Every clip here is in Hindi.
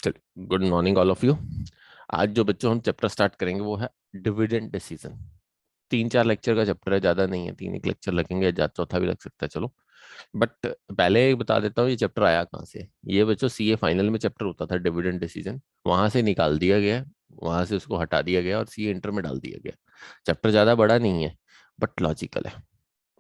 चलिए, good morning all of you. आज जो बच्चों हम चैप्टर स्टार्ट करेंगे वो है डिविडेंड डिसीजन। 3-4 लेक्चर का चैप्टर है, ज्यादा नहीं है, 3 एक लेक्चर लगेंगे या चौथा भी लग सकता है। चलो, बट पहले एक बता देता हूँ ये चैप्टर आया कहाँ से। ये बच्चों सीए फाइनल में चैप्टर होता था डिविडेंड डिसीजन, वहां से निकाल दिया गया, वहां से उसको हटा दिया गया और सीए इंटर में डाल दिया गया। चैप्टर ज्यादा बड़ा नहीं है, बट लॉजिकल है।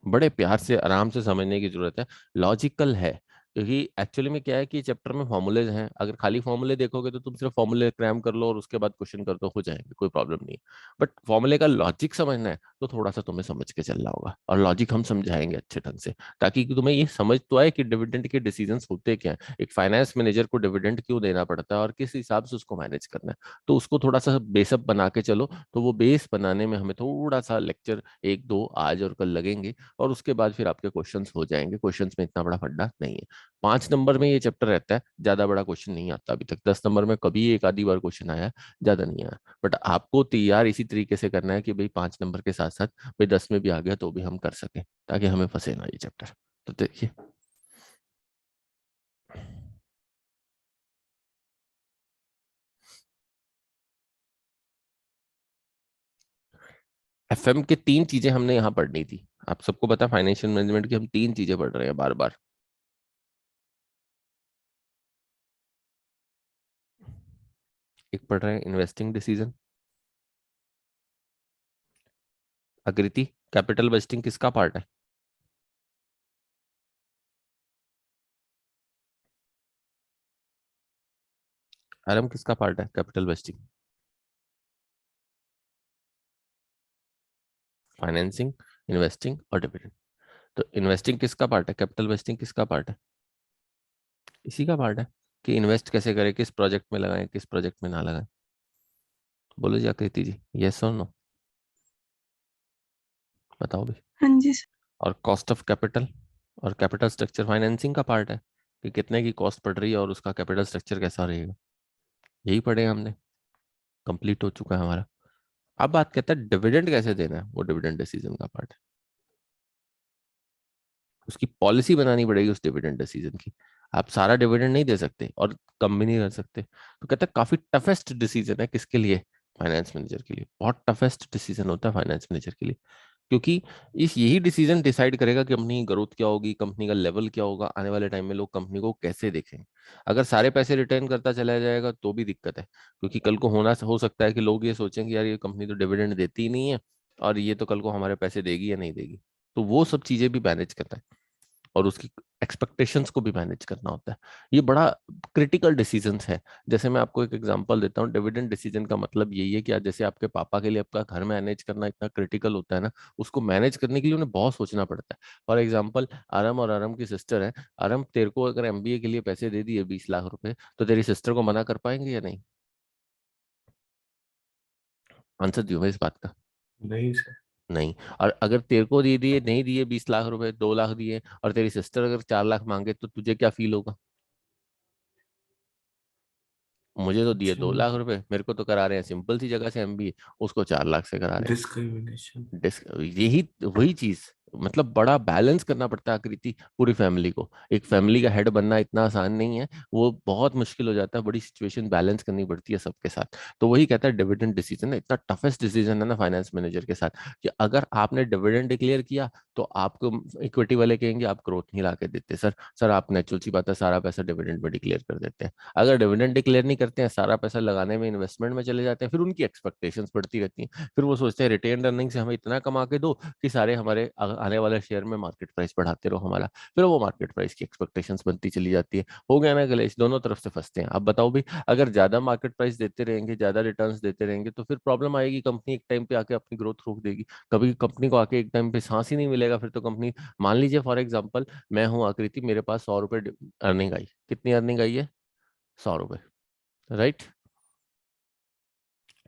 बड़े प्यार से आराम से समझने की जरूरत है। लॉजिकल है क्योंकि एक्चुअली में क्या है कि चैप्टर में फॉर्मूलेज हैं। अगर खाली फॉर्मूले देखोगे तो तुम सिर्फ फॉर्मूले क्रैम कर लो और उसके बाद क्वेश्चन कर दो, हो जाएंगे, कोई प्रॉब्लम नहीं है। बट फॉर्मूले का लॉजिक समझना है तो थोड़ा सा तुम्हें समझ के चलना होगा, और लॉजिक हम समझाएंगे अच्छे ढंग से, ताकि कि तुम्हें ये समझ तो आए कि डिविडेंड के डिसीजंस होते क्या हैं, एक फाइनेंस मैनेजर को डिविडेंड क्यों देना पड़ता है और किस हिसाब से उसको मैनेज करना है। तो उसको थोड़ा सा बेसअप बना के चलो। तो वो बेस बनाने में हमें थोड़ा सा लेक्चर 1-2 आज और कल लगेंगे, और उसके बाद फिर आपके क्वेश्चंस हो जाएंगे। क्वेश्चंस में इतना बड़ा फंडा नहीं है। 5 नंबर में ये चैप्टर रहता है, ज्यादा बड़ा क्वेश्चन नहीं आता अभी तक। 10 नंबर में कभी एक आधी बार क्वेश्चन आया है, ज्यादा नहीं आया। बट आपको तैयार इसी तरीके से करना है कि भाई 5 नंबर के साथ साथ भाई 10 में भी आ गया तो भी हम कर सकें, ताकि हमें फंसे ना ये चैप्टर। तो देखिए, एफएम के 3 चीजें हमने यहाँ पढ़नी थी। आप सबको पता है फाइनेंशियल मैनेजमेंट की हम 3 चीजें पढ़ रहे हैं बार बार। एक पढ़ रहे हैं इन्वेस्टिंग डिसीजन, आकृति कैपिटल बजटिंग किसका पार्ट है? आरएम किसका पार्ट है कैपिटल बजटिंग? फाइनेंसिंग, इन्वेस्टिंग और डिविडेंड। तो इन्वेस्टिंग किसका पार्ट है, कैपिटल इन्वेस्टिंग किसका पार्ट है? इसी का पार्ट है कि इन्वेस्ट कैसे करें, किस प्रोजेक्ट में लगाएं, किस प्रोजेक्ट में ना लगाएं। बोलो जी आकृति जी, यस और नो, बताओ भी। हाँ जी सर। और कॉस्ट ऑफ कैपिटल और कैपिटल स्ट्रक्चर फाइनेंसिंग का पार्ट है, कि कितने की कॉस्ट पड़ रही है और उसका कैपिटल स्ट्रक्चर कैसा रहेगा। यही पढ़े हमने, कंप्लीट हो चुका है हमारा। अब बात कहता है डिविडेंड कैसे देना है, वो डिविडेंड डिसीजन का पार्ट है। उसकी पॉलिसी बनानी पड़ेगी उस डिविडेंड डिसीजन की। आप सारा डिविडेंड नहीं दे सकते और कम भी नहीं कर सकते। तो कहता है काफी टफेस्ट डिसीजन है, किसके लिए? फाइनेंस मैनेजर के लिए बहुत टफेस्ट डिसीजन होता है फाइनेंस मैनेजर के लिए। क्योंकि इस यही डिसीजन डिसाइड करेगा कि कंपनी की ग्रोथ क्या होगी, कंपनी का लेवल क्या होगा, आने वाले टाइम में लोग कंपनी को कैसे देखेंगे। अगर सारे पैसे रिटर्न करता चला जाएगा तो भी दिक्कत है, क्योंकि कल को होना हो सकता है कि लोग ये सोचें कि यार ये कंपनी तो डिविडेंड देती ही नहीं है, और ये तो कल को हमारे पैसे देगी या नहीं देगी। तो वो सब चीजें भी मैनेज करना है, और उसकी एक्सपेक्टेशंस को भी मैनेज करना होता है। ये बड़ा क्रिटिकल डिसीजंस है। जैसे मैं आपको एक एग्जांपल देता हूँ, डिविडेंड डिसीजन का मतलब यही है कि आज जैसे आपके पापा के लिए आपका घर मैनेज करना इतना क्रिटिकल होता है ना, उसको मैनेज करने के लिए उन्हें बहुत सोचना पड़ता है। फॉर एग्जाम्पल, आरम और आरम की सिस्टर है। आरम, तेरे को अगर एमबीए के लिए पैसे दे दिए 20 लाख रुपए, तो तेरी सिस्टर को मना कर पाएंगे या नहीं? आंसर दियो भाई इस बात का। नहीं सर। नहीं। और अगर तेरे को दे दिए, नहीं दिए 20 लाख रुपए, 2 लाख दिए, और तेरी सिस्टर अगर 4 लाख मांगे, तो तुझे क्या फील होगा? मुझे तो दिए अच्छा, 2 लाख रुपए, मेरे को तो करा रहे हैं सिंपल सी जगह से एमबीए, उसको 4 लाख से करा रहे हैं। डिस्क्रिमिनेशन। यही वही चीज, मतलब बड़ा बैलेंस करना पड़ता है आकृति पूरी फैमिली को। एक फैमिली का हेड बनना इतना आसान नहीं है, वो बहुत मुश्किल हो जाता है, बड़ी सिचुएशन बैलेंस करनी पड़ती है सबके साथ। तो वही कहता है डिविडेंड डिसीजन है इतना टफेस्ट डिसीजन है ना फाइनेंस मैनेजर के साथ, कि अगर आपने डिविडेंड डिक्लेयर किया तो आपको इक्विटी वाले कहेंगे आप ग्रोथ नहीं ला के देते सर। सर आप नेचुरल सी बात है, सारा पैसा डिविडेंड में डिक्लेयर कर देते हैं। अगर डिविडेंड डिक्लेयर नहीं करते हैं, सारा पैसा लगाने में, इन्वेस्टमेंट में चले जाते हैं, फिर उनकी एक्सपेक्टेशंस बढ़ती रहती हैं। फिर वो सोचते हैं रिटेन अर्निंग से हमें इतना कमा के दो कि सारे हमारे आने वाले शेयर में मार्केट प्राइस बढ़ाते रहो हमारा। फिर वो मार्केट प्राइस की एक्सपेक्टेशंस बनती चली जाती है। हो गया ना कलेश, दोनों तरफ से फंसते हैं। अब बताओ भी, अगर ज्यादा मार्केट प्राइस देते रहेंगे, ज्यादा रिटर्न्स देते रहेंगे, तो फिर प्रॉब्लम आएगी, कंपनी एक टाइम पे आके अपनी ग्रोथ रोक देगी। कभी कंपनी को आके एक टाइम पे सांस ही नहीं मिलेगा, फिर तो कंपनी, मान लीजिए फॉर एग्जाम्पल मैं हूँ आकृति, मेरे पास 100 रुपए अर्निंग आई। कितनी अर्निंग आई है? 100 रुपए, राइट?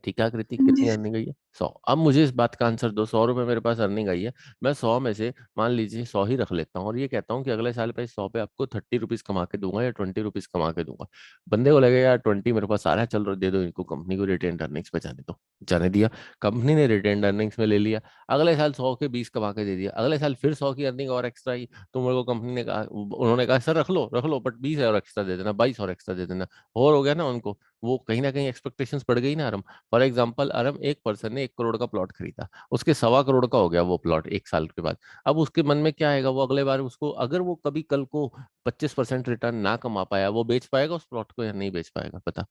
ठीक है आकृति, हाँ जी कितनी सर। अर्निंग आई है? 100। अब मुझे इस बात का आंसर दो, 100 रुपये मेरे पास अर्निंग आई है, मैं 100 में से मान लीजिए 100 ही रख लेता हूँ और ये कहता हूँ कि अगले साल पे 100 पे आपको 30 रुपीज कमा के दूंगा या 20 रुपीज कमा के दूंगा। बंदे को लगेगा यार 20 मेरे पास आ रहा है, चलो दे दो इनको, कंपनी को रिटेन अर्निंग्स पे जाने दो। जाने दिया, कंपनी ने रिटेन अर्निंग्स में ले लिया। अगले साल 100 के 20 कमा के दे दिया, अगले साल फिर 100 की अर्निंग और एक्स्ट्रा आई, तो मेरे को कंपनी ने कहा, उन्होंने कहा सर रख लो बट 20 और एक्स्ट्रा दे देना, 22 और एक्स्ट्रा दे देना। और हो गया ना उनको, वो कहीं ना कहीं एक्सपेक्टेशंस बढ़ गई ना आराम। फॉर एग्जाम्पल अरम, एक पर्सन ने 1 करोड़ का प्लॉट खरीदा, उसके 1.25 करोड़ का हो गया वो प्लॉट 1 साल के बाद। अब उसके मन में क्या आएगा, वो अगले बार उसको, अगर वो कभी कल को 25% रिटर्न ना कमा पाया, वो बेच पाएगा उस प्लॉट को या नहीं बेच पाएगा, पता?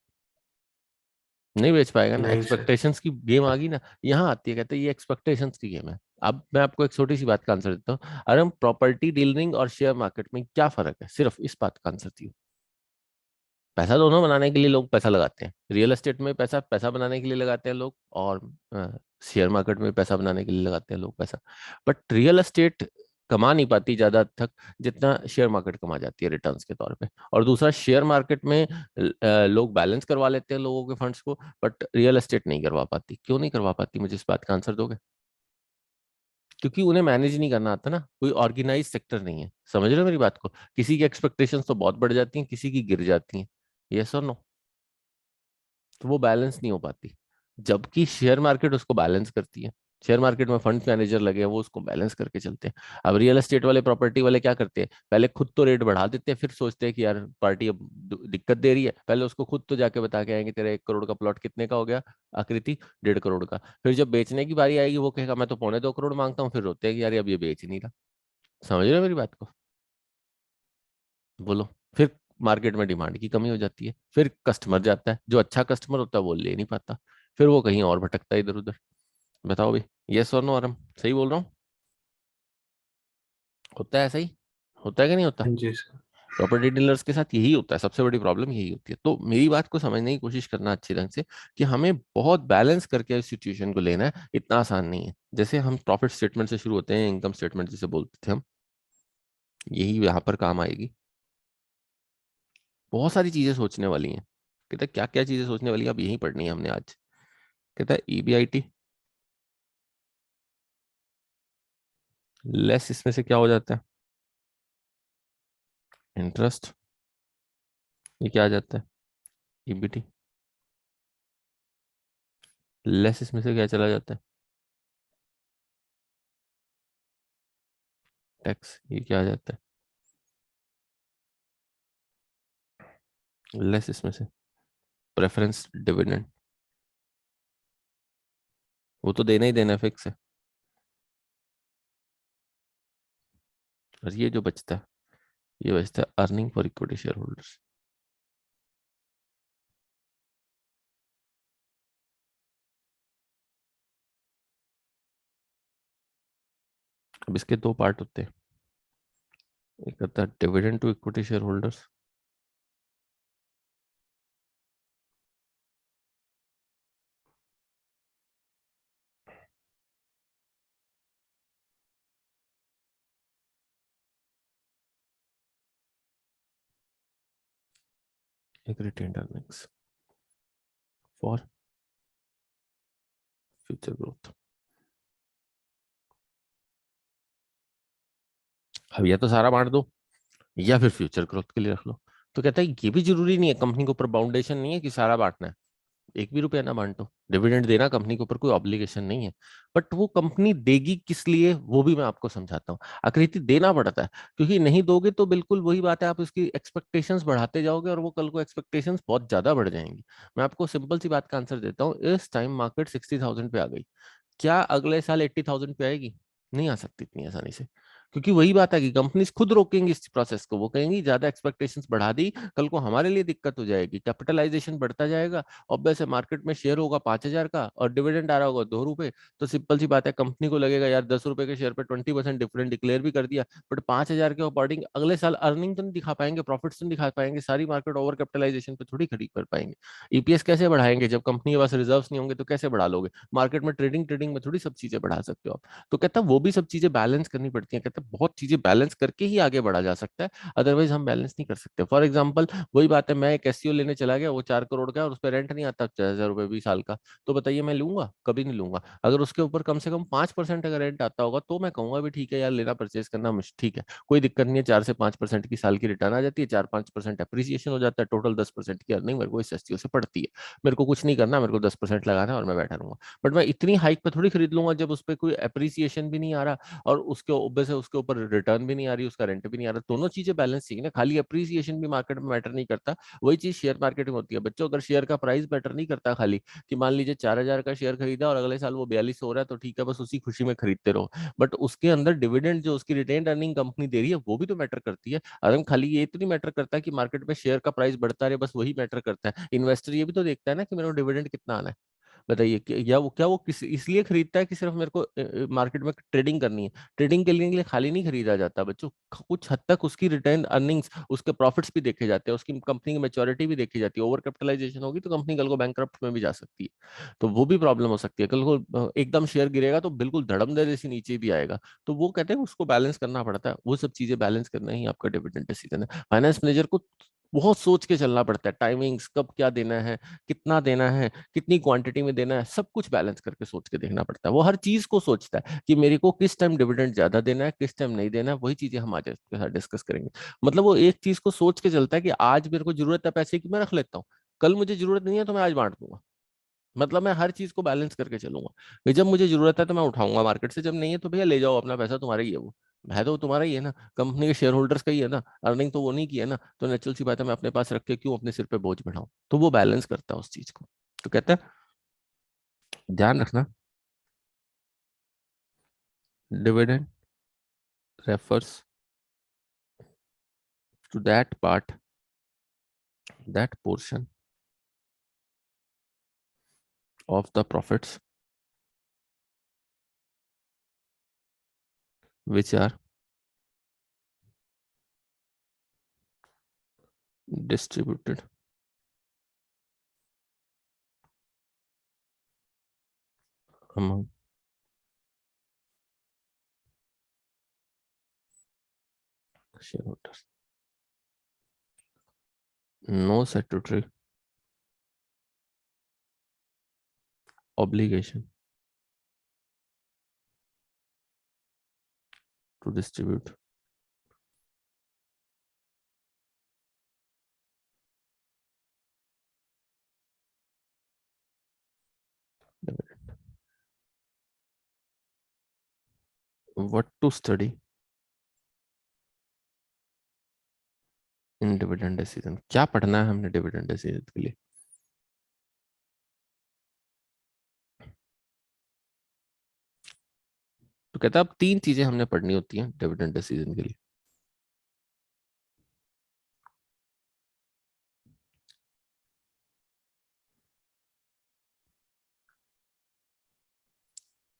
नहीं बेच पाएगा ना। नहीं सर। एक्सपेक्टेशंस की गेम आ गई ना, यहाँ आती है, कहते हैं ये एक्सपेक्टेशंस की गेम है। अब मैं आपको एक छोटी सी बात का आंसर देता हूँ, अरे प्रॉपर्टी डीलिंग और शेयर मार्केट में क्या फर्क है, सिर्फ इस बात का आंसर दियो। पैसा दोनों बनाने के लिए लोग पैसा लगाते हैं, रियल एस्टेट में पैसा पैसा बनाने के लिए लगाते हैं लोग, और शेयर मार्केट में पैसा बनाने के लिए लगाते हैं लोग पैसा। बट रियल एस्टेट कमा नहीं पाती ज्यादा तक जितना शेयर मार्केट कमा जाती है रिटर्न्स के तौर पे। और दूसरा, शेयर मार्केट में लोग बैलेंस करवा लेते हैं लोगों के फंड्स को, बट रियल एस्टेट नहीं करवा पाती। क्यों नहीं करवा पाती, मुझे इस बात का आंसर दोगे? क्योंकि उन्हें मैनेज नहीं करना आता ना, कोई ऑर्गेनाइज सेक्टर नहीं है। समझ रहे हो मेरी बात को? किसी की एक्सपेक्टेशंस तो बहुत बढ़ जाती हैं, किसी की गिर जाती हैं। यस और नो? तो वो बैलेंस नहीं हो पाती, जबकि शेयर मार्केट उसको बैलेंस करती है। शेयर मार्केट में फंड मैनेजर लगे हैं, वो उसको बैलेंस करके चलते हैं। अब रियल एस्टेट वाले, प्रॉपर्टी वाले क्या करते हैं, पहले खुद तो रेट बढ़ा देते हैं, फिर सोचते हैं कि यार पार्टी अब दिक्कत दे रही है, पहले उसको खुद तो जाके बता के आएंगे तेरा 1 करोड़ का प्लॉट कितने का हो गया, आकृति 1.5 करोड़ का। फिर जब बेचने की बारी आएगी वो कहेगा मैं तो 2.25 करोड़ मांगता हूँ, फिर रोते हैं कि यार अब ये बेच ही नहीं रहा। समझ रहे हो मेरी बात को? बोलो। फिर मार्केट में डिमांड की कमी हो जाती है, फिर कस्टमर जाता है, जो अच्छा कस्टमर होता है वो ले नहीं पाता, फिर वो कहीं और भटकता है इधर उधर। बताओ भाई, यस और नो आरम, सही बोल रहा हूँ? होता है ऐसा ही, होता है कि नहीं होता? हाँ जी सर। प्रॉपर्टी डीलर्स के साथ यही होता है, सबसे बड़ी प्रॉब्लम यही होती है। तो मेरी बात को समझने की कोशिश करना अच्छी ढंग से, कि हमें बहुत बैलेंस करके इस सिचुएशन को लेना है, इतना आसान नहीं है। जैसे हम प्रॉफिट स्टेटमेंट से शुरू होते हैं, इनकम स्टेटमेंट जिसे बोलते थे हम, यही यहाँ पर काम आएगी। बहुत सारी चीजें सोचने वाली हैं। कहता है क्या क्या चीजें सोचने वाली हैं, अब यही पढ़नी है हमने आज। कहता है ईबीआईटी लेस, इसमें से क्या हो जाता है, इंटरेस्ट, ये क्या आ जाता है, ईबीटी लेस, इसमें से क्या चला जाता है, टैक्स, ये क्या आ जाता है लेस, इसमें से प्रेफरेंस डिविडेंड, वो तो देना ही देना है, फिक्स है। और ये जो बचता है, ये बचता है earning for equity share holders. अब इसके दो पार्ट होते हैं, एक होता है dividend to equity share holders, एक retained earnings for future growth. अब या तो सारा बांट दो, या फिर फ्यूचर ग्रोथ के लिए रख लो। तो कहता है ये भी जरूरी नहीं है, कंपनी के ऊपर बाउंडेशन नहीं है कि सारा बांटना है, एक भी रुपया ना बांटो। डिविडेंड देना कंपनी के ऊपर कोई ऑब्लिगेशन नहीं है, बट वो कंपनी देगी किस लिए वो भी मैं आपको समझाता हूँ। आकृति, देना पड़ता है, क्योंकि नहीं दोगे तो बिल्कुल वही बात है, आप उसकी एक्सपेक्टेशंस बढ़ाते जाओगे और वो कल को एक्सपेक्टेशंस बहुत ज्यादा बढ़ जाएंगी। मैं आपको सिंपल सी बात का आंसर देता हूँ, इस टाइम मार्केट 60,000 पे आ गई, क्या अगले साल 80,000 पे आएगी? नहीं आ सकती इतनी आसानी से, क्योंकि वही बात है कि कंपनीज खुद रोकेंगी इस प्रोसेस को, वो कहेंगी ज्यादा एक्सपेक्टेशंस बढ़ा दी, कल को हमारे लिए दिक्कत हो जाएगी, कैपिटलाइजेशन बढ़ता जाएगा। ऑब्वियस है, मार्केट में शेयर होगा 5,000 का और डिविडेंड आ रहा होगा 2 रुपए, तो सिंपल सी बात है, कंपनी को लगेगा यार 10 रुपए के शेयर पे 20% डिफरेंट डिक्लेयर भी कर दिया, बट 5,000 के अकॉर्डिंग अगले साल अर्निंग तो नहीं दिखा पाएंगे, प्रॉफिट तो नहीं दिखा पाएंगे, सारी मार्केट ओवर कैपिटलाइजेशन पे थोड़ी खड़ी कर पाएंगे। ईपीएस कैसे बढ़ाएंगे जब कंपनी के पास रिजर्व नहीं होंगे, तो कैसे बढ़ा लोगे? मार्केट में ट्रेडिंग ट्रेडिंग में थोड़ी सब चीजें बढ़ा सकते हो आप। तो कहता वो भी सब चीजें बैलेंस करनी पड़ती हैं। कहता है, बहुत चीजें बैलेंस करके ही आगे बढ़ा जा सकता है, अदरवाइज हम बैलेंस नहीं कर सकते। फॉर एग्जाम्पल वही बात है, मैं एक एसईओ लेने चला गया, वो 4 करोड़ का है और उस पर रेंट नहीं आता 50,000 रुपये 20 साल का, तो बताइए मैं लूंगा? कभी नहीं लूंगा। अगर उसके ऊपर कम से कम 5% अगर रेंट आता होगा तो मैं कहूंगा भी ठीक है यार, लेना परचेज करना ठीक है, कोई दिक्कत नहीं है। 4 से 5% की साल की रिटर्न आ जाती है, 4-5% अप्रिसिएशन हो जाता है, टोटल 10% की अर्निंग मेरे को इस एसईओ से पड़ती है। मेरे को कुछ नहीं करना, मेरे को 10% लगाना है और मैं बैठा रहूंगा। बट मैं इतनी हाइक पे थोड़ी खरीद लूंगा जब उस पर कोई अप्रिसिएशन भी नहीं आ रहा और उसके ऊपर से उसके ऊपर रिटर्न भी नहीं आ रही, उसका रेंट भी नहीं आ रहा। दोनों चीजें बैलेंस चाहिए ना, खाली अप्रिसिएशन भी मार्केट में मैटर नहीं करता। वही चीज शेयर मार्केट में होती है बच्चों, अगर शेयर का प्राइस मैटर नहीं करता खाली, कि मान लीजिए 4,000 का शेयर खरीदा और अगले साल वो 42 हो रहा है, तो ठीक है, बस उसी खुशी में खरीदते रहो। बट उसके अंदर डिविडेंड जो उसकी रिटेन अर्निंग कंपनी दे रही है वो भी तो मैटर करती है। अगर खाली ये तो नहीं मैटर करता कि मार्केट में शेयर का प्राइस बढ़ता रहे, बस वही मैटर करता है। इन्वेस्टर ये भी तो देखता है ना कि मेरे को डिविडेंड कितना आना है। बताइए या वो क्या वो किस इसलिए खरीदता है कि सिर्फ मेरे को मार्केट में ट्रेडिंग करनी है? ट्रेडिंग के लिए खाली नहीं खरीदा जाता बच्चों, कुछ हद तक उसकी रिटर्न अर्निंग्स, उसके प्रॉफिट्स भी देखे जाते हैं, उसकी कंपनी की मैच्योरिटी भी देखी जाती है। ओवर कैपिटलाइजेशन होगी तो कंपनी कल को बैंकरप्ट में भी जा सकती है, तो वो भी प्रॉब्लम हो सकती है। कल को एकदम शेयर गिरेगा तो बिल्कुल धड़म दे जैसे नीचे भी आएगा। तो वो कहते हैं उसको बैलेंस करना पड़ता है, वो सब चीजें बैलेंस करना ही आपका डिविडेंड डिसीजन है। फाइनेंस मैनेजर को बहुत सोच के चलना पड़ता है, टाइमिंग्स कब क्या देना है, कितना देना है, कितनी क्वांटिटी में देना है, सब कुछ बैलेंस करके सोच के देखना पड़ता है। वो हर चीज को सोचता है कि मेरे को किस टाइम डिविडेंड ज्यादा देना है, किस टाइम नहीं देना है। वही चीजें हम आज इसके साथ डिस्कस करेंगे। मतलब वो एक चीज को सोच के चलता है कि आज मेरे को जरूरत है पैसे की, मैं रख लेता हूँ, कल मुझे जरूरत नहीं है तो मैं आज बांट दूंगा। मतलब मैं हर चीज को बैलेंस करके चलूंगा, भाई जब मुझे जरूरत है तो मैं उठाऊंगा मार्केट से, जब नहीं है तो भैया ले जाओ अपना पैसा, तुम्हारा ही है वो, है तो तुम्हारा ही है ना, कंपनी के शेयर होल्डर्स का ही है ना, अर्निंग तो वो नहीं की है ना, तो नेचुरल सी बात है मैं अपने पास रख के क्यों अपने सिर पे बोझ बढ़ाऊं। तो वो बैलेंस करता है उस चीज को। तो कहते हैं ध्यान रखना, dividend refers to that part, that portion of the profits which are distributed among shareholders. No statutory obligation to distribute dividend. What to study in dividend decision, क्या पढ़ना है हमने डिविडेंड डिसीजन के लिए? तो कहता है अब 3 चीजें हमने पढ़नी होती हैं डिविडेंड डिसीजन के लिए।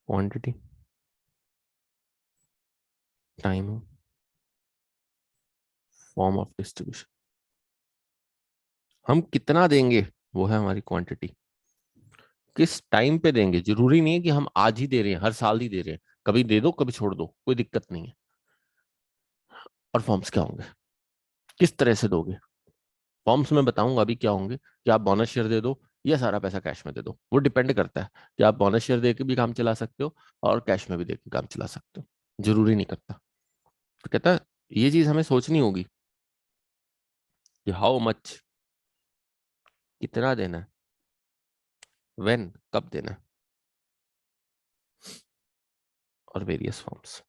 Quantity, time, form of distribution. हम कितना देंगे वो है हमारी क्वांटिटी, किस टाइम पे देंगे, जरूरी नहीं है कि हम आज ही दे रहे हैं, हर साल ही दे रहे हैं, कभी दे दो कभी छोड़ दो, कोई दिक्कत नहीं है। और फॉर्म्स क्या होंगे, किस तरह से दोगे? फॉर्म्स में बताऊंगा अभी क्या होंगे, कि आप बोनस शेयर दे दो या सारा पैसा कैश में दे दो, वो डिपेंड करता है कि आप बोनस शेयर दे के भी काम चला सकते हो और कैश में भी दे के काम चला सकते हो, जरूरी नहीं करता। तो कहता है ये चीज हमें सोचनी होगी कि हाउ मच, कितना देना है, व्हेन, कब देना है, और वेरियस फॉर्म्स।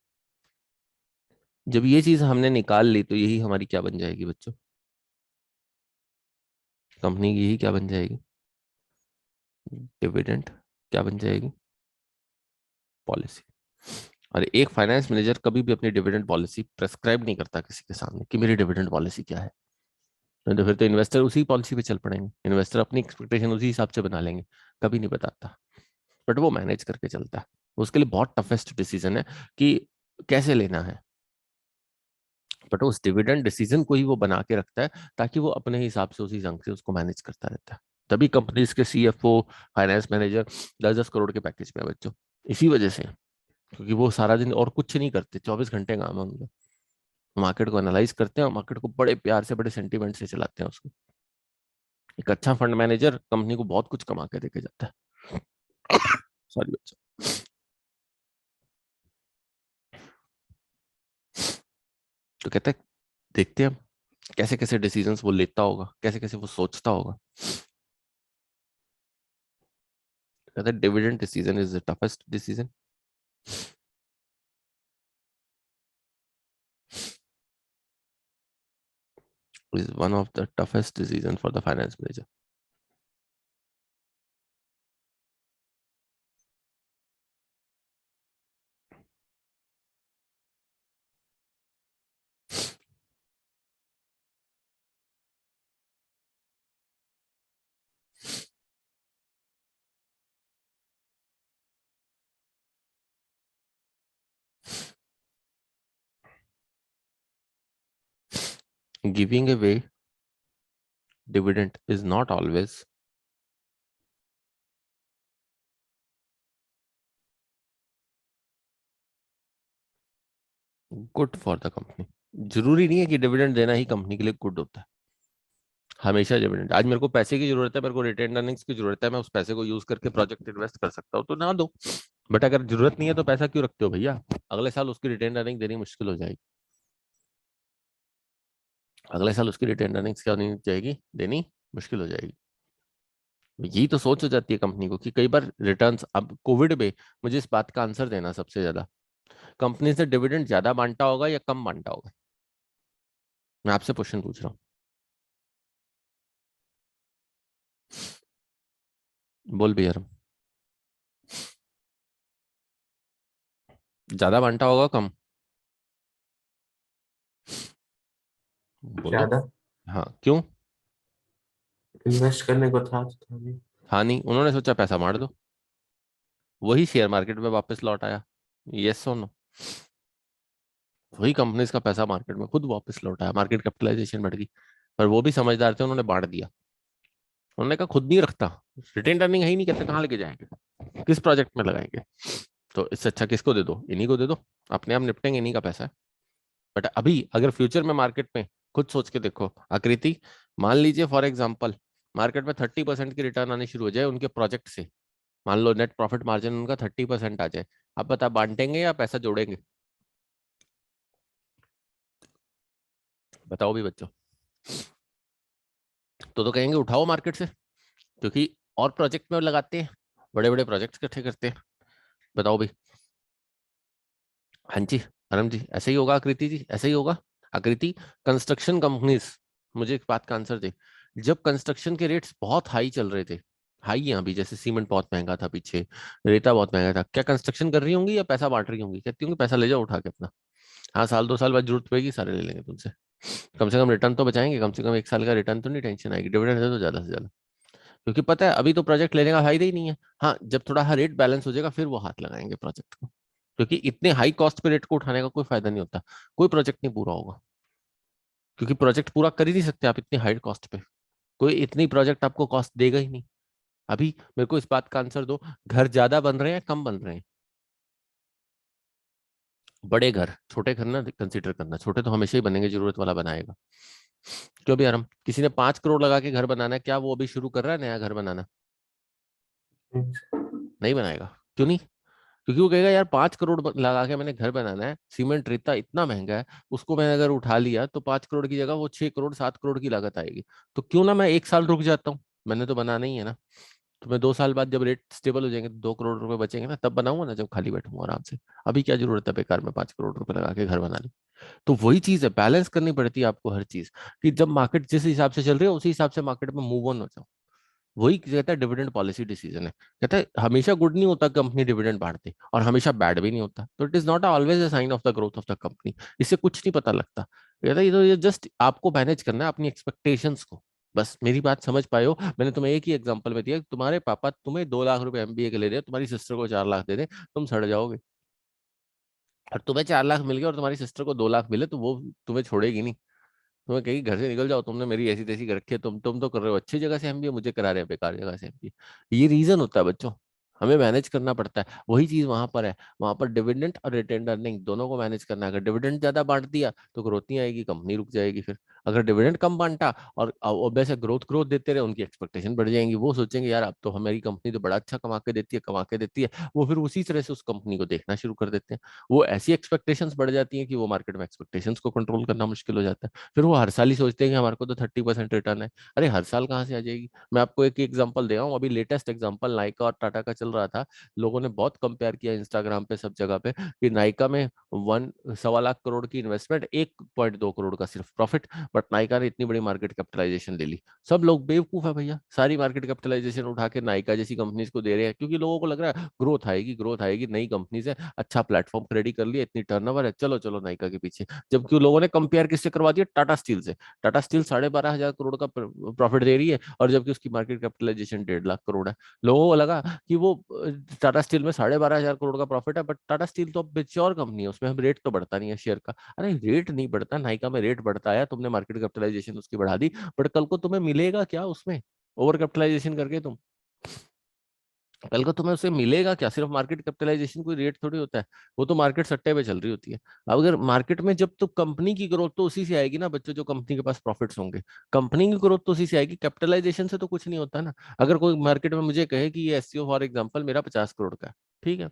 जब ये चीज हमने निकाल ली तो यही हमारी क्या बन जाएगी बच्चों, कंपनी की यही क्या बन जाएगी, डिविडेंड क्या बन जाएगी, पॉलिसी। और एक फाइनेंस मैनेजर कभी भी अपनी डिविडेंड पॉलिसी प्रेस्क्राइब नहीं करता किसी के सामने कि मेरी डिविडेंड पॉलिसी क्या है। तो फिर तो इन्वेस्टर उसी पॉलिसी पे चल पड़ेंगे, इन्वेस्टर अपनी एक्सपेक्टेशन उसी हिसाब से बना लेंगे, कभी नहीं बताता। बट वो मैनेज करके चलता है, उसके लिए बहुत टफेस्ट डिसीजन है कि कैसे लेना है। बट उस डिविडेंड डिसीजन को ही वो बना के रखता है ताकि वो अपने हिसाब से उसी ढंग से उसको मैनेज करता रहता है। तभी कंपनीज के सीएफओ, फाइनेंस मैनेजर 10-10 करोड़ के पैकेज में है बच्चों, इसी वजह से। क्योंकि वो सारा दिन और कुछ नहीं करते, 24 घंटे काम है उनका। मार्केट को एनालाइज करते हैं और मार्केट को बड़े प्यार से, बड़े सेंटीमेंट से चलाते हैं उसको। एक अच्छा फंड मैनेजर कंपनी को बहुत कुछ कमा के देके जाता है। सॉरी बच्चा। तो कहते हैं, देखते हैं हम कैसे कैसे डिसीजंस वो लेता होगा, कैसे कैसे वो सोचता होगा। कहते हैं dividend decision is the toughest decision, is one of the toughest decision for the finance manager. Giving away dividend is not always good for the company. जरूरी नहीं है कि डिविडेंड देना ही कंपनी के लिए गुड होता है। हमेशा डिविडेंड, आज मेरे को पैसे की जरूरत है, मेरे को रिटेन अर्निंग्स की जरूरत है, मैं उस पैसे को यूज करके प्रोजेक्ट इन्वेस्ट कर सकता हूँ, तो ना दो। बट अगर जरूरत नहीं है तो पैसा क्यों रखते हो भैया? अगले साल उसकी रिटेन अर्निंग देनी मुश्किल हो जाएगी। अगले साल उसकी रिटेन अर्निंग्स क्या होनी जाएगी, देनी मुश्किल हो जाएगी। यही तो सोच हो जाती है कंपनी को कि कई बार रिटर्न्स, अब कोविड में मुझे इस बात का आंसर देना सबसे ज्यादा, कंपनी से डिविडेंड ज्यादा बांटा होगा या कम बांटा होगा? मैं आपसे क्वेश्चन पूछ रहा हूँ। बोल भैया। ज्यादा बांटा होगा कम? बोलो। ज्यादा। हाँ, क्यों? इन्वेस्ट करने को था तो था नहीं। हाँ, नहीं, उन्होंने सोचा पैसा मार दो, वही शेयर मार्केट में वापस लौट आया। यस और नो? वही कंपनीज का पैसा मार्केट में खुद वापस लौट आया, मार्केट कैपिटलाइजेशन बढ़ गई। पर वो भी समझदार थे, उन्होंने बांट दिया। उन्होंने कहा खुद नहीं रखता, रिटेन अर्निंग है ही नहीं, कहते कहाँ लेके जाएंगे, किस प्रोजेक्ट में लगाएंगे? तो इससे अच्छा किसको दे दो, इन्हीं को दे दो, अपने आप निपटेंगे, इन्हीं का पैसा है। बट अभी अगर फ्यूचर में मार्केट में, खुद सोच के देखो आकृति, मान लीजिए फॉर एग्जाम्पल मार्केट में 30% की रिटर्न आनी शुरू हो जाए उनके प्रोजेक्ट से, मान लो नेट प्रॉफिट मार्जिन उनका 30% आ जाए, आप बता बांटेंगे या पैसा जोड़ेंगे? बताओ भी बच्चों। तो कहेंगे उठाओ मार्केट से, क्योंकि और प्रोजेक्ट में लगाते हैं, बड़े बड़े प्रोजेक्ट्स इकट्ठे करते हैं। बताओ भाई। हाँ जी, परम जी, ऐसे ही होगा, आकृति जी ऐसे ही होगा। आकृति, कंस्ट्रक्शन कंपनीज, मुझे एक बात का आंसर दे। जब कंस्ट्रक्शन के रेट्स बहुत हाई चल रहे थे, हाई यहाँ भी, जैसे सीमेंट बहुत महंगा था पीछे, रेता बहुत महंगा था, क्या कंस्ट्रक्शन कर रही होंगी या पैसा बांट रही होंगी? कहती होंगी पैसा ले जाओ उठा के अपना, हाँ साल 2 साल बाद जरूरत पड़ेगी सारे ले लेंगे तुमसे, कम से कम रिटर्न तो बचाएंगे, कम से कम 1 साल का रिटर्न तो नहीं टेंशन आएगी, डिविडेंड दे दो ज्यादा से ज्यादा। क्योंकि पता है अभी तो प्रोजेक्ट लेने का फायदा ही नहीं है। हाँ, जब थोड़ा रेट बैलेंस हो जाएगा फिर वो हाथ लगाएंगे प्रोजेक्ट को, क्योंकि इतने हाई कॉस्ट पे रेट को उठाने का कोई फायदा नहीं होता। कोई प्रोजेक्ट नहीं पूरा होगा, क्योंकि प्रोजेक्ट पूरा कर ही नहीं सकते आप इतनी हाई कॉस्ट पे। कोई इतनी प्रोजेक्ट आपको कॉस्ट देगा ही नहीं। अभी मेरे को इस बात का आंसर दो, घर ज्यादा बन रहे हैं कम बन रहे हैं? बड़े घर, छोटे घर ना कंसिडर करना, छोटे तो हमेशा ही बनेंगे, जरूरत वाला बनाएगा। क्यों भी आराम, किसी ने 5 करोड़ लगा के घर बनाना है, क्या वो अभी शुरू कर रहा है नया घर बनाना? नहीं बनाएगा। क्यों नहीं? क्योंकि वो कहेगा यार 5 करोड़ लगा के मैंने घर बनाना है, सीमेंट रेता इतना महंगा है, उसको मैंने अगर उठा लिया तो 5 करोड़ की जगह वो 6 करोड़ 7 करोड़ की लागत आएगी। तो क्यों ना मैं 1 साल रुक जाता हूँ, मैंने तो बनाना ही है ना। तो मैं 2 साल बाद जब रेट स्टेबल हो जाएंगे तो 2 करोड़ रुपए बचेंगे ना, तब बनाऊंगा ना, जब खाली बैठूंगा आराम से। अभी क्या जरूरत है बेकार में 5 करोड़ रुपए लगा के घर बना ले? तो वही चीज है, बैलेंस करनी पड़ती है आपको हर चीज, कि जब मार्केट जिस हिसाब से चल रही है उसी हिसाब से मार्केट में मूव ऑन हो जाओ। वही कहता है डिविडेंड पॉलिसी डिसीजन है। कहता है हमेशा गुड नहीं होता कंपनी डिविडेंड बांटती, और हमेशा बैड भी नहीं होता, तो it is not always a sign of the growth of the company. इससे कुछ नहीं पता लगता। कहता है ये जस्ट आपको मैनेज करना है अपनी एक्सपेक्टेशंस को। बस मेरी बात समझ पाए हो? मैंने तुम्हें एक ही एग्जांपल में दिया, तुम्हारे पापा तुम्हें 2 लाख रुपए एमबीए के ले रहे हैं, तुम्हारी सिस्टर को 4 लाख दे दे, तुम सड़ जाओगे। और तुम्हें 4 लाख मिल गया और तुम्हारी सिस्टर को 2 लाख मिले तो वो तुम्हें छोड़ेगी नहीं, तुम्हें कहीं घर से निकल जाओ, तुमने मेरी ऐसी तैसी कर रखी है, तुम तो कर रहे हो अच्छी जगह से एमबीए, मुझे करा रहे हैं बेकार जगह से एमबीए। ये रीजन होता है बच्चों। हमें मैनेज करना पड़ता है। वही चीज वहां पर है, वहां पर डिविडेंड और रिटेन्ड अर्निंग दोनों को मैनेज करना है। अगर डिविडेंड ज्यादा बांट दिया तो ग्रोथ नहीं आएगी, कंपनी रुक जाएगी। फिर अगर डिविडेंड कम बांटा और वैसे ग्रोथ ग्रोथ देते रहे, उनकी एक्सपेक्टेशन बढ़ जाएंगी। वो सोचेंगे यार अब तो हमारी कंपनी तो बड़ा अच्छा कमा के देती है, वो फिर उसी तरह से उस कंपनी को देखना शुरू कर देते हैं। वो ऐसी एक्सपेक्टेशंस बढ़ जाती हैं कि वो मार्केट में एक्सपेक्टेशंस को कंट्रोल करना मुश्किल हो जाता है। फिर वो हर साल ही सोचते हैं कि हमारे को तो 30% रिटर्न है। अरे हर साल कहाँ से आ जाएगी? मैं आपको एक एग्जांपल दे रहा हूँ, अभी लेटेस्ट एग्जांपल नाइका और टाटा का चल रहा था। लोगों ने बहुत कंपेयर किया इंस्टाग्राम पे, सब जगह पे, कि नायका में 1.25 लाख करोड़ की इन्वेस्टमेंट, 1.2 करोड़ का सिर्फ प्रॉफिट, बट नायका ने इतनी बड़ी मार्केट कैपिटलाइजेशन ले ली। सब लोग बेवकूफ है भैया, सारी मार्केट कैपिटलाइजेशन उठा के नायका जैसी कंपनीज को दे रहे हैं, क्योंकि लोगों को लग रहा है ग्रोथ आएगी, ग्रोथ आएगी, नई कंपनीज है, अच्छा प्लेटफॉर्म रेडी कर लिया, इतनी टर्नओवर है, चलो चलो नायका के पीछे। जबकि लोगों ने कंपेयर किससे करवा दिया? टाटा स्टील से। टाटा स्टील 12,500 करोड़ का प्रॉफिट दे रही है, और जबकि उसकी मार्केट कैपिटलाइजेशन 1.5 लाख करोड़ है। लोगों को लगा कि वो टाटा स्टील में 12,500 करोड़ का प्रॉफिट है, बट टाटा स्टील तो अब मेच्योर कंपनी है, उसमें हम रेट तो बढ़ता नहीं है शेयर का। अरे रेट नहीं बढ़ता, नाइका में रेट बढ़ता है, तुमने मार्केट कैपिटलाइजेशन उसकी बढ़ा दी, बट कल को तुम्हें मिलेगा क्या उसमें? ओवर कैपिटलाइजेशन करके तुम, कल को तुम्हें उसे मिलेगा क्या? सिर्फ मार्केट कैपिटलाइजेशन कोई रेट थोड़ी होता है, वो तो मार्केट सट्टे पे चल रही होती है। अब अगर मार्केट में जब तो कंपनी की ग्रोथ तो उसी से आएगी ना बच्चों, जो कंपनी के पास प्रॉफिट्स होंगे, कंपनी की ग्रोथ तो उसी से आएगी, कैपिटलाइजेशन से तो कुछ नहीं होता ना। अगर कोई मार्केट में मुझे कहे कि ये एससीओ फॉर एग्जाम्पल मेरा 50 करोड़ का है, ठीक है,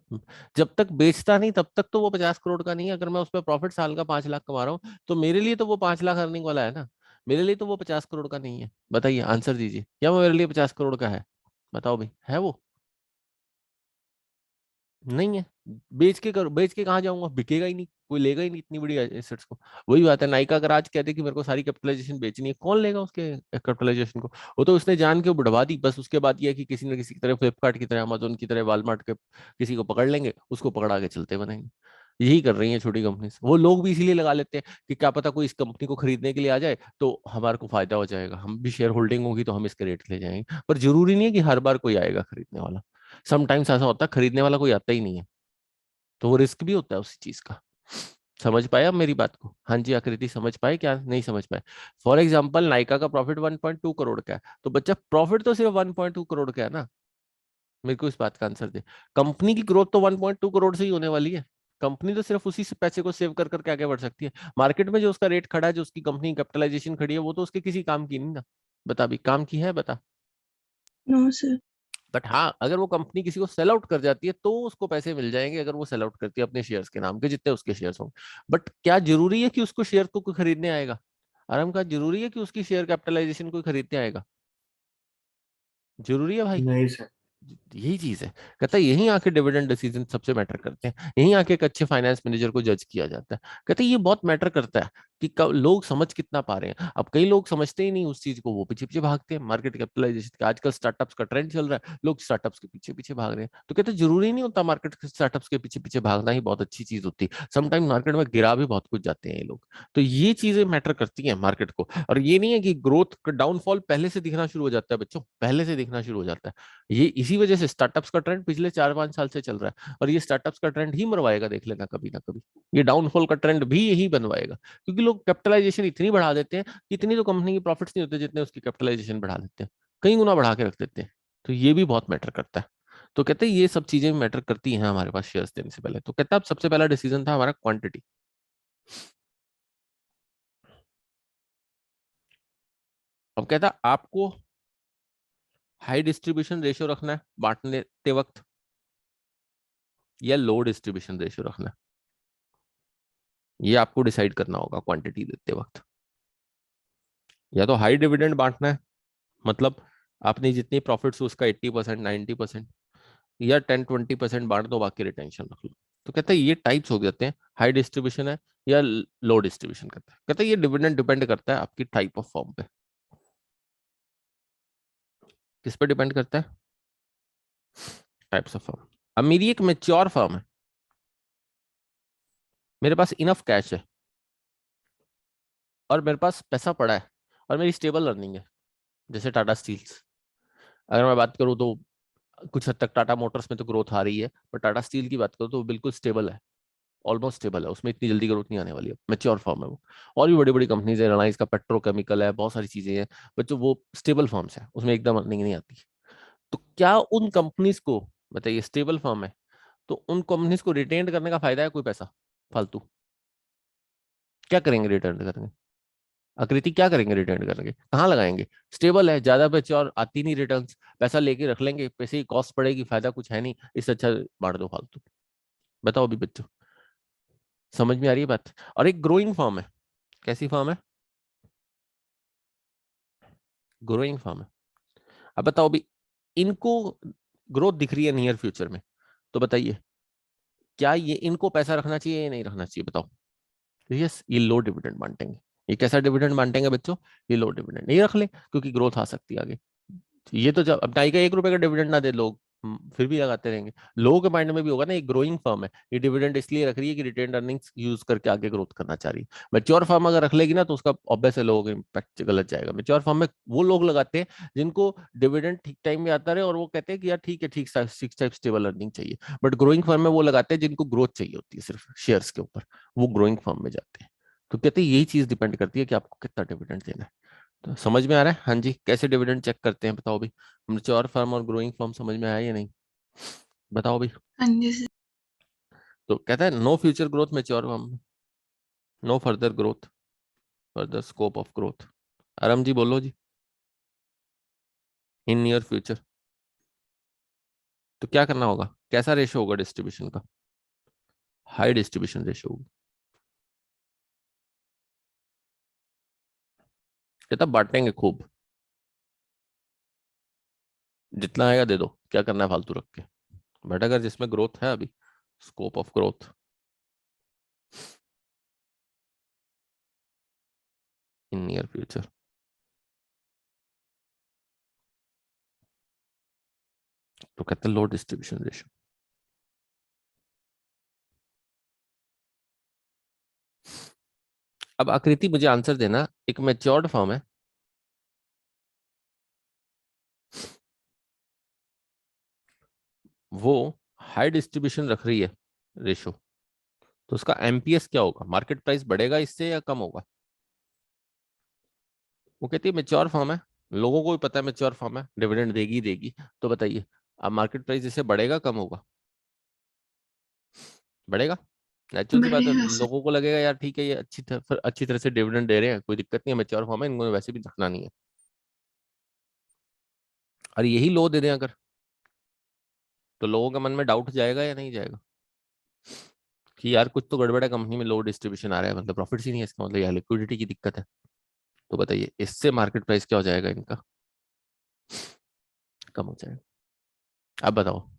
जब तक बेचता नहीं तब तक तो वो 50 करोड़ का नहीं है। अगर मैं उसमें प्रॉफिट साल का 5 लाख कमा रहा हूँ, तो मेरे लिए तो वो 5 लाख अर्निंग वाला है ना, मेरे लिए तो वो 50 करोड़ का नहीं है। बताइए, आंसर दीजिए, क्या वो मेरे लिए 50 करोड़ का है? बताओ भाई, है वो? नहीं है। बेच के कहाँ जाऊंगा? बिकेगा ही नहीं, कोई लेगा ही नहीं इतनी बड़ी एसेट्स को। वही बात है, नाइका अगर आज कहते कि मेरे को सारी कैपिटलाइजेशन बेचनी है, कौन लेगा उसके कैपिटलाइजेशन को? वो तो उसने जान के बढ़वा दी बस। उसके बाद ये है कि किसी न किसी की तरह, फ्लिपकार्ट की तरह, अमेजोन की तरह, वालमार्ट के किसी को पकड़ लेंगे, उसको पकड़ा के चलते बनेंगे। यही कर रही है छोटी कंपनी। वो लोग भी इसीलिए लगा लेते हैं कि क्या पता कोई इस कंपनी को खरीदने के लिए आ जाए तो हमारे को फायदा हो जाएगा, हम भी शेयर होल्डिंग होगी तो हम इसके रेट ले जाएंगे। पर जरूरी नहीं है कि हर बार कोई आएगा खरीदने वाला। समटाइम्स ऐसा होता है खरीदने वाला कोई आता ही नहीं है, तो वो रिस्क भी होता है उसी चीज का। समझ पाए आप मेरी बात को? हाँ जी आकृति, समझ पाए क्या नहीं समझ पाए? फॉर एग्जाम्पल नाइका का प्रॉफिट 1.2 करोड़ का है, तो बच्चा प्रॉफिट तो सिर्फ 1.2 करोड़ का है ना। मेरे को इस बात का आंसर दे। कंपनी की ग्रोथ तो 1.2 करोड़ से ही होने वाली है। कंपनी तो सिर्फ उसी से पैसे को सेव कर करके आगे बढ़ सकती है। मार्केट में जो उसका रेट खड़ा है, जो उसकी कंपनी कैपिटलाइजेशन खड़ी है, वो तो उसके किसी काम की नहीं ना। बता भी, काम की है? बता। No sir. बट हाँ, अगर वो कंपनी किसी को सेल आउट कर जाती है तो उसको पैसे मिल जाएंगे, अगर वो सेल आउट करती है अपने शेयर्स के नाम के, जितने उसके शेयर्स होंगे। बट क्या जरूरी है कि उसको शेयर को कोई खरीदने आएगा? आराम का जरूरी है कि उसकी शेयर कैपिटलाइजेशन कोई खरीदने आएगा? जरूरी है भाई? नहीं सर। यही चीज है। कहता है यही आके डिविडेंड डिसीजन सबसे मैटर करते हैं, यही आके एक अच्छे फाइनेंस मैनेजर को जज किया जाता है। कहते हैं ये बहुत मैटर करता है कि लोग समझ कितना पा रहे हैं। अब कई लोग समझते ही नहीं उस चीज को, वो पीछे पीछे भागते हैं मार्केट कैपिटलाइजेशन का। आजकल स्टार्टअप्स का ट्रेंड चल रहा है, लोग स्टार्टअप्स के पीछे पीछे भाग रहे हैं। तो कहते हैं जरूरी नहीं होता मार्केट स्टार्टअप्स के पीछे पीछे भागना ही बहुत अच्छी चीज होती है, समटाइम मार्केट में गिरा भी बहुत कुछ जाते हैं ये लोग। तो ये चीजें मैटर करती हैं मार्केट को। और ये नहीं है कि ग्रोथ का डाउनफॉल पहले से दिखना शुरू हो जाता है बच्चों, पहले से दिखना शुरू हो जाता है। ये इसी वजह से स्टार्टअप्स का ट्रेंड पिछले 4-5 साल से चल रहा है, और ये स्टार्टअप्स का ट्रेंड ही मरवाएगा, देख लेना कभी ना कभी। ये डाउनफॉल का ट्रेंड भी यही बनवाएगा, क्योंकि लोग कैपिटलाइजेशन इतनी बढ़ा देते हैं कि इतनी तो कंपनी की प्रॉफिट्स नहीं होते जितने उसकी कैपिटलाइजेशन बढ़ा देते हैं, कई गुना बढ़ा के रख देते हैं। तो ये भी बहुत मैटर करता है। तो कहते हैं ये सब चीजें मैटर करती हैं हमारे पास शेयर्स देने से पहले। तो कहता है अब सबसे पहला डिसीजन था हमारा क्वांटिटी। अब कहता है आपको हाई डिस्ट्रीब्यूशन रेशियो रखना है बांटने वक्त, या लो डिस्ट्रीब्यूशन रेशियो रखना है, ये आपको डिसाइड करना होगा क्वांटिटी देते वक्त। या तो हाई डिविडेंड बांटना है, मतलब आपने जितनी प्रॉफिट्स उसका 80%, 90%, या 10-20% बांट दो, बाकी रिटेंशन रख लो। तो कहते हैं ये टाइप्स हो जाते हैं, हाई डिस्ट्रीब्यूशन है या लो डिस्ट्रीब्यूशन करता है। कहते हैं ये डिविडेंड डिपेंड करता है आपकी टाइप ऑफ फॉर्म पे। किस पे डिपेंड करता है? Types of firm. अब मेरी एक मेच्योर फर्म है, मेरे पास इनफ कैश है, और मेरे पास पैसा पड़ा है, और मेरी स्टेबल अर्निंग है, जैसे टाटा स्टील्स। अगर मैं बात करूं तो कुछ हद तक टाटा मोटर्स में तो ग्रोथ आ रही है, पर टाटा स्टील की बात करूं तो वो बिल्कुल स्टेबल है, ऑलमोस्ट स्टेबल है, उसमें इतनी जल्दी ग्रोथ नहीं आने वाली है, मेच्योर फॉर्म है वो। और भी बड़ी बड़ी कंपनीज है, रिलायंस का पेट्रोकेमिकल है, बहुत सारी चीजें हैं, बट जो वो स्टेबल फॉर्म्स है उसमें एकदम अर्निंग नहीं आती। तो क्या उन कंपनीज को बताइए स्टेबल फर्म है तो उन कंपनीज को रिटेन करने का फायदा है कोई पैसा फालतू? क्या करेंगे रिटर्न करके? आकृति क्या करेंगे रिटर्न करके? कहाँ लगाएंगे? स्टेबल है, ज्यादा बचे और आती नहीं रिटर्न, पैसा लेके रख लेंगे, पैसे की कॉस्ट पड़ेगी, फायदा कुछ है नहीं, इससे अच्छा बांट दो फालतू। बताओ अभी बच्चों, समझ में आ रही है बात? और एक ग्रोइंग फर्म है, कैसी फर्म है? ग्रोइंग फर्म है। अब बताओ अभी, इनको ग्रोथ दिख रही है नियर फ्यूचर में, तो बताइए क्या ये इनको पैसा रखना चाहिए या नहीं रखना चाहिए? बताओ। यस, ये लो डिविडेंड बांटेंगे। ये कैसा डिविडेंड बांटेंगे बच्चों? ये लो डिविडेंड नहीं रख ले क्योंकि ग्रोथ आ सकती है आगे। ये तो जब अब ढाई का 1 रुपए का डिविडेंड ना दे लोग, फिर भी लगाते रहेंगे। लोगों के माइंड में भी होगा ना, एक ग्रोइंग फर्म है, ये डिविडेंड इसलिए रख रही है कि रिटेन अर्निंग्स यूज करके आगे ग्रोथ करना चाह रही है। मैच्योर फर्म अगर रख लेगी ना तो उसका ऑब्वियस है लोगों का इम्पैक्ट गलत जाएगा। मैच्योर फर्म में वो लोग लगाते हैं जिनको डिविडेंड ठीक टाइम में आता रहे और वो कहते हैं कि यार ठीक है, ठीक सिक्स टाइप स्टेबल अर्निंग चाहिए। बट ग्रोइंग फर्म में वो लगाते हैं जिनको ग्रोथ चाहिए होती है सिर्फ शेयर्स के ऊपर, वो ग्रोइंग फर्म में जाते हैं। तो कहते हैं यही चीज डिपेंड करती है कि आपको कितना डिविडेंड देना है। तो समझ में आ रहा है? हाँ जी, कैसे डिविडेंड चेक करते हैं बताओ भी। मैच्योर फर्म और ग्रोइंग फर्म समझ में आया या नहीं? बताओ भी। हाँ जी सर। तो कहता है no future growth mature firm, no further growth, further scope of growth. आराम जी बोलो जी। इन नियर फ्यूचर तो क्या करना होगा? कैसा रेशो होगा डिस्ट्रीब्यूशन का? हाई डिस्ट्रीब्यूशन रेशो होगा। कहता बांटेंगे खूब, जितना आएगा दे दो, क्या करना है फालतू रख के। बट अगर जिसमें ग्रोथ है अभी, scope of growth in near future, तो कहते हैं लो डिस्ट्रीब्यूशन रेशो। अब आकृति मुझे आंसर देना, एक मैच्योर्ड फर्म है, वो हाई डिस्ट्रीब्यूशन रख रही है रेशो, तो उसका एमपीएस क्या होगा? मार्केट प्राइस बढ़ेगा इससे या कम होगा? वो कहती है मेच्योर फर्म है, लोगों को भी पता है मेच्योर फर्म है, डिविडेंड देगी ही देगी, तो बताइए अब मार्केट प्राइस इससे बढ़ेगा कम होगा? बढ़ेगा। नेचुरल सी बात है, बढ़ेगा सर। लोगों को लगेगा यार ठीक है ये अच्छी तरह से डिविडेंड दे रहे हैं, कोई दिक्कत नहीं है, मेच्योर फर्म है, इनको वैसे भी रखना नहीं है। और यही लो दे दें अगर, तो लोगों के मन में डाउट जाएगा या नहीं जाएगा कि यार कुछ तो गड़बड़ है कंपनी में, लो डिस्ट्रीब्यूशन आ रहा है, मतलब प्रॉफिट ही नहीं है, इसका मतलब यार लिक्विडिटी की दिक्कत है। तो बताइए इससे मार्केट प्राइस क्या हो जाएगा इनका? कम हो जाएगा। अब बताओ,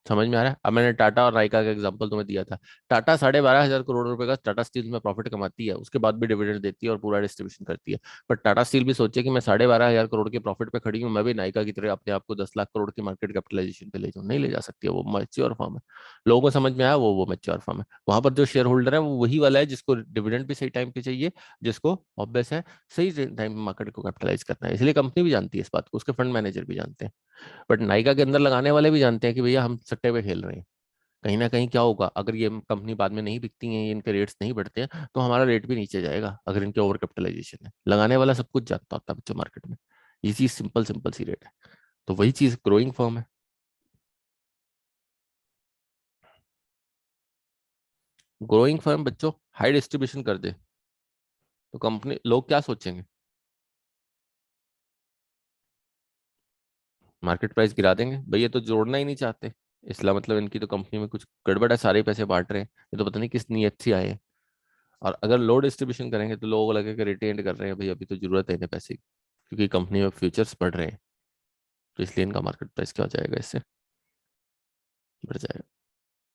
समझ में आ रहा है? अब मैंने टाटा और नाइका का एग्जांपल तुम्हें दिया था। टाटा 12,500 करोड़ रुपए का टाटा स्टील में प्रॉफिट कमाती है, उसके बाद भी डिविडेंड देती है और पूरा डिस्ट्रीब्यूशन करती है। पर टाटा स्टील भी सोचे कि मैं 12,500 करोड़ के प्रॉफिट पे खड़ी हूँ, मैं भी नाइका की तरह अपने आप को 10 लाख करोड़ की मार्केट कैपिटलाइजेशन पे ले जाऊँ, नहीं ले जा सकती है, वो मैच्योर फर्म है। लोगों को समझ में आया, वो मैच्योर फर्म है। वहां पर जो शेयर होल्डर है वो वही वाला है जिसको डिविडेंड भी सही टाइम पे चाहिए, जिसको ऑब्वियस है सही टाइम पे मार्केट को कैपिटलाइज करना है, इसलिए कंपनी भी जानती है इस बात को, उसके फंड मैनेजर भी जानते हैं। बट नाइका के अंदर लगाने वाले भी जानते हैं कि भैया हम सट्टे पे खेल रहे हैं, कहीं ना कहीं क्या होगा अगर ये कंपनी बाद में नहीं बिकती है, इनके रेट्स नहीं बढ़ते हैं, तो हमारा रेट भी नीचे जाएगा अगर इनके ओवर कैपिटलाइजेशन है। लगाने वाला सब कुछ जानता होता है बच्चों मार्केट में, ये चीज सिंपल सिंपल सी रेट है। तो वही चीज ग्रोइंग फर्म है। ग्रोइंग फर्म बच्चों हाई डिस्ट्रीब्यूशन कर दे तो कंपनी लोग क्या सोचेंगे? मार्केट प्राइस गिरा देंगे, भैया तो जोड़ना ही नहीं चाहते, इसलिए मतलब इनकी तो कंपनी में कुछ गड़बड़ है, सारे पैसे बांट रहे हैं, ये तो पता नहीं किस नीयत से आए हैं। और अगर लो डिस्ट्रीब्यूशन करेंगे तो लोगों को लगेगा रिटेन कर रहे हैं, भाई अभी तो जरूरत है इन्हें पैसे की, क्योंकि कंपनी में फ्यूचर्स बढ़ रहे हैं, तो इसलिए इनका मार्केट प्राइस क्या हो जाएगा? इससे बढ़ जाएगा।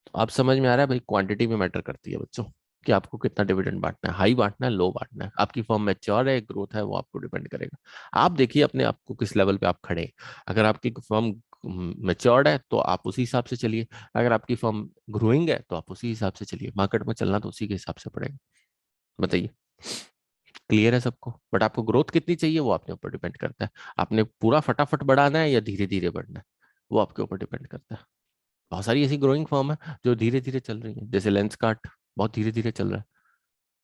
तो आप समझ में आ रहा है भाई, क्वांटिटी में मैटर करती है बच्चों, कि आपको कितना डिविडेंड बांटना है, हाई बांटना है लो बांटना है, आपकी फर्म मैच्योर है ग्रोथ है, वो आपको डिपेंड करेगा। आप देखिए अपने आप को किस लेवल पे आप खड़े हैं। अगर आपकी फर्म मैच्योर्ड है तो आप उसी हिसाब से चलिए, अगर आपकी फर्म ग्रोइंग है तो आप उसी हिसाब से चलिए, मार्केट में चलना तो उसी के हिसाब से पड़ेगा। बताइए क्लियर है सबको? बट आपको ग्रोथ कितनी चाहिए वो अपने ऊपर डिपेंड करता है, आपने पूरा फटाफट बढ़ाना है या धीरे धीरे बढ़ना है, वो आपके ऊपर डिपेंड करता है। बहुत सारी ऐसी ग्रोइंग फर्म है जो धीरे धीरे चल रही है, जैसे लेंसकार्ट बहुत धीरे धीरे चल रहा है।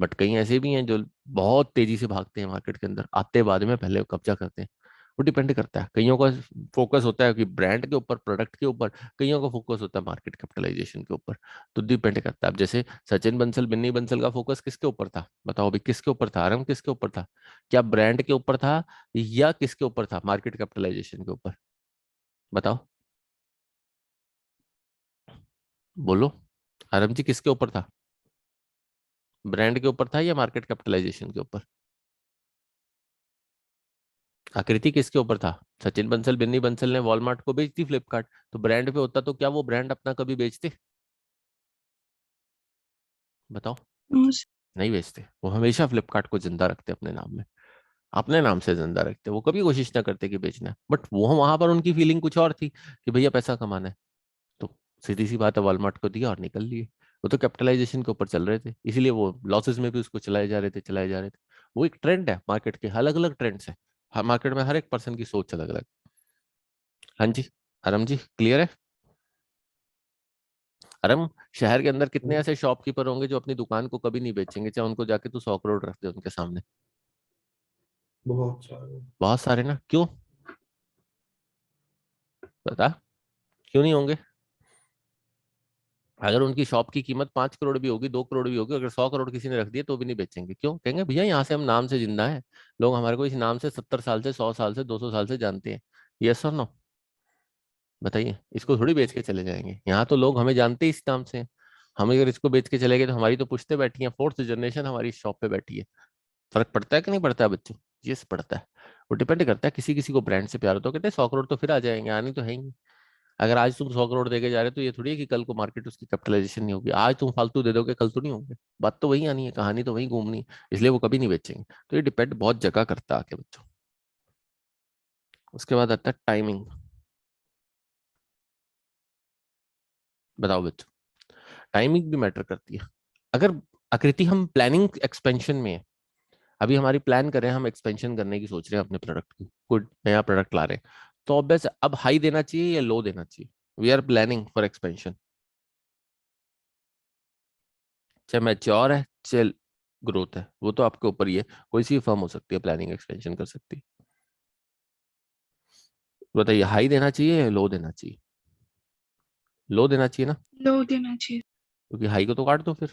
बट कई ऐसे भी हैं जो बहुत तेजी से भागते हैं मार्केट के अंदर, आते बाद में पहले कब्जा करते हैं। वो डिपेंड करता है, कईयों का फोकस होता है कि ब्रांड के ऊपर, प्रोडक्ट के ऊपर, कईयों का फोकस होता है मार्केट कैपिटलाइजेशन के ऊपर। तो डिपेंड करता है। अब जैसे सचिन बंसल, बिन्नी बंसल का फोकस किसके ऊपर था, बताओ अभी, किसके ऊपर था, आरम किसके ऊपर था, क्या ब्रांड के ऊपर था या किसके ऊपर था, मार्केट कैपिटलाइजेशन के ऊपर, बताओ, बोलो, आरम जी किसके ऊपर था, ब्रांड के ऊपर था या मार्केट कैपिटलाइजेशन के ऊपर, आकृति किसके ऊपर था, सचिन बंसल बिन्नी बंसल ने वॉलमार्ट को बेच दी फ्लिपकार्ट, तो ब्रांड पे होता तो क्या वो ब्रांड अपना कभी बेचते, बताओ, नो सर। नहीं बेचते। वो हमेशा फ्लिपकार्ट को जिंदा रखते अपने नाम में, अपने नाम से जिंदा रखते, वो कभी कोशिश ना करते कि बेचना है, बट वो वहां पर उनकी फीलिंग कुछ और थी कि भैया पैसा कमाना है। तो सीधी सी बात है, वॉलमार्ट को दिया और निकल लिए। वो तो कैपिटलाइजेशन के ऊपर चल रहे थे, इसीलिए वो लॉसेस में भी उसको चलाए जा रहे थे, चलाए जा रहे थे। वो एक ट्रेंड है, मार्केट के अलग अलग ट्रेंड्स है, हर मार्केट में हर एक पर्सन की सोच अलग अलग। हाँ जी, आरम जी क्लियर है। अरम, शहर के अंदर कितने ऐसे शॉपकीपर होंगे जो अपनी दुकान को कभी नहीं बेचेंगे, चाहे उनको जाके तू 100 करोड़ रख दे उनके सामने। बहुत सारे। बहुत सारे ना, क्यों, बता, क्यों नहीं होंगे। अगर उनकी शॉप की कीमत 5 करोड़ भी होगी, 2 करोड़ भी होगी, अगर 100 करोड़ किसी ने रख दिए तो भी नहीं बेचेंगे, क्यों, कहेंगे भैया यहाँ से हम नाम से जिंदा है, लोग हमारे को इस नाम से 70 साल से, 100 साल से, 200 साल से जानते हैं। यस और नो, बताइए, इसको थोड़ी बेच के चले जाएंगे, यहाँ तो लोग हमें जानते ही इस नाम से हैं। हम अगर इसको बेच के चले गए तो हमारी तो पुश्तें बैठी हैं, फोर्थ जनरेशन हमारी इस शॉप पे बैठी है। फर्क पड़ता है कि नहीं पड़ता है बच्चों, यस पड़ता है। वो डिपेंड करता है, किसी किसी को ब्रांड से प्यार होता है, कहते हैं 100 करोड़ तो फिर आ जाएंगे, आने तो है ही। अगर आज तुम 100 करोड़ देके जा रहे हो तो ये थोड़ी है कि कल को मार्केट उसकी कैपिटलाइजेशन नहीं होगी, आज तुम फालतू दे दोगे कल तो नहीं होंगे। बात तो वही आनी है, कहानी तो वही घूमनी है, इसलिए वो कभी नहीं बेचेंगे। तो ये डिपेंड बहुत जगह करता है आके बच्चों। उसके बाद आता है टाइमिंग। बताओ बच्चों, टाइमिंग भी मैटर करती है। अगर आकृति हम प्लानिंग एक्सपेंशन में है, अभी हमारी प्लान कर रहे हैं, हम एक्सपेंशन करने की सोच रहे हैं अपने प्रोडक्ट की, कोई नया प्रोडक्ट ला रहे हैं, तो ऑब्वियस अब हाई देना चाहिए या लो देना चाहिए, we are planning for expansion, चाहे मैच्योर है चाहे ग्रोथ है, वो तो आपके ऊपर ही है, कोई सी फर्म हो सकती है प्लानिंग एक्सपेंशन कर सकती है। बताइए, हाई देना चाहिए या लो देना चाहिए, लो देना चाहिए ना, लो देना चाहिए। क्योंकि हाई को तो काट दो फिर,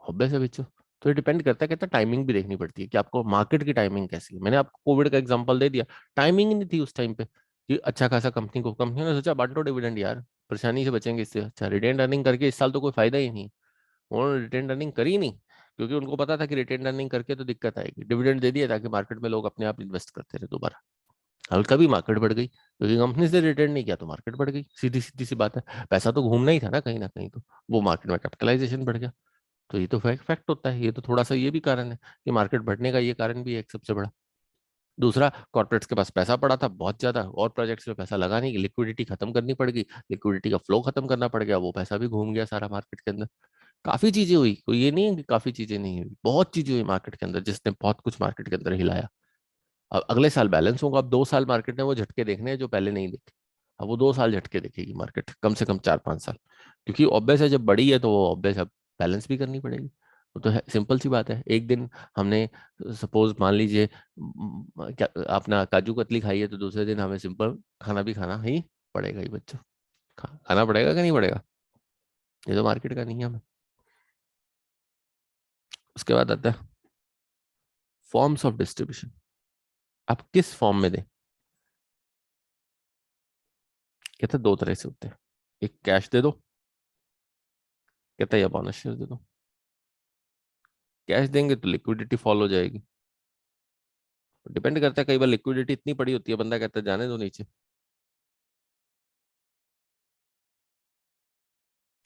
ऑब्वियस है बच्चों। तो ये डिपेंड करता है, कहता है टाइमिंग भी देखनी पड़ती है कि आपको मार्केट की टाइमिंग कैसी है। मैंने आपको कोविड का एग्जांपल दे दिया, टाइमिंग ही नहीं थी उस टाइम पे कि अच्छा खासा कंपनी ने सोचा बांटो डिविडेंड यार, परेशानी से बचेंगे इससे, अच्छा रिटेन अर्निंग करके इस साल तो कोई फायदा ही नहीं। उन्होंने रिटेन अर्निंग करी नहीं, क्योंकि उनको पता था कि रिटेन अर्निंग करके तो दिक्कत आएगी, डिविडेंड दे दिया ताकि मार्केट में लोग अपने आप इन्वेस्ट करते रहे दोबारा। हल्का भी मार्केट बढ़ गई, क्योंकि कंपनी से रिटर्न नहीं किया तो मार्केट बढ़ गई, सीधी सीधी सी बात है, पैसा तो घूमना ही था ना कहीं तो, वो मार्केट में कैपिटलाइजेशन बढ़ गया। तो ये तो फैक्ट होता है, ये तो थोड़ा सा ये भी कारण है कि मार्केट बढ़ने का ये कारण भी है एक सबसे बड़ा। दूसरा, कॉर्पोरेट्स के पास पैसा पड़ा था बहुत ज्यादा, और प्रोजेक्ट्स में पैसा लगा नहीं, लिक्विडिटी खत्म करनी पड़ गई, लिक्विडिटी का फ्लो खत्म करना पड़ गया, वो पैसा भी घूम गया सारा मार्केट के अंदर। काफी चीजें हुई, कोई ये नहीं है कि काफी चीजें नहीं हुई, बहुत चीजें हुई मार्केट के अंदर जिसने बहुत कुछ मार्केट के अंदर हिलाया। अब अगले साल बैलेंस होगा, अब 2 साल मार्केट ने वो झटके देखने हैं जो पहले नहीं देखे। अब वो 2 साल झटके देखेगी मार्केट, कम से कम 4-5 साल, क्योंकि ऑब्वियस है जब बड़ी है तो वो ऑब्वियस अब बैलेंस भी करनी पड़ेगी। वो तो है, सिंपल सी बात है। एक दिन हमने सपोज मान लीजिए क्या अपना काजू कतली खाई है, तो दूसरे दिन हमें सिंपल खाना भी खाना ही पड़ेगा ही बच्चों, खाना पड़ेगा कि नहीं पड़ेगा, ये तो मार्केट का नियम है। उसके बाद आता है फॉर्म्स ऑफ डिस्ट्रीब्यूशन, आप किस फॉर्म में दें। कहते हैं 2 तरह से होते हैं, एक कैश दे दो, कहता है या बोनस शेयर दे दो। कैश देंगे तो लिक्विडिटी फॉल हो जाएगी, डिपेंड करता है, कई बार लिक्विडिटी इतनी पड़ी होती है बंदा कहता है जाने दो नीचे,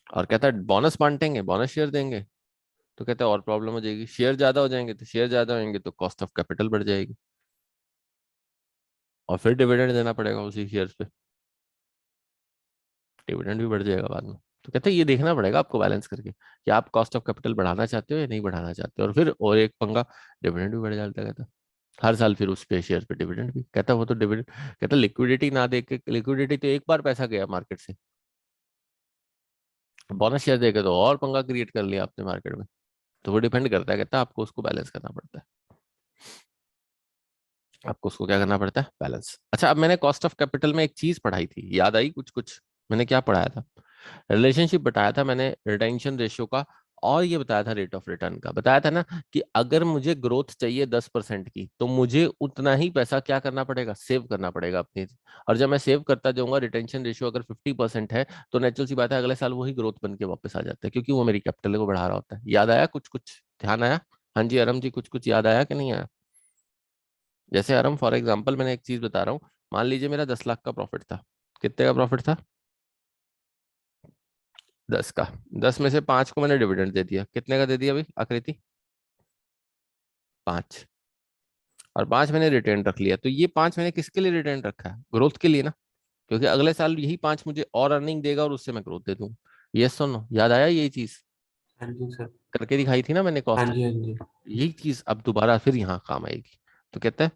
और कहता है बोनस बांटेंगे, बोनस शेयर देंगे, तो कहता है और प्रॉब्लम हो जाएगी, शेयर ज्यादा हो जाएंगे, तो शेयर ज्यादा होंगे तो कॉस्ट ऑफ कैपिटल बढ़ जाएगी, और फिर डिविडेंड देना पड़ेगा उसी शेयर्स पे, डिविडेंड भी बढ़ जाएगा बाद में। तो कहते हैं ये देखना पड़ेगा आपको बैलेंस करके कि आप कॉस्ट ऑफ कैपिटल बढ़ाना चाहते हो या नहीं बढ़ाना चाहते हो, और फिर और एक पंगा, डिविडेंड भी बढ़ जाता है कहता है। हर साल फिर उस पे शेयर पे डिविडेंड भी, कहता है वो तो डिविडेंड, कहता लिक्विडिटी ना देख के, लिक्विडिटी तो एक बार पैसा गया मार्केट से, बोनस शेयर देके तो और पंगा क्रिएट कर लिया आपने मार्केट में। तो वो डिपेंड करता है, कहता है आपको उसको बैलेंस करना पड़ता है। आपको उसको क्या करना पड़ता है, बैलेंस। अच्छा, अब मैंने कॉस्ट ऑफ कैपिटल में एक चीज पढ़ाई थी, याद आई कुछ कुछ? मैंने क्या पढ़ाया था? रिलेशनशिप बताया था मैंने रिटेंशन रेशियो का, और ये बताया था रेट ऑफ रिटर्न का। बताया था ना कि अगर मुझे ग्रोथ चाहिए 10% की, तो मुझे उतना ही पैसा क्या करना पड़ेगा, सेव करना पड़ेगा अपनी। और जब मैं सेव करता जाऊंगा, रिटेंशन रेशियो अगर 50% है, तो नेचुरल सी बात है अगले साल वही ग्रोथ बन के वापस आ जाता है, क्योंकि वो मेरी कैपिटल को बढ़ा रहा होता है। याद आया कुछ कुछ? ध्यान आया? हाँ जी अरम जी, कुछ कुछ याद आया कि नहीं आया? जैसे अरम, फॉर एग्जाम्पल मैंने एक चीज बता रहा हूँ। मान लीजिए मेरा 10 लाख का प्रॉफिट था। कितने का प्रॉफिट था? 10 का। 10 में से 5 को मैंने डिविडेंड दे दिया। कितने का दे दिया भाई आकृति? 5। और 5 मैंने रिटर्न रख लिया। तो ये 5 मैंने किसके लिए रिटर्न रखा है? ग्रोथ के लिए ना, क्योंकि अगले साल यही 5 मुझे और अर्निंग देगा, और उससे मैं ग्रोथ दे दूंगा। यस सुनो, याद आया यही चीज? हाँ जी सर। करके दिखाई थी ना मैंने हाँ कॉस्ट। जी हाँ जी। यही चीज अब दोबारा फिर यहाँ काम आएगी। तो कहता है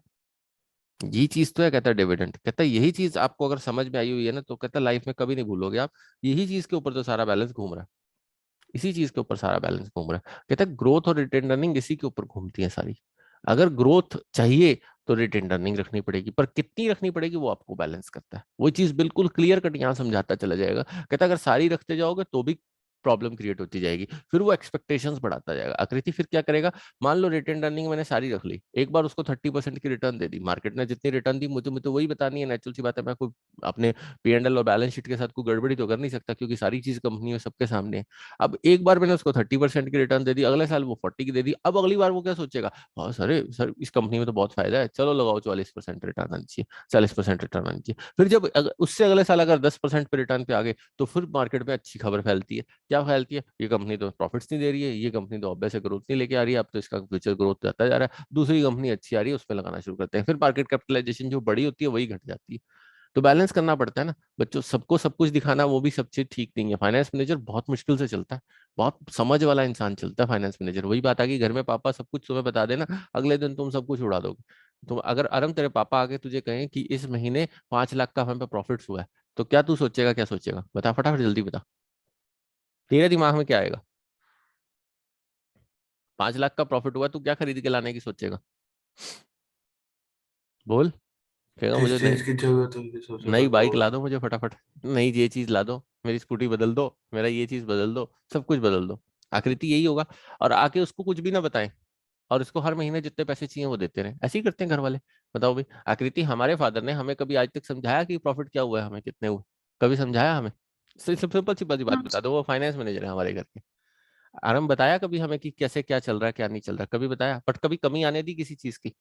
यही चीज तो है, कहता है डिविडेंड। कहता है यही चीज आपको अगर समझ में आई हुई है ना, तो कहता है लाइफ में कभी नहीं भूलोगे आप। यही चीज के ऊपर तो सारा बैलेंस घूम रहा है। इसी चीज के ऊपर सारा बैलेंस घूम रहा है। कहता है ग्रोथ और रिटेन अर्निंग इसी के ऊपर घूमती है सारी। अगर ग्रोथ चाहिए तो रिटेन अर्निंग रखनी पड़ेगी, पर कितनी रखनी पड़ेगी वो आपको बैलेंस करता है। वो चीज बिल्कुल क्लियर कट यहाँ समझाता चला जाएगा। कहता है अगर सारी रखते जाओगे तो भी प्रॉब्लम क्रिएट होती जाएगी, फिर वो एक्सपेक्टेशंस बढ़ाता जाएगा। आकृति फिर क्या करेगा? मान लो रिटेन अर्निंग मैंने सारी रख ली, एक बार उसको 30% की रिटर्न दे दी। मार्केट ने जितनी रिटर्न दी मुझे मुझे वही बतानी है, नेचुरल सी बात है। मैं कोई अपने P&L और बैलेंस शीट के साथ कोई गड़बड़ी तो कर नहीं सकता, क्योंकि सारी चीज कंपनी में सबके सामने है। अब एक बार मैंने उसको 30% की रिटर्न दे दी, अगले साल वो 40 की दे दी। अब अगली बार वो क्या सोचेगा? हाँ सर, सर इस कंपनी में तो बहुत फायदा है, चलो लगाओ 44% रिटर्न आनी चाहिए, 40% रिटर्न आनी चाहिए। फिर जब उससे अगले साल अगर 10% पे रिटर्न पे आ गए, तो फिर मार्केट में अच्छी खबर फैलती है। क्या फैलती है? ये कंपनी तो प्रॉफिट्स नहीं दे रही है, ये कंपनी तो ऑब्वियस ग्रोथ नहीं लेके आ रही है, अब तो इसका फ्यूचर ग्रोथ जाता जा रहा है, दूसरी कंपनी अच्छी आ रही है, उसमें लगाना शुरू करते हैं। फिर मार्केट कैपिटलाइजेशन जो बड़ी होती है वही घट जाती है। तो बैलेंस करना पड़ता है ना बच्चों, सबको सब कुछ दिखाना वो भी सब चीज ठीक नहीं है। फाइनेंस मैनेजर बहुत मुश्किल से चलता है, बहुत समझ वाला इंसान चलता है फाइनेंस मैनेजर। वही बात आ गई, घर में पापा सब कुछ तुम्हें बता देना, अगले दिन तुम सब कुछ उड़ा दोगे। तुम अगर अरम तेरे पापा आके तुझे कहें कि इस महीने 5 लाख का हमें प्रॉफिट हुआ है, तो क्या तू सोचेगा, क्या सोचेगा? बता फटाफट, जल्दी बता। तेरे दिमाग में क्या आएगा? 5 लाख का प्रॉफिट हुआ, तू क्या खरीद के लाने की सोचेगा? बोल। कहेगा मुझे जिस नहीं, चीज की जरूरत होगी सबसे नई पहले बाइक वो। ला दो मुझे फटाफट, नई ये चीज ला दो, मेरी स्कूटी बदल दो, मेरा ये चीज बदल दो, सब कुछ बदल दो। आकृति यही होगा। और आके उसको कुछ भी ना बताएं, और इसको हर महीने जितने पैसे चाहिए वो देते रहे। ऐसे ही करते हैं घर वाले। बताओ भाई आकृति, हमारे फादर ने हमें कभी आज तक समझाया कि प्रॉफिट क्या हुआ है, हमें कितने हुए? कभी समझाया हमें? सिंपल सी बात नो बता सर। दो, वो फाइनेंस मैनेजर है हमारे घर के। आराम बताया कभी हमें कि कैसे क्या चल रहा है क्या नहीं चल रहा? कभी बताया? बट कभी कमी आने दी किसी चीज की?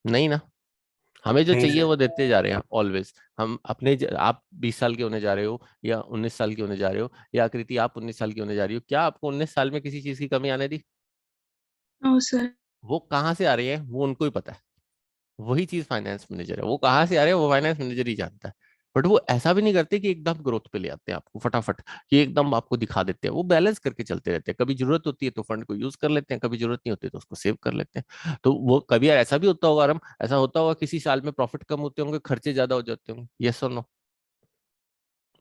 नहीं ना। हमें जो नहीं चाहिए सर। वो देते जा रहे हैं ऑलवेज। हम आप 20 साल के होने जा रहे हो, या 19 साल के होने जा रहे हो, या आकृति आप 19 साल की होने जा रही हो, क्या आपको 19 साल में किसी चीज की कमी आने दी? No sir. वो कहाँ से आ रही है वो उनको ही पता है। वही चीज फाइनेंस मैनेजर है, वो कहाँ से आ रहे हैं वो फाइनेंस मैनेजर ही जानता है। बट वो ऐसा भी नहीं करते कि एकदम ग्रोथ पे ले आते हैं आपको फटाफट, कि एकदम आपको दिखा देते हैं। वो बैलेंस करके चलते रहते हैं। कभी जरूरत होती है तो फंड को यूज कर लेते हैं, कभी जरूरत नहीं होती तो उसको सेव कर लेते हैं। तो वो कभी यार ऐसा भी होता होगा आराम, ऐसा होता होगा किसी साल में प्रॉफिट कम होते होंगे, खर्चे ज्यादा हो जाते होंगे। यस और नो?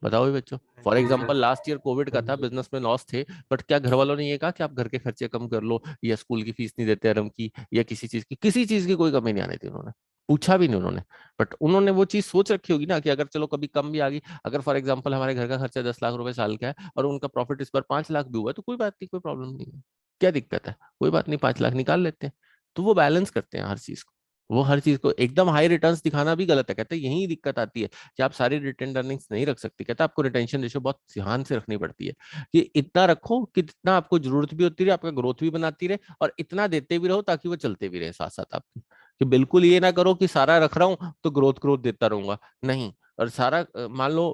बताओ भी बच्चों। हाँ फॉर जी sir. Example last year COVID हाँ का था, जी। बिजनेस में लॉस थे, बट क्या घर वालों ने ये कहा कि आप घर के खर्चे कम कर लो, या स्कूल की फीस नहीं देते आराम की, या किसी चीज की कोई कमी नहीं आने दी उन्होंने? पूछा भी नहीं उन्होंने। बट उन्होंने वो चीज सोच रखी होगी ना कि अगर चलो कभी कम भी आ गई, अगर फॉर एग्जाम्पल हमारे घर का खर्चा 10 लाख रुपए साल का है, और उनका प्रॉफिट इस बार 5 लाख भी हुआ है, तो कोई बात नहीं, कोई प्रॉब्लम नहीं है। क्या दिक्कत है? कोई बात नहीं, 5 लाख निकाल लेते हैं। तो वो बैलेंस करते हैं हर चीज को। वो हर चीज को एकदम हाई रिटर्न्स दिखाना भी गलत है। कहते हैं यही दिक्कत आती है कि आप सारी रिटेन अर्निंग्स नहीं रख सकते। कहता है आपको रिटेंशन रेशियो बहुत ध्यान से रखनी पड़ती है, कि इतना रखो कि जितना आपको जरूरत भी होती रहे, आपका ग्रोथ भी बनाती रहे, और इतना देते भी रहो ताकि वो चलते भी रहे साथ साथ आपके। कि बिल्कुल ये ना करो कि सारा रख रहा हूँ तो ग्रोथ ग्रोथ देता रहूंगा, नहीं। और सारा मान लो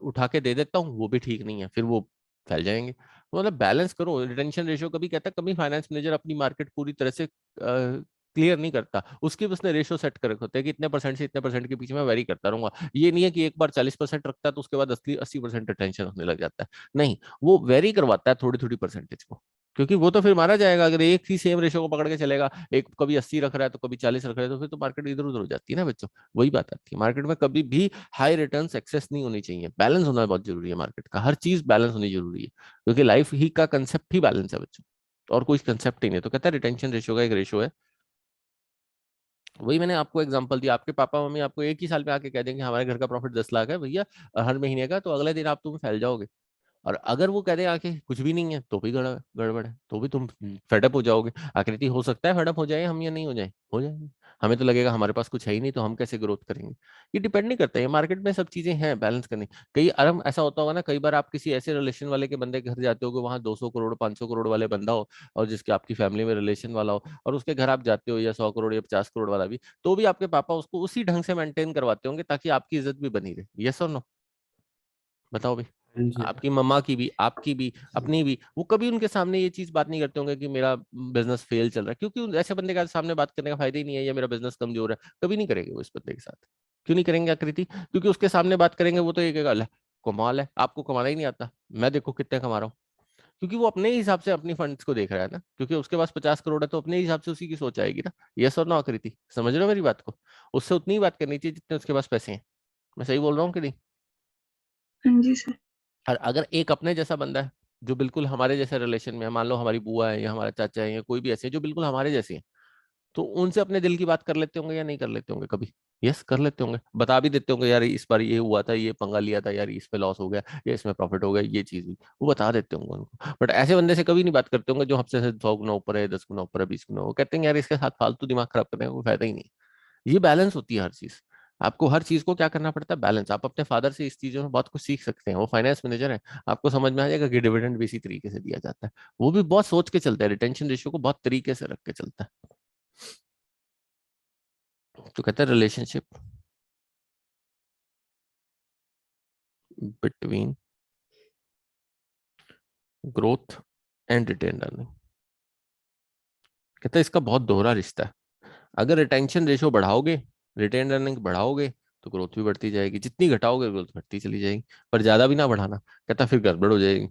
उठा के दे देता हूँ, वो भी ठीक नहीं है, फिर वो फैल जाएंगे। तो मतलब बैलेंस करो रिटेंशन रेशियो। कभी कहता है कभी फाइनेंस मैनेजर अपनी मार्केट पूरी तरह से क्लियर नहीं करता, उसके भी उसने रेशियो सेट कर रखे होते हैं कि इतने परसेंट से इतने परसेंट के बीच में वेरी करता रहूंगा। ये नहीं है कि एक बार 40% रखता है तो उसके बाद 80% रिटेंशन रखने लग जाता है। नहीं, वो वेरी करवाता है थोड़ी थोड़ी परसेंटेज को, क्योंकि वो तो फिर मारा जाएगा अगर एक ही सेम रेशियो को पकड़ के चलेगा। एक कभी 80 रख रहा है तो कभी 40 रख रहा है, तो फिर तो मार्केट इधर उधर हो जाती है ना बच्चों। वही बात आती है, मार्केट में कभी भी हाई रिटर्न एक्सेस नहीं होनी चाहिए। बैलेंस होना बहुत जरूरी है, मार्केट का हर चीज बैलेंस होनी जरूरी है, क्योंकि लाइफ ही का कंसेप्ट ही बैलेंस है बच्चों। और कोई कंसेप्ट ही नहीं। तो कहता है रिटेंशन रेशियो का एक रेशियो है, वही मैंने आपको एग्जांपल दिया, आपके पापा मम्मी आपको एक ही साल में आके कह देंगे हमारे घर का प्रॉफिट 10 लाख है भैया हर महीने का, तो अगले दिन आप तुम फैल जाओगे। और अगर वो कह दे आके कुछ भी नहीं है तो भी गड़बड़ है, तो भी तुम फेडअप हो जाओगे। आकृति हो सकता है फेडअप हो जाए हम, या नहीं हो जाएंगे। हमें तो लगेगा हमारे पास कुछ है ही नहीं तो हम कैसे ग्रोथ करेंगे। ये डिपेंड नहीं करता है, मार्केट में सब चीजें हैं बैलेंस करनी। कई अरम ऐसा होता होगा ना, कई बार आप किसी ऐसे रिलेशन वाले के बंदे के घर जाते हो वहां 200 करोड़ 500 करोड़ वाले बंदा हो, और जिसके आपकी फैमिली में रिलेशन वाला हो, और उसके घर आप जाते हो या 100 करोड़ या 50 करोड़ वाला भी, तो भी आपके पापा उसको उसी ढंग से मेंटेन करवाते होंगे ताकि आपकी इज्जत भी बनी रहे। यस और नो, बताओ भाई। हाँ जी सर। आपकी मम्मा की भी आपकी भी अपनी भी, वो कभी उनके सामने ये चीज बात नहीं करते होंगे कि मेरा बिजनेस फेल चल रहा है, क्योंकि ऐसे बंदे के सामने बात करने का फायदा ही नहीं है, या मेरा बिजनेस कमजोर है, कभी नहीं करेंगे वो इस बंदे के साथ। क्यों नहीं करेंगे आकृति? क्योंकि उसके सामने बात करेंगे वो तो एक गल है, कमाल है आपको कमाना ही नहीं आता, मैं देखो कितने कमा रहा हूँ। क्योंकि वो अपने हिसाब से अपनी फंड्स को देख रहा है ना, क्योंकि उसके पास 50 करोड़ है तो अपने हिसाब से उसी की सोच आएगी ना। यस और नो आकृति, समझ रहे हो मेरी बात को? उससे उतनी ही बात करनी चाहिए जितने उसके पास पैसे हैं। मैं सही बोल रहा हूँ कि नहीं? हाँ जी सर। और अगर एक अपने जैसा बंदा है जो बिल्कुल हमारे जैसे रिलेशन में है, मान लो हमारी बुआ है या हमारा चाचा है या कोई भी ऐसे है जो बिल्कुल हमारे जैसे हैं, तो उनसे अपने दिल की बात कर लेते होंगे या नहीं कर लेते होंगे कभी? यस कर लेते होंगे, बता भी देते होंगे यार इस बार ये हुआ था, ये पंगा लिया था यार, इसमें लॉस हो गया या इसमें प्रॉफिट हो गया, ये चीज हुई, वो बता देते होंगे उनको। बट ऐसे बंदे से कभी नहीं बात करते होंगे जो हमसे 100 गुना ऊपर है, 10 गुना ऊपर है, 20 गुना, वो कहते हैं यार इसके साथ फालतू दिमाग खराब करने का कोई फायदा ही नहीं। ये बैलेंस होती है हर चीज। आपको हर चीज को क्या करना पड़ता है, बैलेंस। आप अपने फादर से इस चीजों में बहुत कुछ सीख सकते हैं, वो फाइनेंस मैनेजर है, आपको समझ में आ जाएगा कि डिविडेंड भी इसी तरीके से दिया जाता है। वो भी बहुत सोच के चलता है, रिटेंशन रेशियो को बहुत तरीके से रख के चलता है। तो कहता है relationship between growth and retain earning. कहता है इसका बहुत दोहरा रिश्ता है। अगर रिटेंशन रेशियो बढ़ाओगे, रिटेन अर्निंग बढ़ाओगे, तो ग्रोथ भी बढ़ती जाएगी, जितनी घटाओगे ग्रोथ घटती चली जाएगी। पर ज्यादा भी ना बढ़ाना, कहता फिर गड़बड़ हो जाएगी,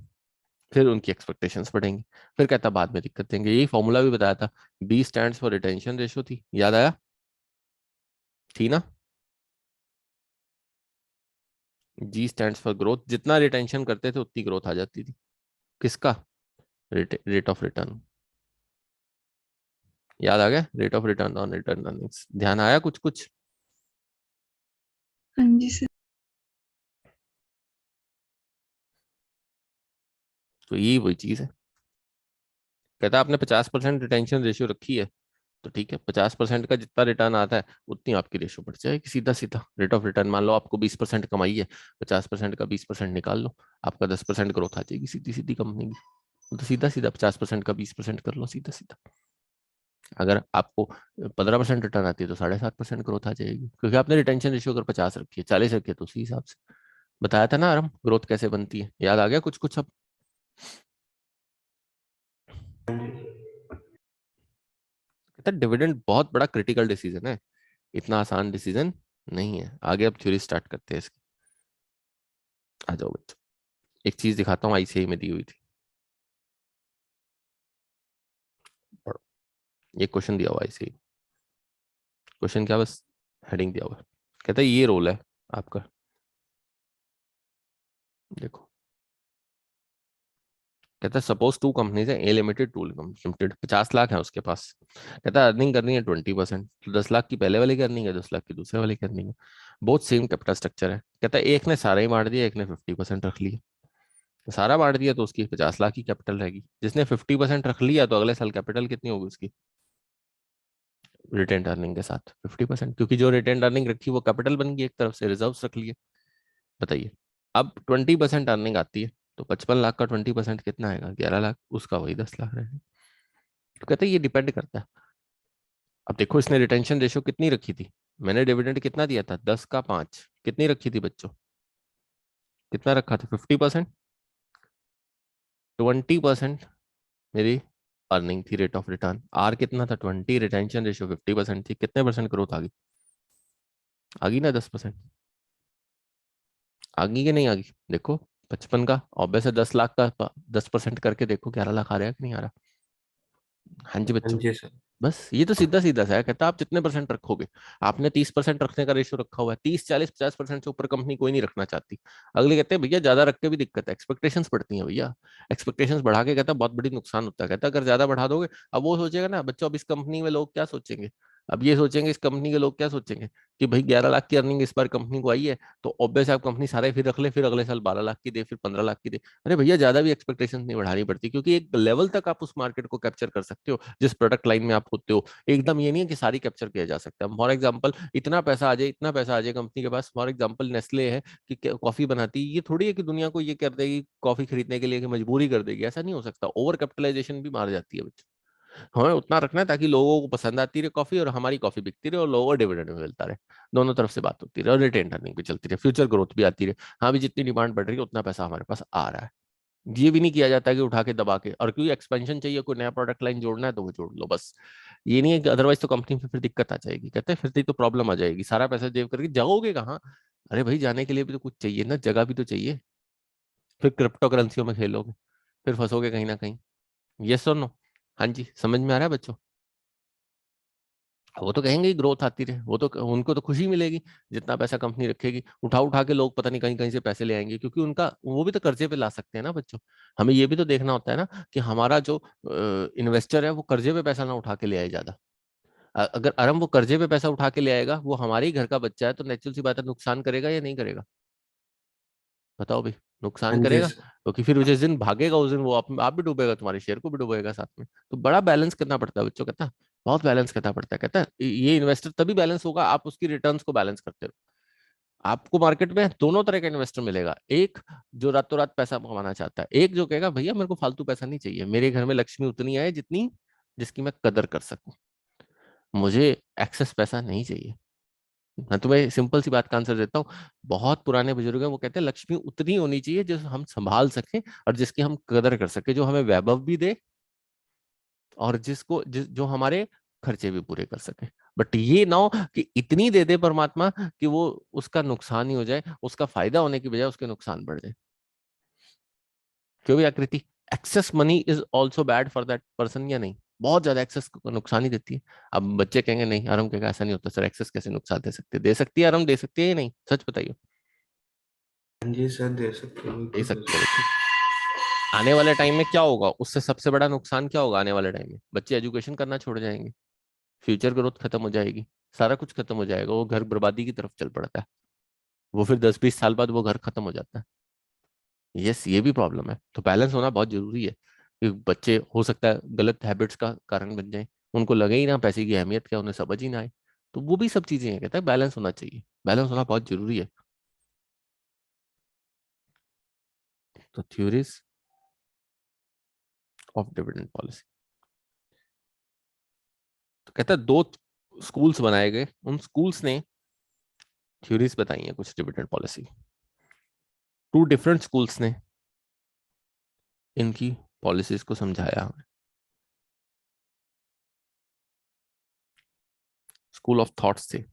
फिर उनकी एक्सपेक्टेशंस बढ़ेंगी, फिर कहता बाद में दिक्कत देंगे। यही फॉर्मूला भी बताया था, B stands for retention ratio थी, याद आया? थी ना? जी स्टैंड्स फॉर ग्रोथ, जितना रिटेंशन करते थे उतनी ग्रोथ आ जाती थी। किसका? Rate of return. याद आ गया? Rate of return on return earnings, ध्यान आया कुछ कुछ? हाँ जी सर। तो यही वही चीज है। कहता आपने 50% रिटेंशन रेशियो रखी है, तो ठीक है, 50% का जितना रिटर्न आता है उतनी आपकी रेशियो बढ़ जाएगी, सीधा सीधा रेट ऑफ रिटर्न। मान लो आपको 20% कमाई है, 50% का 20% निकाल लो, आपका 10% ग्रोथ आ जाएगी सीधी सीधी कंपनी की। तो सीधा सीधा 50% का 20% कर लो, सीधा सीधा। अगर आपको 15% रिटर्न आती है तो 7.5% ग्रोथ आ जाएगी, क्योंकि आपने रिटेंशन रेशियो अगर 50 रखी है, 40 रखी है, तो उसी हिसाब से बताया था ना आराम ग्रोथ कैसे बनती है। याद आ गया कुछ कुछ अब? हाँ जी। कहता डिविडेंड बहुत बड़ा क्रिटिकल डिसीजन है, इतना आसान डिसीजन नहीं है। आगे अब थ्योरी स्टार्ट करते हैं इसकी। आ जाओ बच्चों, एक चीज दिखाता हूँ आईसीआई में दी हुई थी, पढ़ो। ये क्वेश्चन दिया हुआ आईसीआई। क्वेश्चन क्या, बस हेडिंग दिया हुआ है। कहता है ये रोल है आपका, देखो। कहता है सपोज टू कंपनीज है, ए लिमिटेड टू लिमिटेड, 50 लाख है उसके पास। कहता है अर्निंग करनी है 20%, तो 10 लाख की पहले वाले की अर्निंग है, 10 लाख की दूसरे वाले की अर्निंग है। बहुत सेम कैपिटल स्ट्रक्चर है। कहता है एक ने सारा ही बांट दिया, एक ने 50% रख लिया। तो सारा बांट दिया तो उसकी 50 लाख की कैपिटल रहेगी, जिसने 50% रख लिया तो अगले साल कैपिटल कितनी होगी उसकी, रिटेन अर्निंग के साथ 50%, क्योंकि जो रिटेन अर्निंग रखी वो कैपिटल बन गई, एक तरफ से रिजर्व्स रख लिए। बताइए, अब 20% अर्निंग आती है तो 55 लाख का 20% कितना आएगा, 11 लाख, उसका वही 10 लाख रहेगा। तो कहते हैं ये डिपेंड करता है। अब देखो इसने रिटेंशन रेशियो कितनी रखी थी, मैंने डिविडेंड कितना दिया था, 10 का 5, कितनी रखी थी बच्चों? कितना रखा था? 50%। 20% मेरी अर्निंग थी, रेट ऑफ रिटर्न, आर कितना था 20, रिटेंशन रेशियो 50% थी, कितने परसेंट ग्रोथ आ गई? आ गई ना 10%? आ गई कि नहीं आ गई? देखो 55 का ऑब्वियस है, 10 लाख का 10% करके देखो 11 लाख आ रहा है कि नहीं आ रहा? हाँ जी हाँ बच्चों। जी सर। बस ये तो सीधा सीधा सा है। कहता है आप जितने परसेंट रखोगे, आपने 30% रखने का रेशियो रखा हुआ है, 30 40 50% से ऊपर कंपनी कोई नहीं रखना चाहती। अगले कहते हैं भैया ज्यादा रख के भी दिक्कत है, एक्सपेक्टेशंस बढ़ती हैं भैया। एक्सपेक्टेशंस बढ़ा के कहता है बहुत बड़ी नुकसान होता है। कहता है अगर ज्यादा बढ़ा दोगे, अब वो सोचेगा ना बच्चों, अब इस कंपनी में लोग क्या सोचेंगे, अब ये सोचेंगे, इस कंपनी के लोग क्या सोचेंगे कि भाई 11 लाख की अर्निंग इस बार कंपनी को आई है, तो ऑब्वियस आप कंपनी सारे फिर रख ले, फिर अगले साल 12 लाख की दे, फिर 15 लाख की दे। अरे भैया, ज्यादा भी एक्सपेक्टेशन नहीं बढ़ानी पड़ती, क्योंकि एक लेवल तक आप उस मार्केट को कैप्चर कर सकते हो जिस प्रोडक्ट लाइन में आप होते हो। एकदम ये नहीं है कि सारी कैप्चर किया जा सकता है। फॉर एग्जाम्पल इतना पैसा आ जाए, इतना पैसा आ जाए कंपनी के पास, फॉर एग्जाम्पल नेस्ले है कि कॉफी बनाती है, ये थोड़ी है कि दुनिया को ये कर देगी कॉफी खरीदने के लिए कि मजबूरी कर देगी, ऐसा नहीं हो सकता। ओवर कैपिटलाइजेशन भी मार जाती है बच्चे। हमें उतना रखना है ताकि लोगों को पसंद आती रहे कॉफी, और हमारी कॉफी बिकती रहे, और लोगों को डिविडेंड भी मिलता रहे। दोनों तरफ से बात होती रहे, और रिटेन अर्निंग भी चलती रहे, फ्यूचर ग्रोथ भी आती रहे। हाँ भी, जितनी डिमांड बढ़ रही है उतना पैसा हमारे पास आ रहा है। ये भी नहीं किया जाता कि उठा के दबा के, और क्योंकि एक्सपेंशन चाहिए, कोई नया प्रोडक्ट लाइन जोड़ना है तो वो जोड़ लो बस। ये नहीं है कि अदरवाइज तो कंपनी में फिर दिक्कत आ जाएगी, कहते हैं फिर तो प्रॉब्लम आ जाएगी, सारा पैसा जेब करके जाओगे कहाँ। अरे भाई, जाने के लिए भी तो कुछ चाहिए ना, जगह भी तो चाहिए। फिर क्रिप्टो करेंसियों में खेलोगे, फिर फंसोगे कहीं ना कहीं। यस और नो? हाँ जी, समझ में आ रहा है बच्चों? वो तो कहेंगे ग्रोथ आती रहे, वो तो उनको तो खुशी मिलेगी। जितना पैसा कंपनी रखेगी, उठा उठा के लोग पता नहीं कहीं कहीं से पैसे ले आएंगे, क्योंकि उनका वो भी तो कर्जे पे ला सकते हैं ना बच्चों। हमें ये भी तो देखना होता है ना कि हमारा जो इन्वेस्टर है वो कर्जे पे पैसा ना उठा के ले आए ज्यादा। अगर अरम वो कर्जे पे पैसा उठा के ले आएगा, वो हमारे ही घर का बच्चा है, तो नेचुरल सी बात है, नुकसान करेगा या नहीं करेगा? बताओ भाई। नुकसान हाँ जी करेगा, सर। क्योंकि फिर जिस दिन भागेगा उस दिन वो आप भी डूबेगा, तुम्हारे शेयर को भी डूबेगा साथ में। तो बड़ा बैलेंस करना पड़ता है बच्चों, कहता है बहुत बैलेंस करना पड़ता है। कहता है ये इन्वेस्टर तभी बैलेंस होगा, आप उसकी रिटर्न्स को बैलेंस करते रहो। आपको मार्केट में दोनों तरह का इन्वेस्टर मिलेगा, एक जो रातों रात पैसा कमाना चाहता है, एक जो कहेगा भैया मेरे को फालतू पैसा नहीं चाहिए, मेरे घर में लक्ष्मी उतनी आए जितनी जिसकी मैं कदर कर सकूं, मुझे एक्सेस पैसा नहीं चाहिए। मैं तुम्हें सिंपल सी बात का आंसर देता हूँ। बहुत पुराने बुजुर्ग हैं, वो कहते हैं लक्ष्मी उतनी होनी चाहिए जो हम संभाल सकें, और जिसकी हम कदर कर सके, जो हमें वैभव भी दे, और जो हमारे खर्चे भी पूरे कर सके। बट ये ना हो कि इतनी दे दे परमात्मा कि वो उसका नुकसान ही हो जाए, उसका फायदा होने की बजाय उसके नुकसान बढ़ जाए। क्यों भी आकृति? Excess money is also bad for that person, या नहीं? बहुत ज्यादा एक्सेस को नुकसान ही देती है। अब बच्चे कहेंगे नहीं, आराम कहेगा ऐसा नहीं होता सर, एक्सेस कैसे नुकसान दे सकती है आराम, दे सकती है या नहीं, सच बताइए। हाँ जी सर, दे सकते हो, दे बिल्कुल दे सकती है सकते बच्चे। आने वाले टाइम में क्या होगा, उससे सबसे बड़ा नुकसान क्या होगा आने वाले टाइम में? बच्चे एजुकेशन करना छोड़ जाएंगे, फ्यूचर ग्रोथ खत्म हो जाएगी, सारा कुछ खत्म हो जाएगा, वो घर बर्बादी की तरफ चल पड़ता है। वो फिर 10-20 साल बाद वो घर खत्म हो जाता है। यस, ये भी प्रॉब्लम है। तो बैलेंस होना बहुत जरूरी है, क्योंकि बच्चे हो सकता है गलत हैबिट्स का कारण बन जाए, उनको लगे ही ना पैसे की अहमियत क्या, उन्हें समझ ही ना आए। तो वो भी सब चीजें हैं, कहता है बैलेंस होना चाहिए, बैलेंस होना बहुत जरूरी है। तो थ्योरीज ऑफ डिविडेंड पॉलिसी, तो कहता है दो स्कूल्स बनाए गए, उन स्कूल्स ने थ्योरीज बताई हैं कुछ dividend policy. Two different schools ने इनकी पॉलिसीज को समझाया हमें। स्कूल ऑफ थॉट्स थे।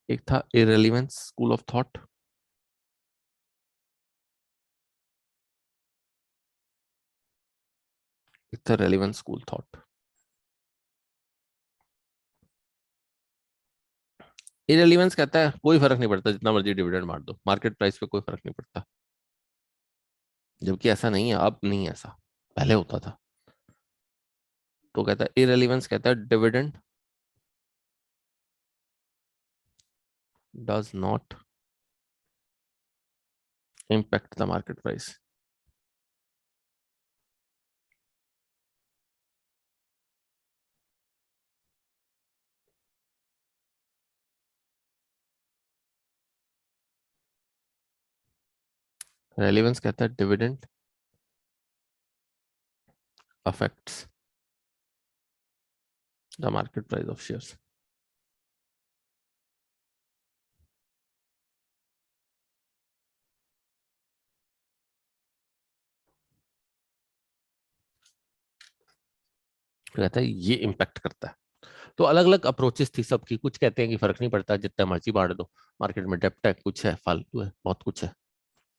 एक था इररिलेवेंस स्कूल ऑफ थॉट, एक था रेलिवेंस स्कूल थॉट। इररिलेवेंस कहता है कोई फर्क नहीं पड़ता, जितना मर्जी डिविडेंड मार दो, मार्केट प्राइस पे कोई फर्क नहीं पड़ता। जबकि ऐसा नहीं है, अब नहीं है ऐसा, पहले होता था। तो कहता है इररिलेवेंस, कहता है dividend does not impact the market price. Relevance कहता है dividend affects the market price of shares. कहता है ये इम्पैक्ट करता है। तो अलग अलग अप्रोचेस थी सबकी, कुछ कहते हैं कि फर्क नहीं पड़ता, जितना मर्जी बांट दो, मार्केट में डेप्ट है, कुछ है फालतू है, बहुत कुछ है।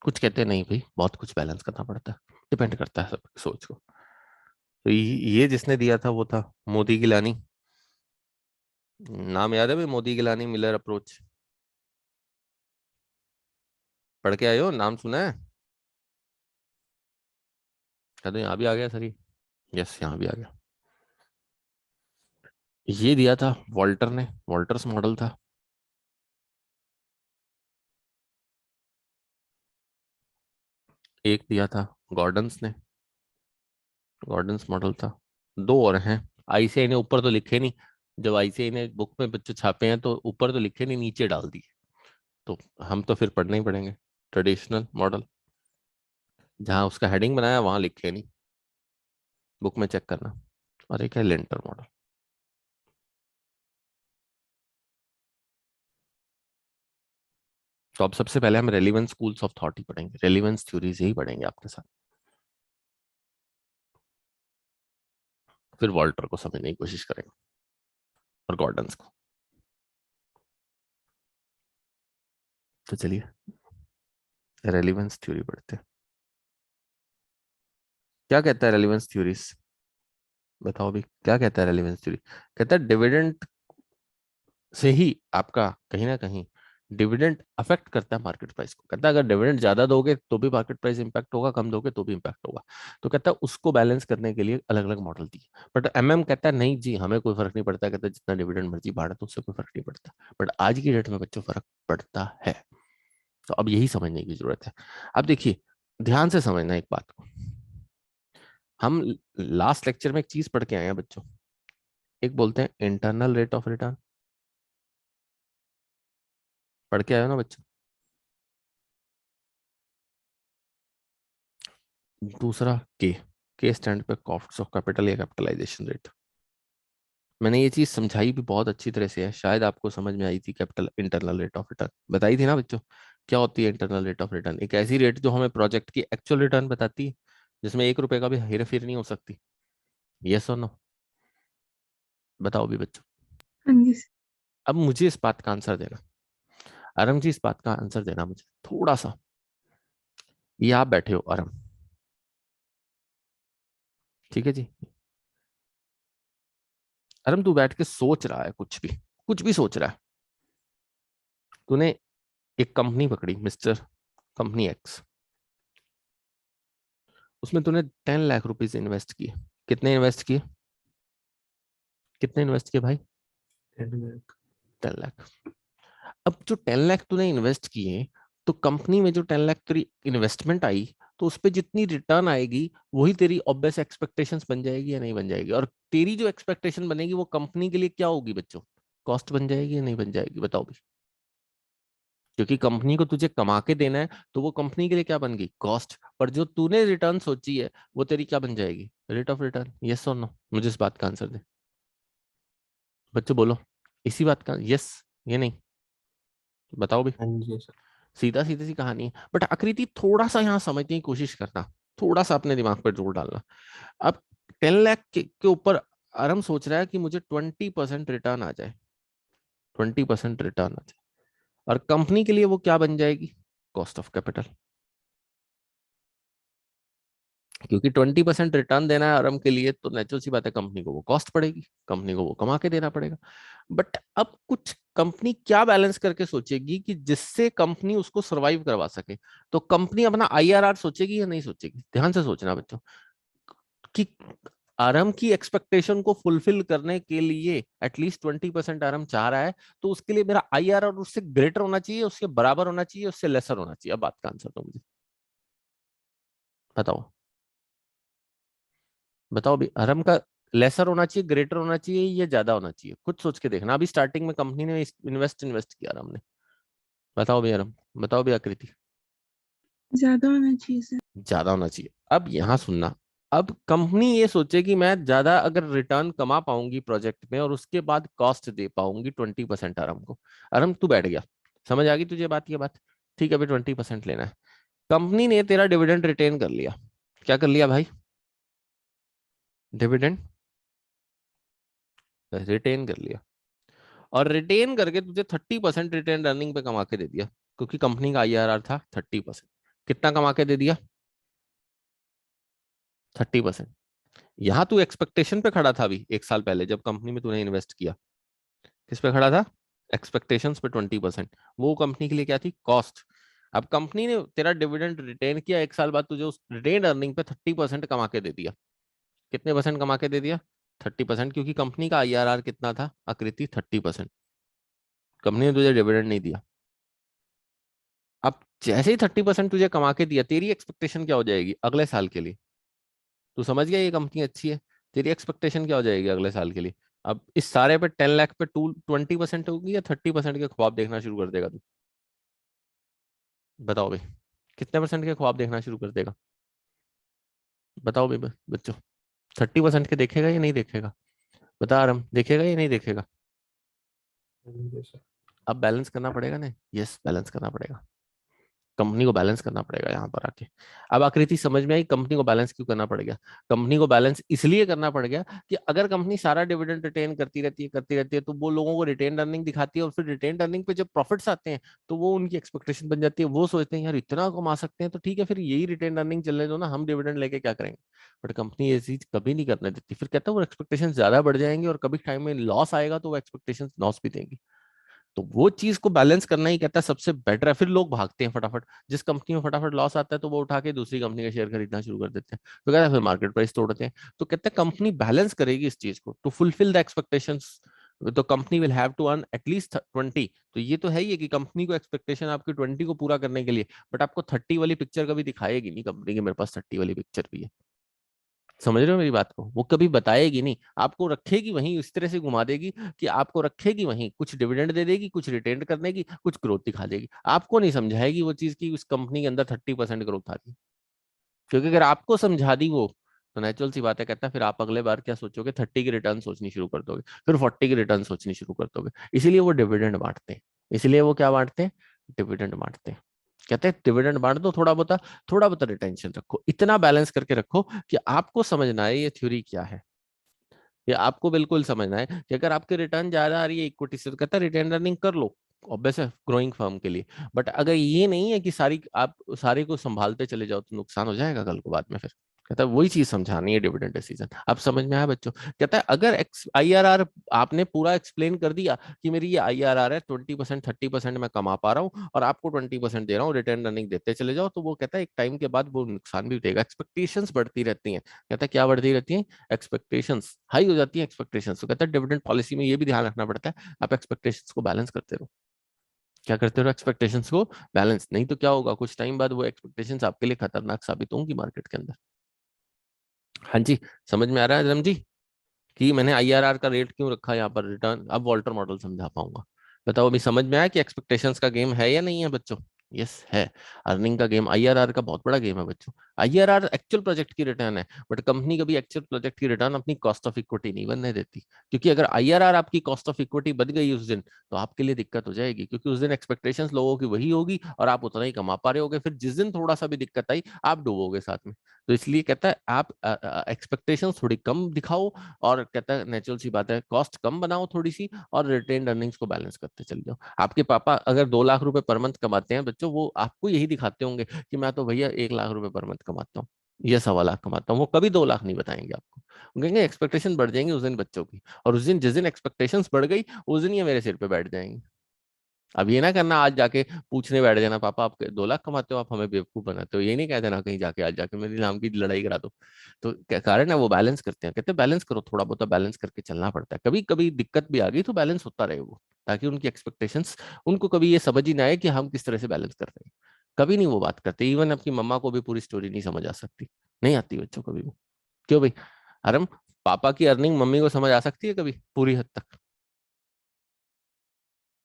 कुछ कहते हैं नहीं भाई, बहुत कुछ बैलेंस करना पड़ता है। डिपेंड करता है सबकी सोच को। तो ये जिसने दिया था वो था मोदी गिलानी। नाम याद है भाई? मोदी गिलानी मिलर अप्रोच, पढ़ के आए हो? नाम सुना है? क्या तो यहाँ भी आ गया सर ये? यस, यहाँ भी आ गया। ये दिया था वॉल्टर ने, वॉल्टर्स मॉडल था। एक दिया था गॉर्डन्स ने, गॉर्डन्स मॉडल था। दो और हैं। आईसीआई ने ऊपर तो लिखे नहीं, जब आईसीआई ने बुक में बच्चे छापे हैं तो ऊपर तो लिखे नहीं, नीचे डाल दिए। तो हम तो फिर पढ़ने ही पड़ेंगे। ट्रेडिशनल मॉडल, जहाँ उसका हेडिंग बनाया वहां लिखे नहीं, बुक में चेक करना। और एक है लेंटर मॉडल। तो अब सबसे पहले हम रेलिवेंस स्कूल्स ऑफ थॉट ही पढ़ेंगे, रेलिवेंस थ्योरीज ही पढ़ेंगे आपके साथ, फिर वॉल्टर को समझने की कोशिश करेंगे और गॉर्डन्स को। तो चलिए रेलिवेंस थ्योरी पढ़ते हैं। क्या कहता है रेलिवेंस थ्योरीज? बताओ भी, क्या कहता है रेलिवेंस थ्योरी? कहता है डिविडेंड से ही आपका कहीं ना कहीं डिविडेंड अफेक्ट करता है मार्केट प्राइस को। कहता है अगर डिविडेंड ज्यादा दोगे तो भी मार्केट प्राइस इंपैक्ट होगा, कम दोगे तो भी इंपैक्ट होगा। तो कहता है उसको बैलेंस करने के लिए अलग अलग मॉडल दिए। बट एमएम कहता है नहीं जी, हमें कोई फर्क नहीं पड़ता। कहता है जितना डिविडेंड मर्जी बढ़े तो उससे कोई फर्क नहीं पड़ता। बट आज की डेट में बच्चों फर्क पड़ता है। तो अब यही समझने की जरूरत है। अब देखिए, ध्यान से समझना एक बात को। हम लास्ट लेक्चर में एक चीज पढ़ के आए हैं बच्चों, एक बोलते हैं इंटरनल रेट ऑफ रिटर्न। पढ़ के आए हो ना बच्चों? दूसरा के स्टैंड पे कॉस्ट ऑफ कैपिटल या कैपिटलाइजेशन रेट। मैंने ये चीज समझाई भी बहुत अच्छी तरह से है, शायद आपको समझ में आई थी। Capital internal rate of return बताई थी ना बच्चों? क्या होती है इंटरनल रेट ऑफ रिटर्न? एक ऐसी रेट जो हमें प्रोजेक्ट की एक्चुअल रिटर्न बताती है, जिसमें 1 रुपए का भी हेर फेर नहीं हो सकती। यस और नो? बताओ भी बच्चों। हाँ जी सर। अब मुझे इस बात का आंसर देना, आरम जी, इस बात का आंसर देना मुझे थोड़ा सा। ये आप बैठे हो आरम, ठीक है जी? आरम तू बैठ के सोच रहा है, कुछ भी सोच रहा है। तूने एक कंपनी पकड़ी, मिस्टर कंपनी एक्स। उसमें तूने 10 लाख रुपीज इन्वेस्ट किए। कितने इन्वेस्ट किए? कितने इन्वेस्ट किए भाई? 10 लाख। 10 लाख। अब जो 10 लाख तूने इन्वेस्ट किए, तो कंपनी में जो 10 लाख तेरी इन्वेस्टमेंट आई, तो उस पर जितनी रिटर्न आएगी वही तेरी ऑब्वियस एक्सपेक्टेशंस बन जाएगी या नहीं बन जाएगी? और तेरी जो एक्सपेक्टेशन बनेगी वो कंपनी के लिए क्या होगी बच्चों? कॉस्ट बन जाएगी या नहीं बन जाएगी? बताओ भी। क्योंकि कंपनी को तुझे कमा के देना है, तो वो कंपनी के लिए क्या बन गई? कॉस्ट। पर जो तूने रिटर्न सोची है वो तेरी क्या बन जाएगी? Rate of return. यस और नो? मुझे इस बात का आंसर दे बच्चों, बोलो। इसी बात का यस, ये नहीं? बताओ भी। हाँ जी सर। सीधा सीधी सी कहानी है, बट आकृति थोड़ा सा यहाँ समझने की कोशिश करना, थोड़ा सा अपने दिमाग पर जोर डालना। अब 10 लाख के ऊपर आराम सोच रहा है कि मुझे 20% रिटर्न आ जाए, 20% रिटर्न आ जाए। और कंपनी के लिए वो क्या बन जाएगी? Cost of capital. क्योंकि 20% रिटर्न देना है आरम के लिए, तो नेचुरल सी बात है कंपनी को वो कॉस्ट पड़ेगी, कंपनी को वो कमा के देना पड़ेगा। बट अब कुछ कंपनी क्या बैलेंस करके सोचेगी कि जिससे कंपनी उसको सरवाइव करवा सके? तो कंपनी अपना आईआरआर सोचेगी या नहीं सोचेगी? ध्यान से सोचना बच्चों, कि आरएम की एक्सपेक्टेशन को फुलफिल करने के लिए एटलीस्ट 20% आरएम चाह रहा है, तो उसके लिए मेरा आईआरआर उससे ग्रेटर होना चाहिए, उसके बराबर होना चाहिए, उससे लेसर होना चाहिए? अब बात का आंसर दो मुझे, बताओ। बताओ भी, आरएम का लेसर होना चाहिए, ग्रेटर होना चाहिए, या ज्यादा होना चाहिए? कुछ सोच के देखना। अभी स्टार्टिंग में कंपनी ने इन्वेस्ट किया आरएम ने। बताओ भी आरएम, बताओ भी आकृति। ज्यादा होना चाहिए सर। ज्यादा होना चाहिए। अब यहाँ सुनना, अब कंपनी ये सोचे कि मैं ज्यादा अगर रिटर्न कमा पाऊंगी प्रोजेक्ट में और उसके बाद कॉस्ट दे पाऊंगी 20% आराम को। आराम तू बैठ गया, समझ आ गई तुझे बात? ये बात ठीक है? अभी 20% लेना है। कंपनी ने तेरा डिविडेंड रिटेन कर लिया। क्या कर लिया भाई? डिविडेंड रिटेन कर लिया। और रिटेन करके तुझे 30% रिटेन अर्निंग पे कमा के दे दिया, क्योंकि कंपनी का आईआरआर था 30%। कितना कमा के दे दिया? 30%। यहाँ तू एक्सपेक्टेशन पे खड़ा था अभी 1 साल पहले जब कंपनी में तूने इन्वेस्ट किया। किस पे खड़ा था? एक्सपेक्टेशंस पे 20%। वो कंपनी के लिए क्या थी? कॉस्ट। अब कंपनी ने तेरा डिविडेंड रिटेन किया, 1 साल बाद तुझे उस रिटेन अर्निंग पे 30% कमा के दे दिया। कितने परसेंट कमा के दे दिया? 30%, क्योंकि कंपनी का IRR कितना था आकृति? 30%। कंपनी ने तुझे डिविडेंड नहीं दिया। अब जैसे ही 30% तुझे कमा के दिया, तेरी एक्सपेक्टेशन क्या हो जाएगी अगले साल के लिए? तू समझ गया ये कंपनी अच्छी है, तेरी एक्सपेक्टेशन क्या हो जाएगी अगले साल के लिए? अब इस सारे पे 10 लाख पे 20% होगी या 30% के ख्वाब देखना शुरू कर देगा तू? बताओ भाई, कितने परसेंट के ख्वाब देखना शुरू कर देगा? बताओ भाई बच्चों, 30% के देखेगा या नहीं देखेगा? बता आराम, देखेगा या नहीं देखेगा? हाँ जी सर। अब बैलेंस करना पड़ेगा ना, यस बैलेंस करना पड़ेगा, कंपनी को बैलेंस करना पड़ेगा यहाँ पर आके। अब आकृति समझ में आई कंपनी को बैलेंस क्यों करना पड़ गया? कंपनी को बैलेंस इसलिए करना पड़ गया कि अगर कंपनी सारा डिविडेंड रिटेन करती रहती है तो वो लोगों को रिटेन अर्निंग दिखाती है, और फिर रिटेन अर्निंग पे जब प्रॉफिट्स आते हैं तो वो उनकी एक्सपेक्टेशन बन जाती है, वो सोचते हैं यार इतना कमा सकते हैं तो ठीक है फिर यही रिटेन अर्निंग चलने दो ना, हम डिविडेंड लेके क्या करेंगे। बट कंपनी ये चीज कभी नहीं करने देती, फिर कहता है वो एक्सपेक्टेशन ज्यादा बढ़ जाएंगे और कभी टाइम में लॉस आएगा तो वो एक्सपेक्टेशन लॉस भी देंगी। तो वो चीज को बैलेंस करना ही कहता है सबसे बेटर है। फिर लोग भागते हैं फटाफट, जिस कंपनी में फटाफट लॉस आता है तो वो उठा के दूसरी कंपनी का शेयर खरीदना शुरू कर देते हैं, तो कहता है फिर मार्केट प्राइस तोड़ते हैं। तो कहते हैं कंपनी बैलेंस करेगी इस चीज को टू फुलफिल द एक्सपेक्टेशंस, तो company will have to earn at least 20। तो ये तो है ही है कि कंपनी को एक्सपेक्टेशन आपकी 20 को पूरा करने के लिए, बट आपको 30 वाली पिक्चर कभी दिखाएगी नहीं कंपनी की, मेरे पास 30 वाली पिक्चर भी है। समझ रहे हो मेरी बात को? वो कभी बताएगी नहीं, आपको रखेगी वहीं, इस तरह से घुमा देगी कि आपको रखेगी वहीं, कुछ डिविडेंड दे देगी, कुछ रिटेन करने की, कुछ ग्रोथ दिखा देगी, आपको नहीं समझाएगी वो चीज की उस कंपनी के अंदर 30% ग्रोथ आ रही है। क्योंकि अगर आपको समझा दी वो, तो नेचुरल सी बात है, कहता है फिर आप अगले बार क्या सोचोगे, 30 की रिटर्न सोचनी शुरू कर दोगे, फिर 40 की रिटर्न सोचनी शुरू कर दोगे। इसीलिए वो डिविडेंड बांटते हैं, इसलिए वो क्या बांटते हैं, डिविडेंड बांटते हैं। कहते हैं डिविडेंड बांट दो, थोड़ा बहुत रिटेंशन रखो, इतना बैलेंस करके रखो कि आपको समझना है ये थ्योरी क्या है। ये आपको बिल्कुल समझना है कि अगर आपकी रिटर्न ज्यादा आ रही है इक्विटी से, तो कहता है रिटर्न अर्निंग कर लो, ऑब्वियस है ग्रोइंग फर्म के लिए। बट अगर ये नहीं है कि सारी आप सारे को संभालते चले जाओ तो नुकसान हो जाएगा कल को बाद में फिर। कहता है वही चीज समझानी है डिविडेंड डिसीजन। अब समझ में आया बच्चों? कहता है अगर IRR आपने पूरा एक्सप्लेन कर दिया कि मेरी ये IRR है 20%, 30% मैं कमा पा रहा हूँ और आपको 20% दे रहा हूँ, रिटर्न अर्निंग देते चले जाओ, तो वो कहता है एक टाइम के बाद वो नुकसान भी देगा, एक्सपेक्टेशंस बढ़ती रहती हैं। कहता है क्या बढ़ती रहती है? एक्सपेक्टेशंस हाई हो जाती है एक्सपेक्टेशंस। तो कहता है डिविडेंड पॉलिसी में ये भी ध्यान रखना पड़ता है, आप एक्सपेक्टेशंस को बैलेंस करते रहो। क्या करते रहो? एक्सपेक्टेशंस को बैलेंस, नहीं तो क्या होगा, कुछ टाइम बाद वो एक्सपेक्टेशंस आपके लिए खतरनाक साबित होंगी मार्केट के अंदर। हाँ जी, समझ में आ रहा है रम जी कि मैंने IRR का रेट क्यों रखा है यहाँ पर? रिटर्न अब वॉल्टर मॉडल समझा पाऊंगा। बताओ अभी समझ में आया कि एक्सपेक्टेशंस का गेम है या नहीं है बच्चों? यस है। अर्निंग का गेम IRR का बहुत बड़ा गेम है बच्चों। IRR एक्चुअल प्रोजेक्ट की रिटर्न है, बट कंपनी कभी एक्चुअल प्रोजेक्ट की रिटर्न अपनी कॉस्ट ऑफ इक्विटी नहीं बनने देती, क्योंकि अगर IRR आपकी कॉस्ट ऑफ इक्विटी बन गई उस दिन, तो आपके लिए दिक्कत हो जाएगी, क्योंकि उस दिन एक्सपेक्टेशंस लोगों की वही होगी और आप उतना ही कमा पा रहे होगे, फिर जिस दिन थोड़ा सा भी दिक्कत आई आप डूबोगे साथ में। तो इसलिए कहता है आप एक्सपेक्टेशंस थोड़ी कम दिखाओ, और कहता है नेचुरल सी बात है कॉस्ट कम बनाओ थोड़ी सी, और रिटेन अर्निंग्स को बैलेंस करते चल जाओ। आपके पापा अगर 2 लाख रुपए पर मंथ कमाते हैं बच्चों, वो आपको यही दिखाते होंगे कि मैं तो भैया 1 लाख रुपए पर मंथ कमाता हूँ या 1.25 लाख कमाता हूँ, वो कभी 2 लाख नहीं बताएंगे आपको। वो कहेंगे एक्सपेक्टेशन बढ़ जाएंगी उस दिन बच्चों की, और उस दिन जिस दिन एक्सपेक्टेशंस बढ़ गई उस दिन ये मेरे सिर पे बैठ जाएंगे। अब ये ना करना आज जाके पूछने बैठ जाना पापा आप 2 लाख कमाते हो, आप हमें बेवकूफ बनाते हो, ये नहीं कह देना कहीं जाके आज जाके मेरी नाम की लड़ाई करा दो। तो क्या कारण है? वो बैलेंस करते हैं, कहते हैं बैलेंस करो, थोड़ा बहुत बैलेंस करके चलना पड़ता है, कभी कभी दिक्कत भी आ गई तो बैलेंस होता रहे वो, ताकि उनकी एक्सपेक्टेशंस, उनको कभी ये समझ ही ना आए कि हम किस तरह से बैलेंस कर रहे हैं। कभी नहीं वो बात करते, इवन अपनी मम्मा को भी पूरी स्टोरी नहीं समझ आ सकती, नहीं आती बच्चों कभी भी। क्यों भाई? अरे पापा की अर्निंग मम्मी को समझ आ सकती है कभी पूरी हद तक?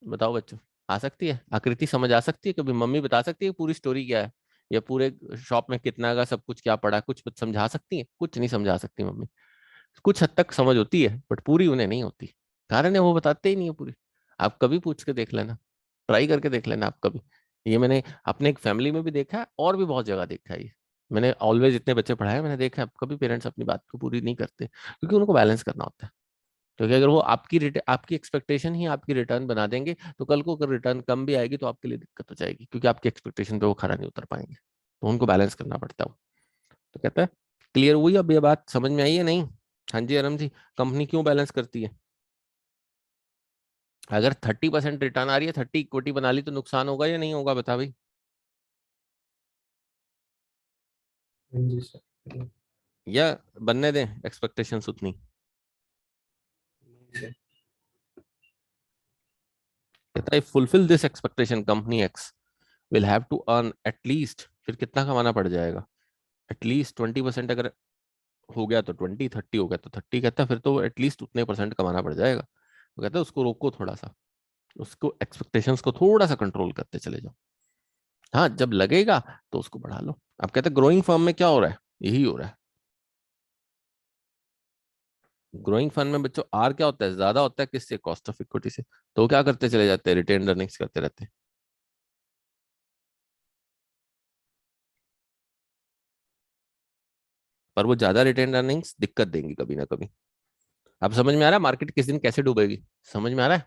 बताओ बच्चों, आ सकती है? आकृति समझ आ सकती है कभी? मम्मी बता सकती है पूरी स्टोरी क्या है, या पूरे शॉप में कितना का सब कुछ क्या पड़ा, कुछ समझा सकती है? कुछ नहीं समझा सकती मम्मी। कुछ हद तक समझ होती है बट पूरी उन्हें नहीं होती, कारण है वो बताते ही नहीं है पूरी। आप कभी पूछ के देख लेना, ट्राई करके देख लेना आप कभी। ये मैंने अपने एक फैमिली में भी देखा है और भी बहुत जगह देखा है ये। मैंने ऑलवेज इतने बच्चे पढ़ाए, मैंने देखा है कभी पेरेंट्स अपनी बात को पूरी नहीं करते, क्योंकि उनको बैलेंस करना होता है। क्योंकि अगर वो आपकी एक्सपेक्टेशन ही आपकी रिटर्न बना देंगे, तो कल को अगर रिटर्न कम भी आएगी तो आपके लिए दिक्कत हो जाएगी, क्योंकि आपकी एक्सपेक्टेशन पे वो खरा नहीं उतर पाएंगे। तो उनको बैलेंस करना पड़ता है। तो कहता है क्लियर हुई अब ये बात, समझ में आई है नहीं? हाँ जी अरम जी, कंपनी क्यों बैलेंस करती है? अगर 30% रिटर्न आ रही है, 30 इक्विटी बना ली, तो नुकसान होगा या नहीं होगा? बता भाई। हाँ जी सर। या बनने दें एक्सपेक्टेशंस उतनी? सर। कहता है fulfil this expectation company X will have to earn at least, फिर कितना कमाना पड़ जाएगा, एटलीस्ट 20%। अगर हो गया तो 20, 30 हो गया तो 30, कहता है फिर तो एटलीस्ट उतने परसेंट कमाना पड़ जाएगा। तो कहता है उसको रोको थोड़ा सा, उसको एक्सपेक्टेशंस को थोड़ा सा कंट्रोल करते चले जाओ। हाँ जब लगेगा तो उसको बढ़ा लो। अब कहते हैं ग्रोइंग फर्म में क्या हो रहा है, यही हो रहा है। ग्रोइंग फंड में बच्चों आर क्या होता है, ज्यादा होता है किससे, कॉस्ट ऑफ इक्विटी से। तो वो क्या करते चले जाते हैं, रिटेन अर्निंग्स करते रहते हैं। पर वो ज्यादा रिटेन अर्निंग्स दिक्कत देंगी कभी ना कभी। अब समझ में आ रहा है मार्केट किस दिन कैसे डूबेगी, समझ में आ रहा है।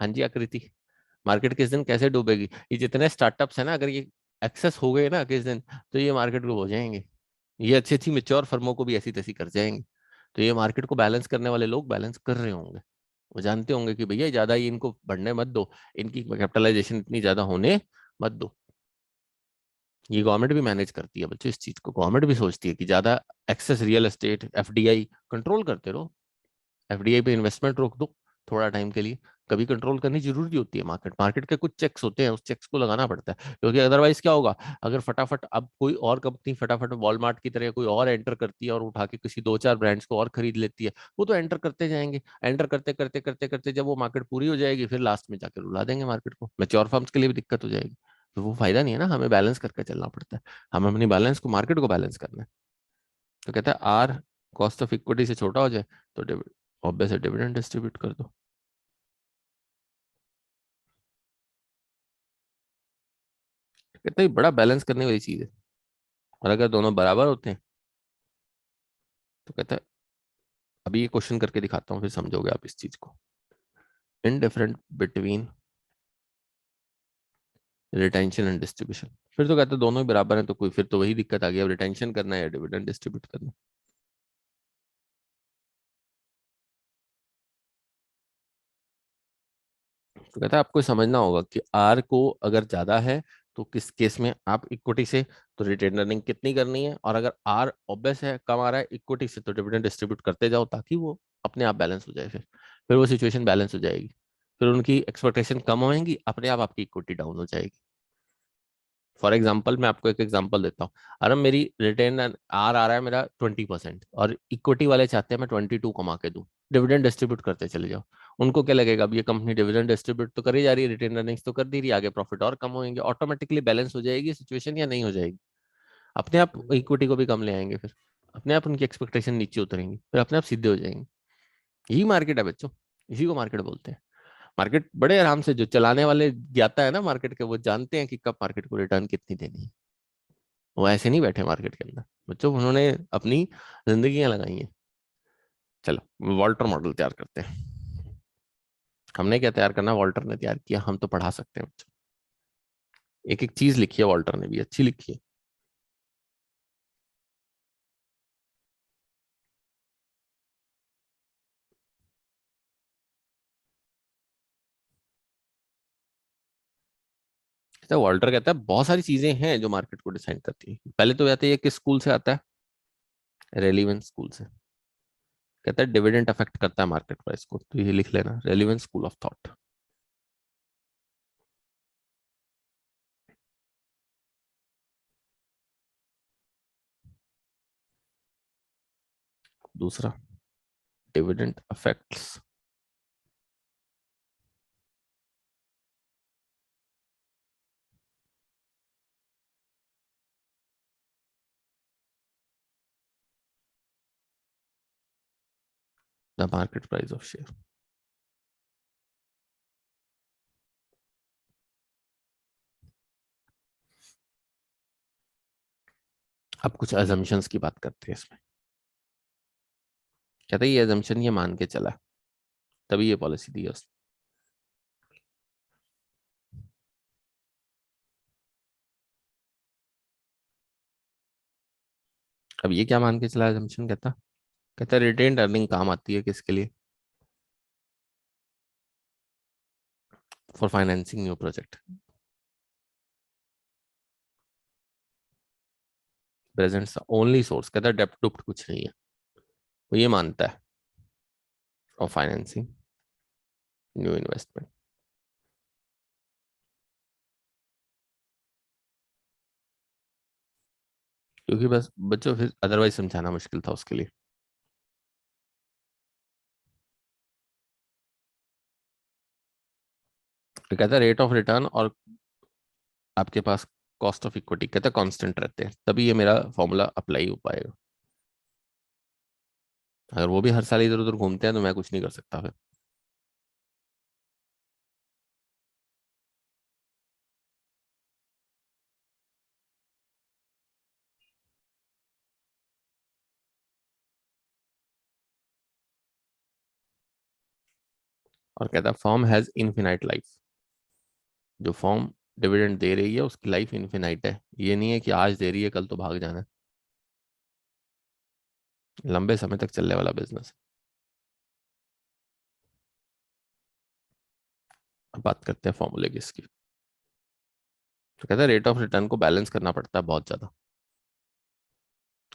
हाँ जी आकृति, मार्केट किस दिन कैसे डूबेगी, ये जितने स्टार्टअप्स है ना, अगर ये एक्सेस हो गए ना किस दिन, तो ये मार्केट डूब हो जाएंगे। ये अच्छी अच्छी मेच्योर फर्मों को भी ऐसी तैसी कर जाएंगे। तो ये मार्केट को बैलेंस करने वाले लोग बैलेंस कर रहे होंगे। वो जानते होंगे कि भैया ज्यादा ही इनको बढ़ने मत दो, इनकी कैपिटलाइजेशन इतनी ज्यादा होने मत दो। ये गवर्नमेंट भी मैनेज करती है बच्चों, इस चीज को गवर्नमेंट भी सोचती है कि ज्यादा excess real estate FDI control करते रहो। एफडीआई पे इन्वेस्टमेंट रोक दो थोड़ा टाइम के लिए। कभी कंट्रोल करनी जरूरी होती है, मार्केट मार्केट के कुछ चेक्स होते हैं, उस चेक्स को लगाना पड़ता है, क्योंकि अदरवाइज क्या होगा, अगर फटाफट अब कोई और कंपनी फटाफट वॉलमार्ट की तरह कोई और एंटर करती है और उठा के किसी दो चार ब्रांड्स को और खरीद लेती है, वो तो एंटर करते जाएंगे, एंटर करते करते करते करते जब वो मार्केट पूरी हो जाएगी फिर लास्ट में जाकर रुला देंगे मार्केट को। मैच्योर फर्म्स के लिए भी दिक्कत हो जाएगी। तो वो फायदा नहीं है ना, हमें बैलेंस करके चलना पड़ता है। हमें अपनी बैलेंस को मार्केट को बैलेंस करना है। तो कहता है आर कॉस्ट ऑफ इक्विटी से छोटा हो जाए तो ऑब्वियस डिविडेंड डिस्ट्रीब्यूट कर दो। कहता है बड़ा बैलेंस करने वाली चीज है। और अगर दोनों बराबर होते हैं तो कहता है, अभी ये क्वेश्चन करके दिखाता हूँ फिर समझोगे आप इस चीज को। Indifferent between retention and distribution, फिर तो कहते हैं दोनों ही बराबर हैं, तो कोई फिर तो वही दिक्कत आ गई, अब रिटेंशन करना है या डिविडेंड डिस्ट्रीब्यूट करना है। तो कहता है आपको समझना होगा कि आर को अगर ज्यादा है तो किस केस में आप इक्विटी से तो रिटेन अर्निंग कितनी करनी है, और अगर आर ऑब्वियस है कम आ रहा है इक्विटी से तो डिविडेंड डिस्ट्रीब्यूट करते जाओ ताकि वो अपने आप बैलेंस हो जाए। फिर वो सिचुएशन बैलेंस हो जाएगी। फिर उनकी एक्सपेक्टेशन कम होएंगी, अपने आप आपकी इक्विटी डाउन हो जाएगी। फॉर एग्जाम्पल मैं आपको एक एग्जांपल देता हूँ। अगर मेरी रिटेन आर आ रहा है मेरा 20% और इक्विटी वाले चाहते हैं मैं 22 कमा के दूं, डिविडेंड डिस्ट्रीब्यूट करते चले जाओ। उनको क्या लगेगा, अब ये कंपनी डिविडेंड डिस्ट्रीब्यूट तो करी जा रही है, रिटेन अर्निंग्स तो कर दे रही है, आगे प्रॉफिट और कम होंगे, ऑटोमेटिकली बैलेंस हो जाएगी सिचुएशन या नहीं हो जाएगी। अपने आप इक्विटी को भी कम ले आएंगे, फिर अपने आप उनकी एक्सपेक्टेशन नीचे उतरेंगी, फिर अपने आप सीधे हो जाएंगे। यही मार्केट है बच्चों, इसी को मार्केट बोलते हैं। मार्केट बड़े आराम से, जो चलाने वाले ज्ञाता है ना मार्केट के, वो जानते हैं कि कब मार्केट को रिटर्न कितनी देनी है। वो ऐसे नहीं बैठे मार्केट के अंदर बच्चों, उन्होंने अपनी जिंदगियां लगाई हैं। चलो वॉल्टर मॉडल तैयार करते हैं। हमने क्या तैयार करना, वॉल्टर ने तैयार किया, हम तो पढ़ा सकते हैं बच्चों। एक एक चीज लिखी है वॉल्टर ने भी, अच्छी लिखी है। तो वॉल्टर कहता है बहुत सारी चीजें हैं जो मार्केट को डिसाइड करती है। पहले तो कहते हैं ये किस स्कूल से आता है, रेलिवेंस स्कूल से। कहता है डिविडेंड अफेक्ट करता है मार्केट प्राइस को, तो ये लिख लेना, रेलिवेंस स्कूल ऑफ थॉट। दूसरा, dividend affects the market price of share. अब कुछ अजम्पशंस की बात करते हैं इसमें। कहता है ये अजम्पशन ये मान के चला, तभी ये पॉलिसी दी है उसने। अब ये क्या मान के चला अजम्पशन, कहता है रिटेन्ड अर्निंग काम आती है किसके लिए, for financing new project. Present only source, कहता है डेप्ट डुप्ट कुछ नहीं है, वो ये मानता है। और फाइनेंसिंग न्यू इन्वेस्टमेंट। क्योंकि बस बच्चों फिर अदरवाइज समझाना मुश्किल था उसके लिए। तो कहता है रेट ऑफ रिटर्न और आपके पास कॉस्ट ऑफ इक्विटी कहता है कांस्टेंट रहते हैं, तभी ये मेरा फॉर्मूला अप्लाई हो पाएगा। अगर वो भी हर साल इधर उधर घूमते हैं तो मैं कुछ नहीं कर सकता फिर। और कहता है फॉर्म हैज इनफिनाइट लाइफ। जो फॉर्म डिविडेंड दे रही है उसकी लाइफ इनफिनाइट है, ये नहीं है कि आज दे रही है कल तो भाग जाना है, लंबे समय तक चलने वाला बिजनेस। अब बात करते हैं फॉर्मूले की इसकी। तो कहता है रेट ऑफ रिटर्न को बैलेंस करना पड़ता है बहुत ज्यादा।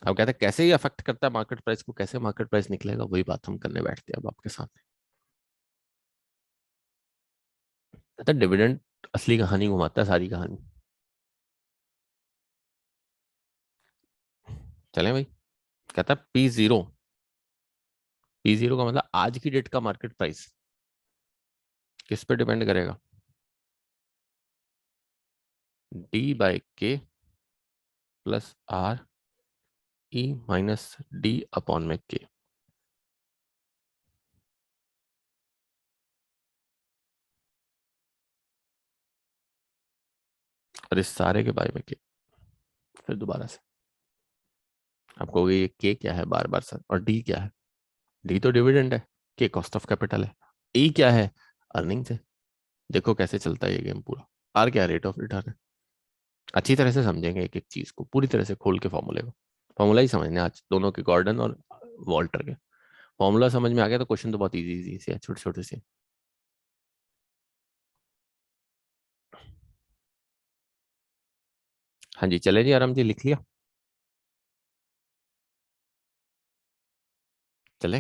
अब कहते हैं कैसे ही अफेक्ट करता है मार्केट प्राइस को, कैसे मार्केट प्राइस निकलेगा, वही बात हम करने बैठते हैं अब आपके साथ। कहता है डिविडेंड असली कहानी घुमाता है सारी कहानी। चलें भाई। कहता है P0, P0 का मतलब आज की डेट का मार्केट प्राइस किस पे डिपेंड करेगा? D/K plus RE - D/K। और इस सारे के बारे में के फिर दोबारा से आप कहोगे ये के क्या है बार बार सर, और डी क्या है? डी तो डिविडेंड है, के कॉस्ट ऑफ कैपिटल है, ई क्या है? अर्निंग्स है। देखो कैसे चलता है ये गेम पूरा। आर क्या है? रेट ऑफ रिटर्न है। अच्छी तरह से समझेंगे एक एक चीज को, पूरी तरह से खोल के फॉर्मूले को। फॉर्मूला ही समझने आज दोनों के, गॉर्डन और वॉल्टर के। फॉर्मूला समझ में आ गया तो क्वेश्चन तो बहुत इजी इजी से है, छोटे छोटे से। हाँ जी चले जी, आराम जी लिख लिया। चले।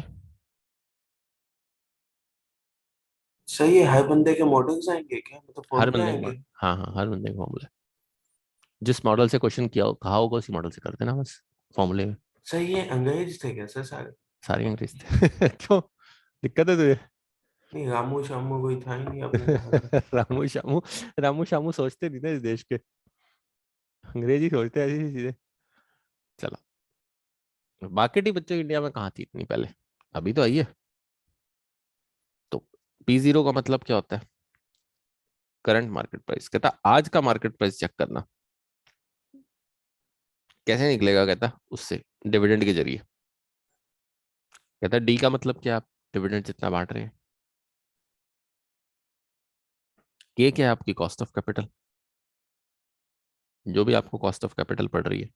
सही है, हर बंदे के मॉडल्स आएंगे क्या, मतलब हर फॉर्मूले बंदे को आएंगे? हाँ हाँ, हर बंदे को फॉर्मूला। जिस मॉडल से क्वेश्चन किया कहा होगा उसी मॉडल से कर देना बस फॉर्मूले में। सही है, अंग्रेज थे क्या सर सारे? सारे अंग्रेज थे क्यों, दिक्कत है तुझे? नहीं, रामू शामू कोई था ही नहीं, आपने कहा था। रामू शामू, रामू शामू सोचते नहीं ना इस देश के, अंग्रेजी सोचते हैं ऐसी चीजें। चलो, मार्केट ही बच्चों इंडिया में कहाँ थी इतनी पहले, अभी तो आई है। तो P0 का मतलब क्या होता है? Current market price. कहता आज का मार्केट प्राइस चेक करना। कैसे निकलेगा? कहता उससे डिविडेंड के जरिए। कहता डी का मतलब क्या? आप डिविडेंड जितना बांट रहे हैं। के क्या है? आपकी कॉस्ट ऑफ कैपिटल, जो भी आपको कॉस्ट ऑफ कैपिटल पड़ रही है।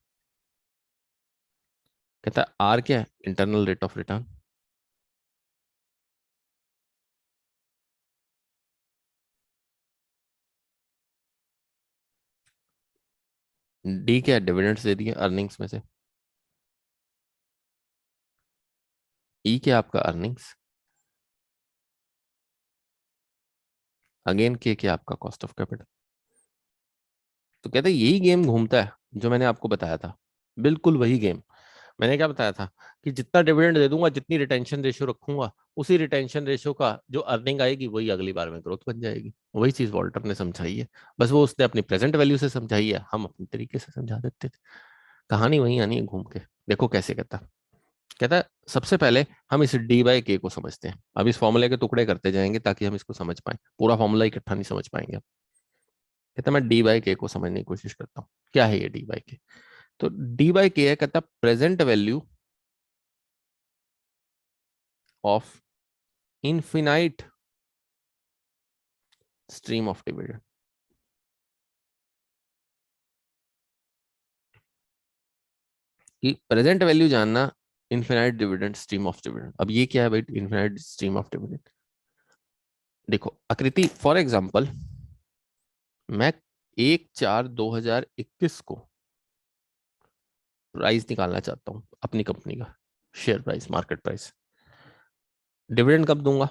कहता है आर क्या है? Internal rate of return. D क्या है? डिविडेंड्स दे दिए अर्निंग्स में से। ई क्या है? आपका अर्निंग्स। अगेन के क्या है? आपका कॉस्ट ऑफ कैपिटल। तो कहते हैं यही गेम घूमता है जो मैंने आपको बताया था, बिल्कुल वही गेम। मैंने क्या बताया था कि जितना डिविडेंड दे दूंगा, जितनी रिटेंशन रेशियो रखूंगा, उसी रिटेंशन रेशियो का जो अर्निंग आएगी वही अगली बार में ग्रोथ बन जाएगी। वही चीज वॉल्टर ने समझाई है, बस वो उसने अपनी प्रेजेंट वैल्यू से समझाई है, हम अपने तरीके से समझा देते थे। कहानी वही आनी है घूम के। देखो कैसे कहता। कहता है सबसे पहले हम इस D/K को समझते हैं। अब इस फॉर्मूले के टुकड़े करते जाएंगे ताकि हम इसको समझ पाए, पूरा फॉर्मूला इकट्ठा नहीं समझ पाएंगे। कहता मैं D/K को समझने की कोशिश करता हूँ। क्या है ये D/K? तो D/K है, कहता present value of infinite stream of dividend. कि प्रेजेंट वैल्यू जानना infinite dividend stream of dividend. अब ये क्या है भाई इनफिनाइट स्ट्रीम ऑफ डिविडेंड? देखो आकृति, फॉर एग्जांपल मैं 1/4/2021 को प्राइस निकालना चाहता हूं अपनी कंपनी का, share price, market price. Dividend कब दूंगा?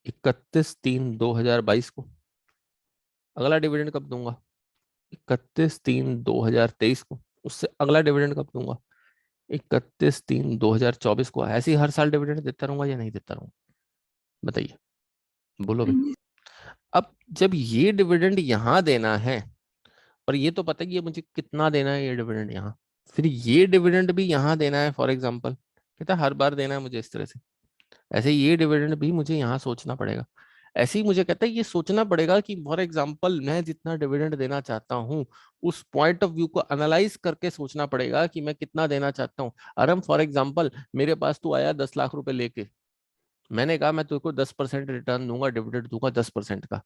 31/3/2022 को। अगला डिविडेंड कब दूंगा? 31/3/2023 को। उससे अगला डिविडेंड कब दूंगा? 31/3/2024 को। ऐसे ही हर साल डिविडेंड देता रहूंगा या नहीं देता रहूंगा? बताइए, बोलो हाँ भी। जी। अब जब ये डिविडेंड यहां देना है, और ये तो पता है कि ये मुझे कितना देना है, ये डिविडेंड यहाँ, फिर ये डिविडेंड भी यहाँ देना है फॉर एग्जाम्पल, कहता है हर बार देना है मुझे इस तरह से। ऐसे ये डिविडेंड भी मुझे यहाँ सोचना पड़ेगा। ऐसे ही मुझे कहता है ये सोचना पड़ेगा कि फॉर एग्जाम्पल मैं जितना डिविडेंड देना चाहता हूँ, उस पॉइंट ऑफ व्यू को एनालाइज करके सोचना पड़ेगा कि मैं कितना देना चाहता हूँ। अरे फॉर एग्जाम्पल मेरे पास तू आया 10 लाख रुपए लेके, मैंने कहा मैं तुझको 10% रिटर्न दूंगा, डिविडेंड दूंगा 10% का।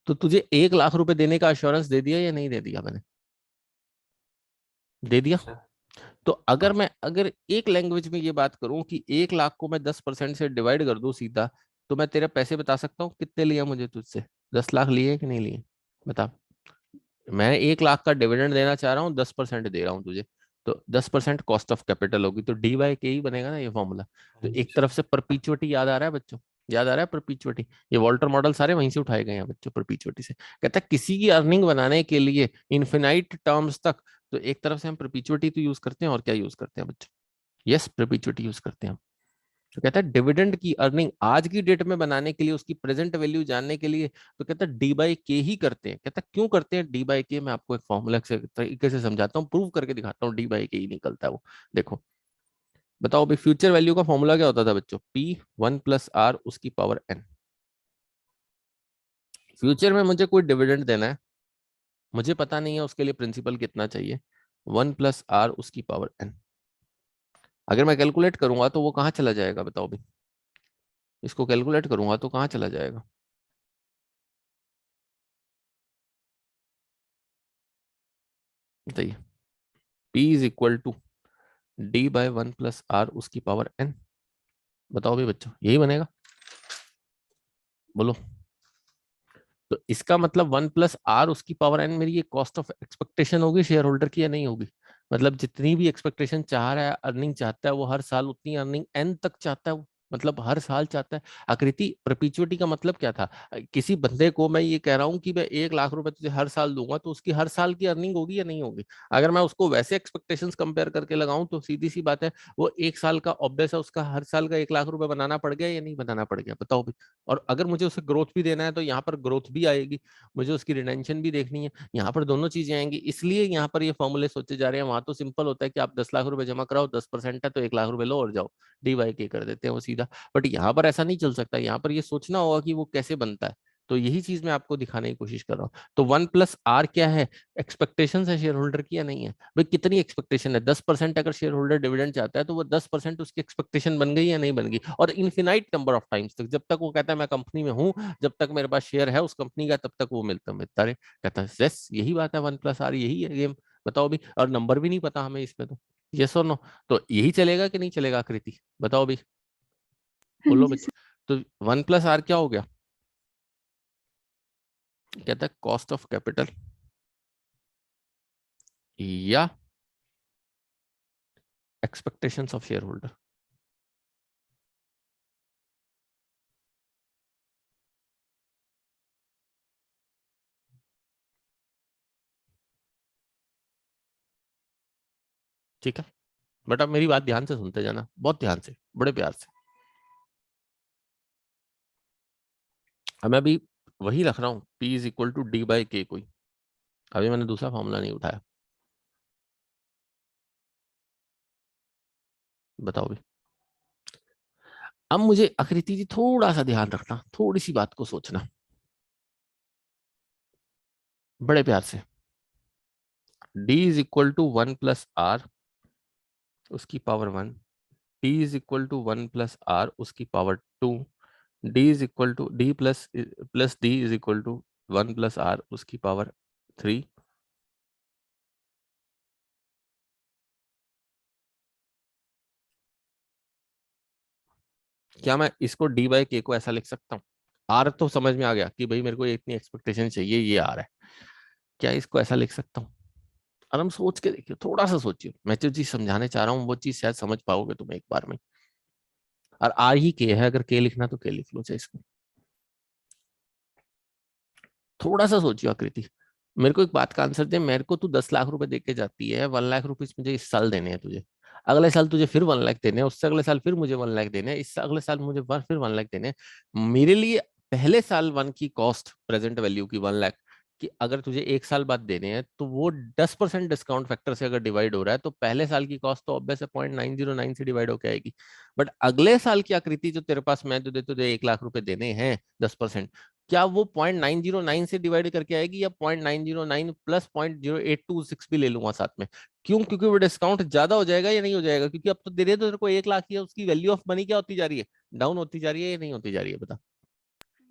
तो तुझे 1 लाख रुपए देने का अश्योरेंस दे दिया या नहीं दे दिया मैंने? दे दिया। अच्छा। तो अगर एक लैंग्वेज में ये बात करूं कि 1 लाख को मैं 10% से डिवाइड कर दूं सीधा, तो मैं तेरे पैसे बता सकता हूँ कितने लिया मुझे तुझसे? 10 लाख लिए कि नहीं लिए? बता। मैं 1 लाख का डिविडेंड देना चाह रहा हूँ, 10% दे रहा हूँ तुझे, तो 10% कॉस्ट ऑफ कैपिटल होगी, तो D/K ही बनेगा ना ये फॉर्मूला। तो हाँ जी एक तरफ से परपीचुअटी याद आ रहा है बच्चों? याद आ रहा है परपीचुअटी? ये वॉल्टर मॉडल सारे वहीं से उठाए गए हैं बच्चों, परपीचुअटी से। कहता है किसी की अर्निंग बनाने के लिए इन्फिनाइट टर्म्स तक, तो एक तरफ से हम परपीचुअटी तो यूज करते हैं, और क्या यूज करते हैं बच्चों? यस, परपीचुअटी यूज करते हैं हम। तो कहता है डिविडेंड की अर्निंग आज की डेट में बनाने के लिए, उसकी प्रेजेंट वैल्यू जानने के लिए, तो कहता है D/K ही करते हैं। कहता है क्यों करते हैं D/K? मैं आपको एक फॉर्मूला से तरीके से समझाता हूँ, प्रूव करके दिखाता हूँ। D/K ही निकलता है वो। देखो, बताओ भाई, फ्यूचर वैल्यू का फॉर्मूला क्या होता था बच्चों? P1 + R उसकी पावर n। फ्यूचर में मुझे कोई डिविडेंड देना है, मुझे पता नहीं है उसके लिए प्रिंसिपल कितना चाहिए, 1 + R उसकी पावर n। अगर मैं कैलकुलेट करूंगा तो वो कहाँ चला जाएगा बताओ भाई? इसको कैलकुलेट करूंगा तो कहाँ चला जाएगा? बताइए। P = D/1 + R उसकी पावर n। बताओ भी बच्चों, यही बनेगा? बोलो। तो इसका मतलब 1 + R उसकी पावर n मेरी ये कॉस्ट ऑफ एक्सपेक्टेशन होगी शेयर होल्डर की, या नहीं होगी? मतलब जितनी भी एक्सपेक्टेशन चाह रहा है, अर्निंग चाहता है, वो हर साल उतनी अर्निंग n तक चाहता है वो, मतलब हर साल चाहता है। आकृति, परपीचुअटी का मतलब क्या था? किसी बंदे को मैं ये कह रहा हूँ कि मैं 1 लाख रुपए तुझे हर साल दूंगा, तो उसकी हर साल की अर्निंग होगी या नहीं होगी? अगर मैं उसको वैसे एक्सपेक्टेशंस कंपेयर करके लगाऊं, तो सीधी सी बात है, वो 1 साल का ऑब्वियस है, उसका हर साल का 1 लाख रुपए बनाना पड़ गया या नहीं बनाना पड़ गया? बताओ भी। और अगर मुझे उसे ग्रोथ भी देना है, तो यहाँ पर ग्रोथ भी आएगी, मुझे उसकी रिटेंशन भी देखनी है, यहाँ पर दोनों चीजें आएंगी। इसलिए यहाँ पर ये फॉर्मूले सोचे जा रहे हैं। वहां तो सिंपल होता है कि आप 10 लाख रुपए जमा कराओ, 10% है तो 1 लाख रुपए लो और जाओ, D/K कर देते हैं वो सीधा। बट यहाँ पर ऐसा नहीं चल सकता, यहाँ पर ये सोचना होगा कि वो कैसे बनता है। तो यही चीज मैं आपको दिखाने की कोशिश कर रहा हूँ। तो 1 + R क्या है? एक्सपेक्टेशन है शेयर होल्डर की या नहीं है? भाई कितनी एक्सपेक्टेशन है? 10% अगर शेयर होल्डर डिविडेंड चाहता है, तो वो 10% उसकी एक्सपेक्टेशन बन गई या नहीं बन गई? और इन्फिनाइट नंबर ऑफ टाइम्स तक, जब तक वो कहता है मैं कंपनी में हूँ, जब तक मेरे पास शेयर है उस कंपनी का, तब तक वो मिलता रहे। कहता है यस, यही बात है, 1 + R यही है गेम। बताओ भी। और नंबर भी नहीं पता हमें इसमें तो। यस और नो? तो यही चलेगा कि नहीं चलेगा आकृति? बताओ भी, हाँ बोलो जी बच्चे। सर। तो 1 + R क्या हो गया? कहता है कॉस्ट ऑफ कैपिटल या एक्सपेक्टेशंस ऑफ शेयर होल्डर। ठीक है, बट अब मेरी बात ध्यान से सुनते जाना, बहुत ध्यान से, बड़े प्यार से। अब मैं अभी वही रख रहा हूँ, P = D/K कोई। अभी मैंने दूसरा फॉर्मूला नहीं उठाया। बताओ भी। अब मुझे आकृति जी थोड़ा सा ध्यान रखना, थोड़ी सी बात को सोचना, बड़े प्यार से। D = 1 + R उसकी पावर 1। T = 1 + R उसकी power 2। D plus D = 1 + R उसकी पावर 3। क्या मैं इसको D/K को ऐसा लिख सकता हूँ? आर तो समझ में आ गया कि भाई मेरे को इतनी एक्सपेक्टेशन चाहिए, ये आ रहा है। क्या इसको ऐसा लिख सकता हूँ? आराम सोच के देखियो, थोड़ा सा सोचियो, मैं जो चीज समझाने चाह रहा हूँ वो चीज शायद समझ पाओगे तुम एक बार में। और आर ही के है, अगर के लिखना तो के लिख लो चाहे इसको। थोड़ा सा सोचियो आकृति, मेरे को एक बात का आंसर दे। मेरे को तू 10 लाख रुपए दे के जाती है, 1 लाख रुपीज मुझे इस साल देने हैं तुझे, अगले साल तुझे फिर 1 लाख देने हैं, उससे अगले साल फिर मुझे 1 लाख देने हैं, इससे अगले साल मुझे फिर 1 लाख देने हैं। मेरे लिए पहले साल वन की कॉस्ट प्रेजेंट वैल्यू की 1 लाख कि अगर तुझे एक साल बाद देने हैं तो वो 10% डिस्काउंट फैक्टर से अगर डिवाइड हो रहा है तो पहले साल की कॉस्ट तो ऑब्वियस है 0.909 से डिवाइड होकर आएगी। बट अगले साल की आकृति जो तेरे पास मैं तुझे तुझे 1 लाख रुपए देने हैं 10%, क्या वो 0.909 से डिवाइड करके आएगी या 0.909 प्लस 0.0826 भी ले लूंगा साथ में? क्यों? क्योंकि वो डिस्काउंट ज्यादा हो जाएगा या नहीं हो जाएगा? क्योंकि अब तो दे रहे तो तेरे को 1 लाख ही है, उसकी वैल्यू ऑफ मनी क्या होती जा रही है? डाउन होती जा रही है या नहीं होती जा रही है? बता।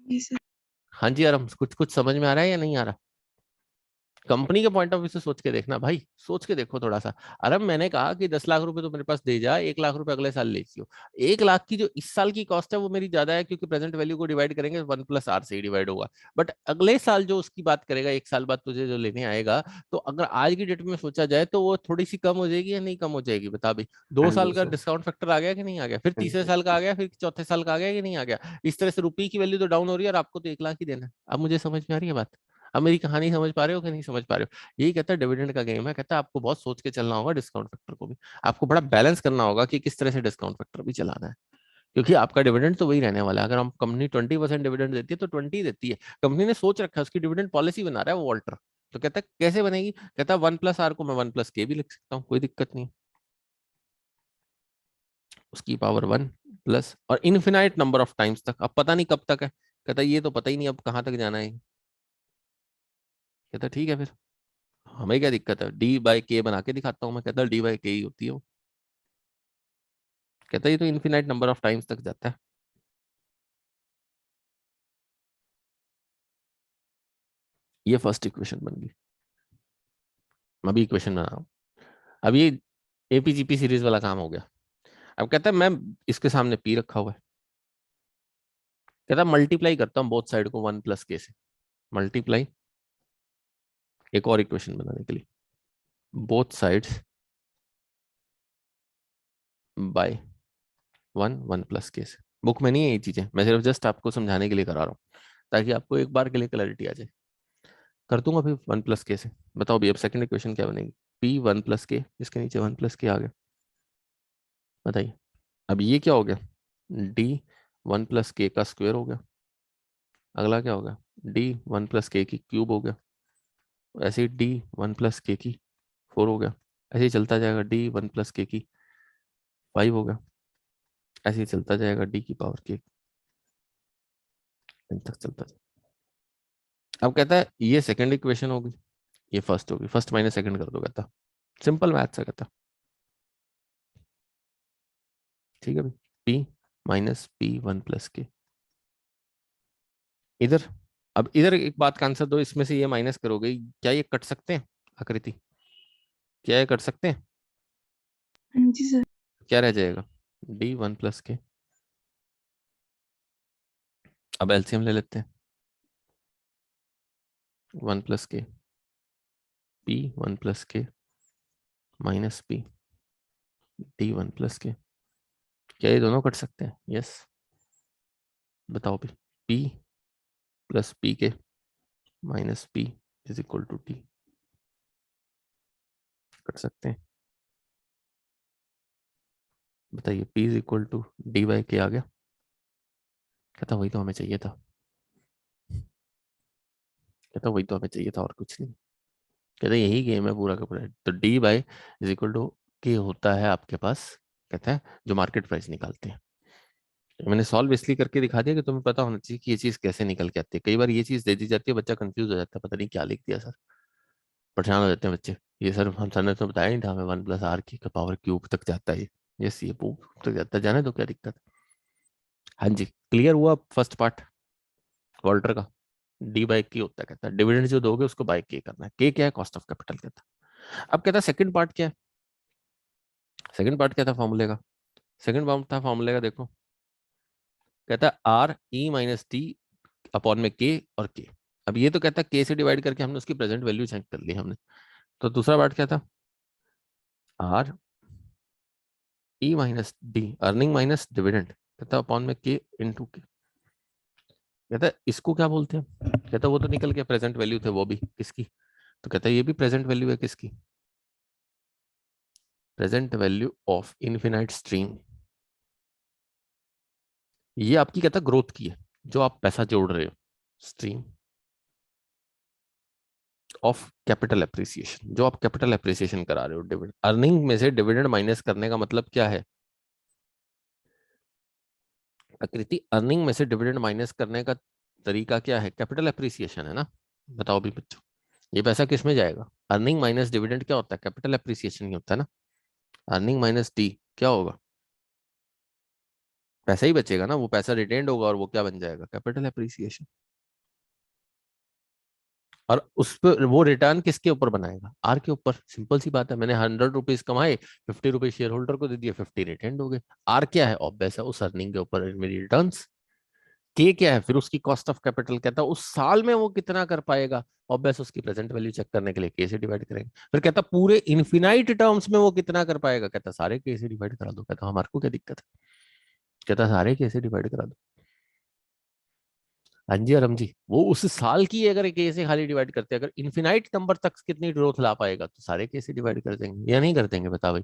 जी सर। हाँ जी आराम, कुछ कुछ समझ में आ रहा है या नहीं आ रहा? कंपनी के पॉइंट ऑफ व्यू से सोच के देखना भाई, सोच के देखो थोड़ा सा। अरे मैंने कहा कि 10 लाख रुपए तो मेरे पास दे जा, 1 लाख रुपए अगले साल ले लियो। 1 लाख की जो इस साल की कॉस्ट है वो मेरी ज्यादा है, क्योंकि प्रेजेंट वैल्यू को डिवाइड करेंगे 1+R से ही डिवाइड होगा। बट अगले साल जो उसकी बात करेगा, एक साल बाद तुझे जो लेने आएगा, तो अगर आज की डेट में सोचा जाए तो वो थोड़ी सी कम हो जाएगी या नहीं कम हो जाएगी? बता भाई। दो हाँ साल जी का सर। डिस्काउंट फैक्टर आ गया कि नहीं आ गया? फिर हाँ तीसरे जी। साल का आ गया, फिर चौथे साल का आ गया कि नहीं आ गया? इस तरह से रुपये की वैल्यू तो डाउन हो रही है और आपको तो 1 लाख ही देना है। अब मुझे समझ में आ रही है बात? अब मेरी कहानी समझ पा रहे हो कि नहीं समझ पा रहे हो? यही कहता है डिविडेंड का गेम है। कहता है आपको बहुत सोच के चलना होगा डिस्काउंट फैक्टर को भी, आपको बड़ा बैलेंस करना होगा कि किस तरह से डिस्काउंट फैक्टर भी चलाना है। क्योंकि आपका डिविडेंड तो वही रहने वाला है। अगर हम कंपनी 20% डिविडेंड देती है तो 20 देती है। कंपनी ने सोच रखा है, उसकी डिविडेंड पॉलिसी बना रहा है वो वॉल्टर। तो कहता है कैसे बनेगी? कहता है 1+R को मैं 1+K भी लिख सकता हूँ, कोई दिक्कत नहीं। उसकी पावर 1 प्लस और इन्फिनाइट नंबर ऑफ टाइम्स तक। अब पता नहीं कब तक है। कहता है ये तो पता ही नहीं अब कहाँ तक जाना है। कहता है ठीक है फिर, हमें क्या दिक्कत है, D/K बना के दिखाता हूँ मैं। कहता है D/K ही होती है वो। कहता है ये तो इन्फिनाइट नंबर ऑफ टाइम्स तक जाता है। ये फर्स्ट इक्वेशन बन गई। मैं अभी इक्वेशन बना रहा हूँ। अब ये एपीजीपी सीरीज वाला काम हो गया। अब कहता है मैं इसके सामने पी रखा हुआ है। कहता है मल्टीप्लाई करता हूँ बोथ साइड को 1+K से। मल्टीप्लाई, एक और इक्वेशन बनाने के लिए, बोथ साइड्स बाय 1+K से। बुक में नहीं है ये चीजें, मैं सिर्फ जस्ट आपको समझाने के लिए करा रहा हूँ, ताकि आपको एक बार के लिए क्लैरिटी आ जाए। कर दूंगा फिर 1+K से। बताओ भी अब सेकंड इक्वेशन क्या बनेगी? P 1+K, इसके नीचे 1+K आ गया। बताइए। अब ये क्या हो गया? D 1+K का स्क्वायर हो गया। अगला क्या होगा? D 1+K की क्यूब हो गया। ऐसे ही D 1+K की 4 हो गया। ऐसे ही चलता जाएगा, D 1+K की 5 हो गया। ऐसे ही चलता जाएगा, D⁻K तक चलता जाएगा। अब कहता है ये सेकंड इक्वेशन होगी, ये फर्स्ट होगी, फर्स्ट माइनस सेकंड कर दो। कहता सिंपल मैथ्स है। कहता ठीक है भाई, P - P 1+K इधर। अब इधर एक बात का आंसर दो, इसमें से ये माइनस करोगे, क्या ये कट सकते हैं आकृति? क्या ये कट सकते हैं? हाँ जी सर। क्या रह जाएगा? D 1+K। अब एलसीएम ले लेते हैं। 1+K, P 1+K -P D 1+K। क्या ये दोनों कट सकते हैं? यस। बताओ भी। P + P -P = T। Cut सकते हैं? बताइए। P D/K आ गया। कहता वही तो हमें चाहिए था। कहता वही तो हमें चाहिए था और कुछ नहीं। कहता यही गेम है पूरा का पूरा। तो D/K होता है आपके पास, कहता है जो मार्केट प्राइस निकालते हैं। मैंने सॉल्व इसलिए करके दिखा दिया कि तुम्हें पता होना चाहिए कि ये चीज कैसे निकल के आती है। कई बार ये चीज दे दी जाती है, बच्चा कंफ्यूज हो जाता है, पता नहीं क्या लिख दिया सर, परेशान हो जाते हैं बच्चे। ये सर हम सर ने तो बताया नहीं था हमें 1+R की पावर क्यूब तक जाता है ये। यस, ये क्यूब तक जाता है, जाने तो क्या दिक्कत है। हाँ जी, क्लियर हुआ फर्स्ट पार्ट वॉल्टर का? D/K होता है। कहता है डिविडेंड जो दोगे उसको बाय K करना है। K क्या है? Cost of capital. कहता है अब कहता है सेकंड पार्ट क्या है? सेकंड पार्ट क्या था फॉर्मूले का? सेकंड पार्ट था फॉर्मूले का, देखो। कहता है R E - T/K और K। अब ये तो कहता है K से डिवाइड करके हमने उसकी प्रेजेंट वैल्यू चेक कर ली हमने। तो दूसरा पार्ट क्या था? R E - D, earning minus dividend. कहता अपॉन में के इंटू के। कहता है इसको क्या बोलते हैं? कहता वो तो निकल के प्रेजेंट वैल्यू थे, वो भी किसकी? तो कहता है ये भी प्रेजेंट वैल्यू है, किसकी? Present value of infinite stream. ये आपकी कहता ग्रोथ की है, जो आप पैसा जोड़ रहे हो, स्ट्रीम ऑफ कैपिटल एप्रिसिएशन, जो आप कैपिटल एप्रिसिएशन करा रहे हो डिविडेंड। अर्निंग में से डिविडेंड माइनस करने का मतलब क्या है आकृति? अर्निंग में से डिविडेंड माइनस करने का तरीका क्या है? कैपिटल एप्रिसिएशन है ना। बताओ भी बच्चों, ये पैसा किस में जाएगा? अर्निंग माइनस डिविडेंड क्या होता है? कैपिटल एप्रिसिएशन ही होता है ना। अर्निंग माइनस डी क्या होगा? पैसा ही बचेगा ना, वो पैसा रिटेन्ड होगा और वो क्या बन जाएगा? Capital appreciation. और उस पर वो रिटर्न किसके ऊपर बनाएगा? आर के ऊपर। सिंपल सी बात है, मैंने 100 रुपीज कमाए, 50 रुपीज शेयर होल्डर को दे दिए, 50 रिटेन्ड हो गए। आर क्या है? ऑब्वियस है उस अर्निंग के ऊपर मेरी रिटर्न्स। के क्या है? फिर उसकी कॉस्ट ऑफ कैपिटल। कहता है उस साल में वो कितना कर पाएगा, ऑब्वियस उसकी प्रेजेंट वैल्यू चेक करने के लिए के से डिवाइड करेंगे। फिर कहता पूरे इन्फिनाइट टर्म्स में वो कितना कर पाएगा? कहता सारे के से डिवाइड करा दो। कहता हमारे को क्या दिक्कत है? कहता सारे के से डिवाइड करा दो। हाँ जी अरम जी, वो उस साल की अगर के से खाली डिवाइड करते हैं, अगर इन्फिनाइट नंबर तक कितनी ग्रोथ ला पाएगा तो सारे के से डिवाइड कर देंगे, या नहीं कर देंगे? बता भाई,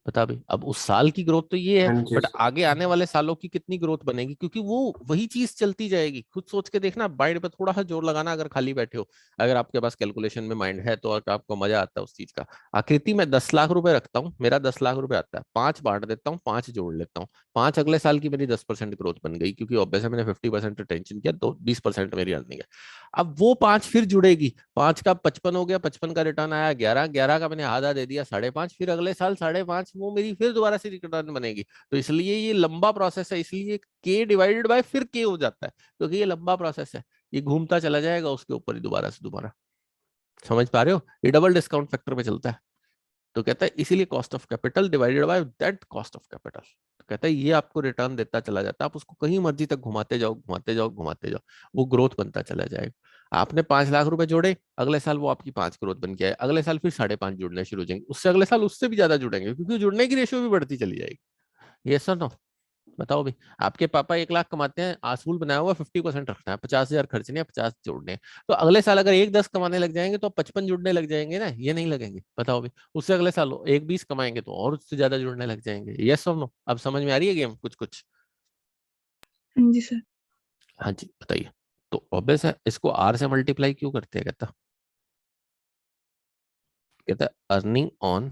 बता भाई। अब उस साल की ग्रोथ तो ये है, हाँ जी बट सर। आगे आने वाले सालों की कितनी ग्रोथ बनेगी, क्योंकि वो वही चीज चलती जाएगी। खुद सोच के देखना, माइंड पे थोड़ा सा जोर लगाना, अगर खाली बैठे हो, अगर आपके पास कैलकुलेशन में माइंड है तो आपको मजा आता है उस चीज का। आकृति में 10 लाख रुपए रखता हूँ, मेरा 10 लाख रुपए आता है, 5 बांट देता हूँ, 5 जोड़ लेता हूँ, 5 अगले साल की मेरी 10% ग्रोथ बन गई, क्योंकि ऑब्वियसली मैंने 50% रिटेंशन किया, तो 20% मेरी अर्निंग है। अब वो 5 फिर जुड़ेगी, 5 का 55 हो गया, 55 का रिटर्न आया 11, 11 का मैंने आधा दे दिया 5.5, फिर अगले साल 5.5 वो मेरी फिर दोबारा से रिटर्न बनेगी। तो इसलिए ये लंबा प्रोसेस है, इसलिए के डिवाइडेड बाय फिर के हो जाता है, क्योंकि ये लंबा प्रोसेस है, ये घूमता चला जाएगा उसके ऊपर ही दोबारा से दोबारा। समझ पा रहे हो? ये डबल डिस्काउंट फैक्टर पे चलता है। तो कहता है इसीलिए cost of capital divided by that cost of capital. तो कहता है ये आपको रिटर्न देता चला जाता है, आप उसको कहीं मर्जी तक घुमाते जाओ, घुमाते जाओ, घुमाते जाओ, वो ग्रोथ बनता चला जाएगा। आपने 5 लाख रुपए जोड़े, अगले साल वो आपकी 5 ग्रोथ बन के आए, अगले साल फिर 5.5 जुड़ने शुरू हो जाएंगे, उससे अगले साल उससे भी ज्यादा जुड़ेंगे, क्योंकि जुड़ने की रेशियो भी बढ़ती चली जाएगी। ये सर नो, बताओ भी। आपके पापा 1 लाख कमाते हैं, असूल बनाया हुआ 50% रखना है, 50,000 खर्चने हैं, 50 जोड़ने हैं। तो अगले साल अगर 1 10 कमाने लग जाएंगे तो 55 जुड़ने लग जाएंगे ना, ये नहीं लगेंगे? बताओ भी। उससे अगले साल 1 20 कमाएंगे तो और उससे ज्यादा जुड़ने लग जाएंगे। यस और नो? अब समझ में आ रही है गेम कुछ कुछ? हाँ जी सर। हाँ जी बताइए। तो ऑब्वियस है, इसको आर से मल्टीप्लाई क्यों करते हैं? कहता earning on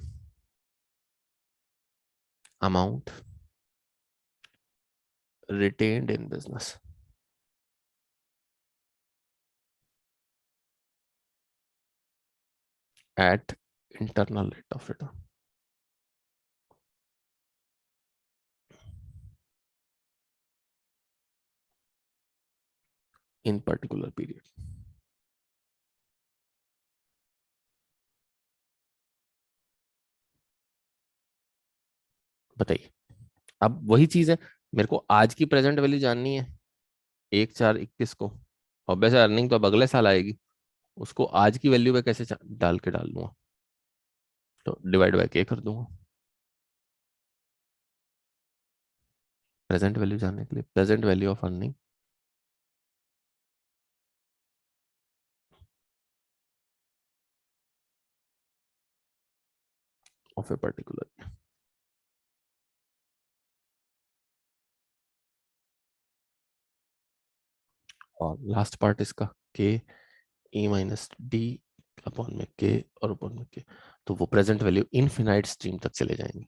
amount retained in business at internal rate of return in particular period. बताइए। अब वही चीज है, मेरे को आज की प्रेजेंट वैल्यू जाननी है 1/4/21 को, और वैसे अर्निंग तो अब अगले साल आएगी, उसको आज की वैल्यू पे कैसे डाल के डाल दूंगा? तो डिवाइड बाय के कर दूंगा, प्रेजेंट वैल्यू जानने के लिए, present value of earning of a particular. और लास्ट पार्ट इसका के ई माइनस डी अपॉन में के और अपॉन में के, तो वो प्रेजेंट वैल्यू इनफिनाइट स्ट्रीम तक चले जाएंगे।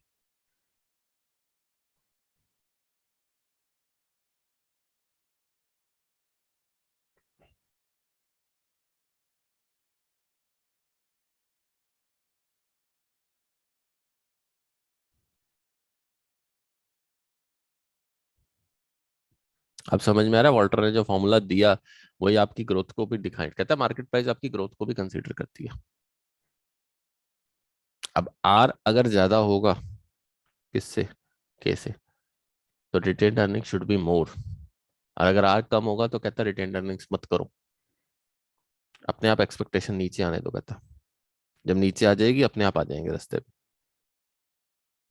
अब समझ में आ रहा है? वॉल्टर ने जो फॉर्मूला दिया वही आपकी ग्रोथ को भी दिखाई, कहता है मार्केट प्राइस आपकी ग्रोथ को भी कंसीडर करती है। अब आर अगर ज्यादा होगा, किससे? के से, तो retained earning should be more. और अगर आर कम होगा तो कहता है रिटेन्ड अर्निंग्स मत करो, अपने आप एक्सपेक्टेशन नीचे आने दो। कहता जब नीचे आ जाएगी अपने आप आ जाएंगे रास्ते पे।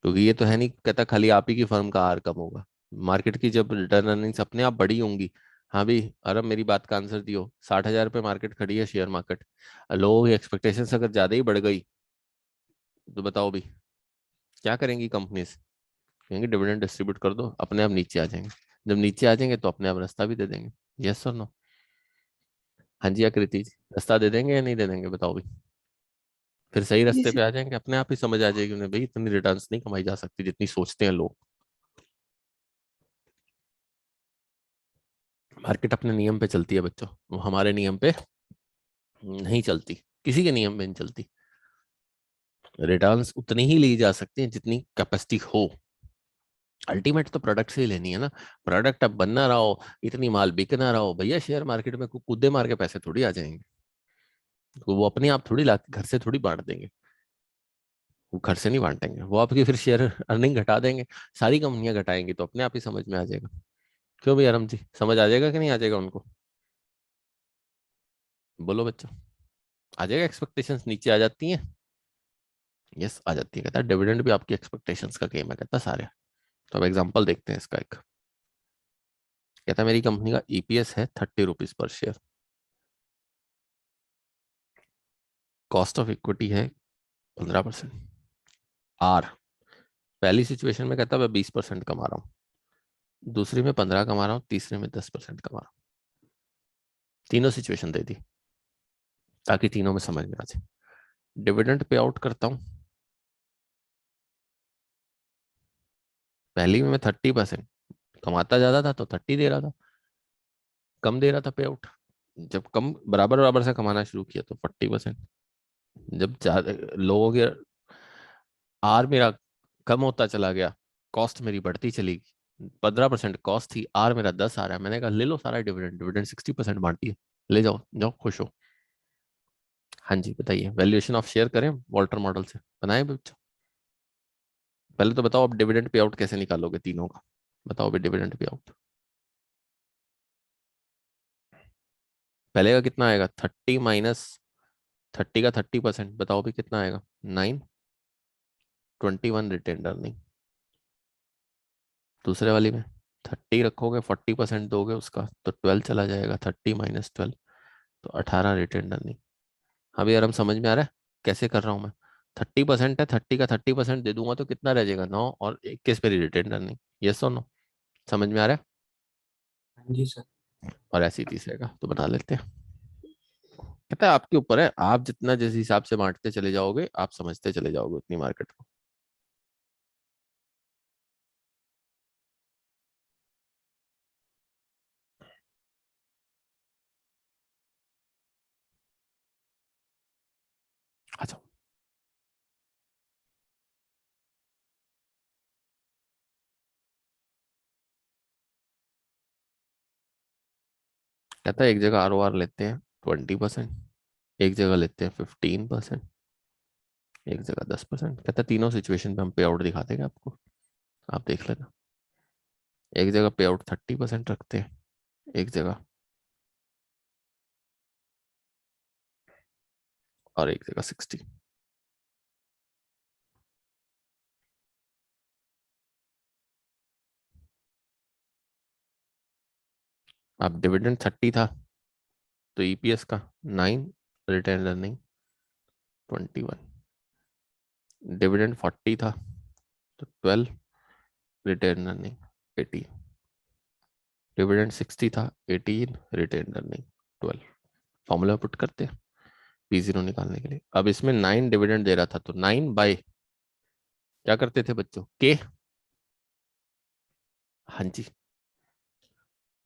क्योंकि ये तो है नहीं कहता खाली आप ही की फर्म का आर कम होगा। मार्केट की जब रिटर्न अर्निंग्स अपने आप बड़ी होंगी। हाँ भी, अरे मेरी बात का आंसर दियो, 60,000 पे मार्केट खड़ी है, शेयर मार्केट, लोगों की एक्सपेक्टेशंस अगर ज्यादा ही बढ़ गई तो बताओ भी क्या करेंगी कंपनीज? कहेंगे डिविडेंड डिस्ट्रीब्यूट कर दो, अपने आप नीचे आ जाएंगे। जब नीचे आ जाएंगे तो अपने आप रास्ता भी दे देंगे। यस और नो? हाँ जी आकृति जी, रास्ता दे देंगे या नहीं दे देंगे बताओ भी? फिर सही जी रास्ते सर। पे आ जाएंगे, अपने आप ही समझ आ जाएगी उन्हें भाई इतनी रिटर्न्स नहीं कमाई जा सकती जितनी सोचते हैं लोग। मार्केट अपने नियम पे चलती है बच्चों, वो हमारे नियम पे नहीं चलती, किसी के नियम पे नहीं चलती। रिटर्न्स उतनी ही ली जा सकती हैं जितनी कैपेसिटी हो। अल्टीमेट तो प्रोडक्ट से ही लेनी है ना। प्रोडक्ट अब बन ना रहा हो, इतनी माल बिक ना रहा हो, भैया शेयर मार्केट में कूदे मार के पैसे थोड़ी आ जाएंगे। तो वो अपने आप थोड़ी ला घर से थोड़ी बांट देंगे। वो घर से नहीं बांटेंगे, वो आपकी फिर शेयर अर्निंग घटा देंगे। सारी कंपनियां घटाएंगी तो अपने आप ही समझ में आ जाएगा। क्यों भाई आराम जी, समझ आ जाएगा कि नहीं आ जाएगा उनको? बोलो बच्चों, आ जाएगा? एक्सपेक्टेशंस नीचे आ जाती हैं। यस आ जाती है। कहता है डिविडेंड भी आपकी एक्सपेक्टेशंस का गेम है, कहता है सारे। तो अब एग्जांपल देखते हैं इसका एक। कहता है मेरी कंपनी का ईपीएस है 30 rupees per share, cost of equity है 15%। आर, पहली सिचुएशन में कहता है मैं 20% कमा रहा हूँ, दूसरी में 15 कमा रहा हूँ, तीसरे में 10% कमा रहा हूँ। तीनों सिचुएशन दे दी ताकि तीनों में समझ में आ जाए। डिविडेंड पे आउट करता हूँ, पहली में मैं 30%, कमाता ज्यादा था तो 30 दे रहा था, कम दे रहा था पे आउट। जब कम बराबर बराबर से कमाना शुरू किया तो 40%। जब ज्यादा लोगों के आर मेरा कम होता चला गया, कॉस्ट मेरी बढ़ती चली गई, 15% कॉस्ट थी, आर मेरा 10 आ रहा है, मैंने कहा ले लो सारा डिविडेंड, डिविडेंड 60% बांटी है, ले जाओ जाओ खुश हो। हाँ जी बताइए, वैल्यूएशन ऑफ शेयर करें वॉल्टर मॉडल से, बनाए बच्चों? पहले तो बताओ अब डिविडेंड पे आउट कैसे निकालोगे तीनों का? बताओ भी डिविडेंड पे आउट पहले का कितना आएगा? 30 माइनस 30 का 30%, बताओ भी कितना आएगा? 9, 21 रिटेन अर्निंग। दूसरे वाली में 30 रखोगे, 40% दोगे उसका तो 12 चला जाएगा, 30 माइनस 12 तो 18 रिटेन अर्निंग। अभी यार हम समझ में आ रहा है कैसे कर रहा हूँ मैं? 30% है, 30 का 30% दे दूंगा तो कितना रह जाएगा? 9 और 21 पे रिटेन अर्निंग। यस और नो? समझ में आ रहा हाँ जी सर। है? और ऐसे ही तीसरे का तो बना लेते हैं। कहता है आपके ऊपर है, आप जितना जिस हिसाब से बांटते चले जाओगे आप समझते चले जाओगे उतनी मार्केट को। अच्छा, कहता है एक जगह आर लेते हैं 20%, एक जगह लेते हैं 15%, एक जगह 10%। कहता है तीनों सिचुएशन पे हम पे आउट दिखा देंगे आपको, आप देख लेना। एक जगह पे आउट 30% रखते हैं, एक जगह, और एक जगह 60। अब डिविडेंड 30 था तो ईपीएस का 9, रिटेन अर्निंग 21। डिविडेंड 40 था तो 12, रिटेन अर्निंग 18। डिविडेंड 60 था, 18, रिटेन अर्निंग 12। फॉर्मूला पुट करते हैं P0 निकालने के लिए। अब इसमें 9 डिविडेंड दे रहा था तो 9 बाय क्या करते थे बच्चों? के। हाँ जी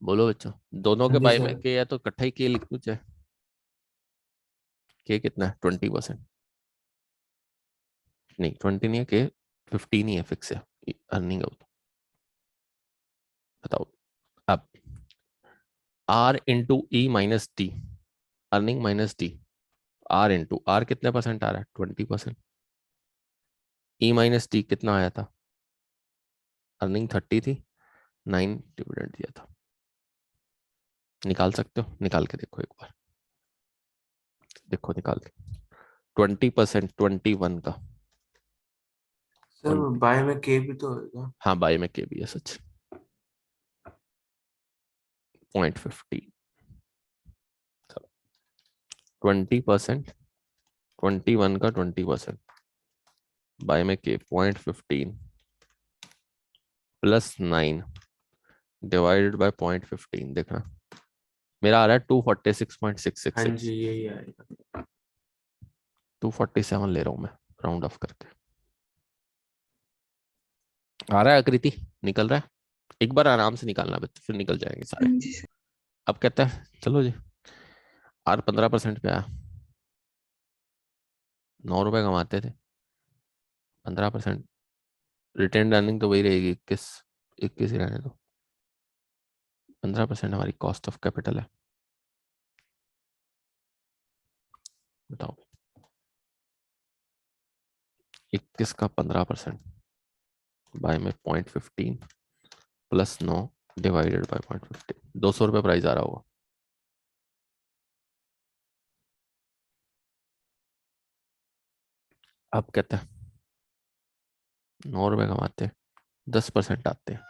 बोलो बच्चों, दोनों हाँ के जी बाय में सर। के है तो इकट्ठा ही के लिख दो चाहे। के कितना है? 20%? नहीं 20 नहीं है के, 15 ही है, फिक्स है अर्निंग है वो तो। बताओ अब R into E minus D, earning minus D, R into R कितने परसेंट आ रहा है? 20%। ई माइनस डी कितना आया था? अर्निंग 30 थी, 9 डिविडेंड दिया था। निकाल सकते हो? निकाल के देखो एक बार, देखो निकाल के। 20% 21 का सर बाय में के भी तो होगा। हाँ बाय में के भी है सच। 0.50, 20%, 21 का 20%, बाय में के 0.15 प्लस 9 डिवाइडेड बाय 0.15। देखना मेरा आ रहा है 246.666। हाँ जी यही आएगा। 247 ले रहा हूं मैं राउंड ऑफ करके। आ रहा है आकृति, निकल रहा है। एक बार आराम से निकालना बच्चे, फिर निकल जाएंगे हाँ सारे। जी सर। अब कहता है चलो जी, आर 15% पे आया, 9 रुपए कमाते थे, 15%। रिटेन अर्निंग तो वही रहेगी, 21 ही रहने दो। 15% हमारी कॉस्ट ऑफ कैपिटल है। बताओ 21 का 15% बाय में 0.15 प्लस 9 डिवाइडेड बाय 0.15, 200 रुपये प्राइस आ रहा होगा। अब कहते हैं 9 रुपए कमाते, 10% आते हैं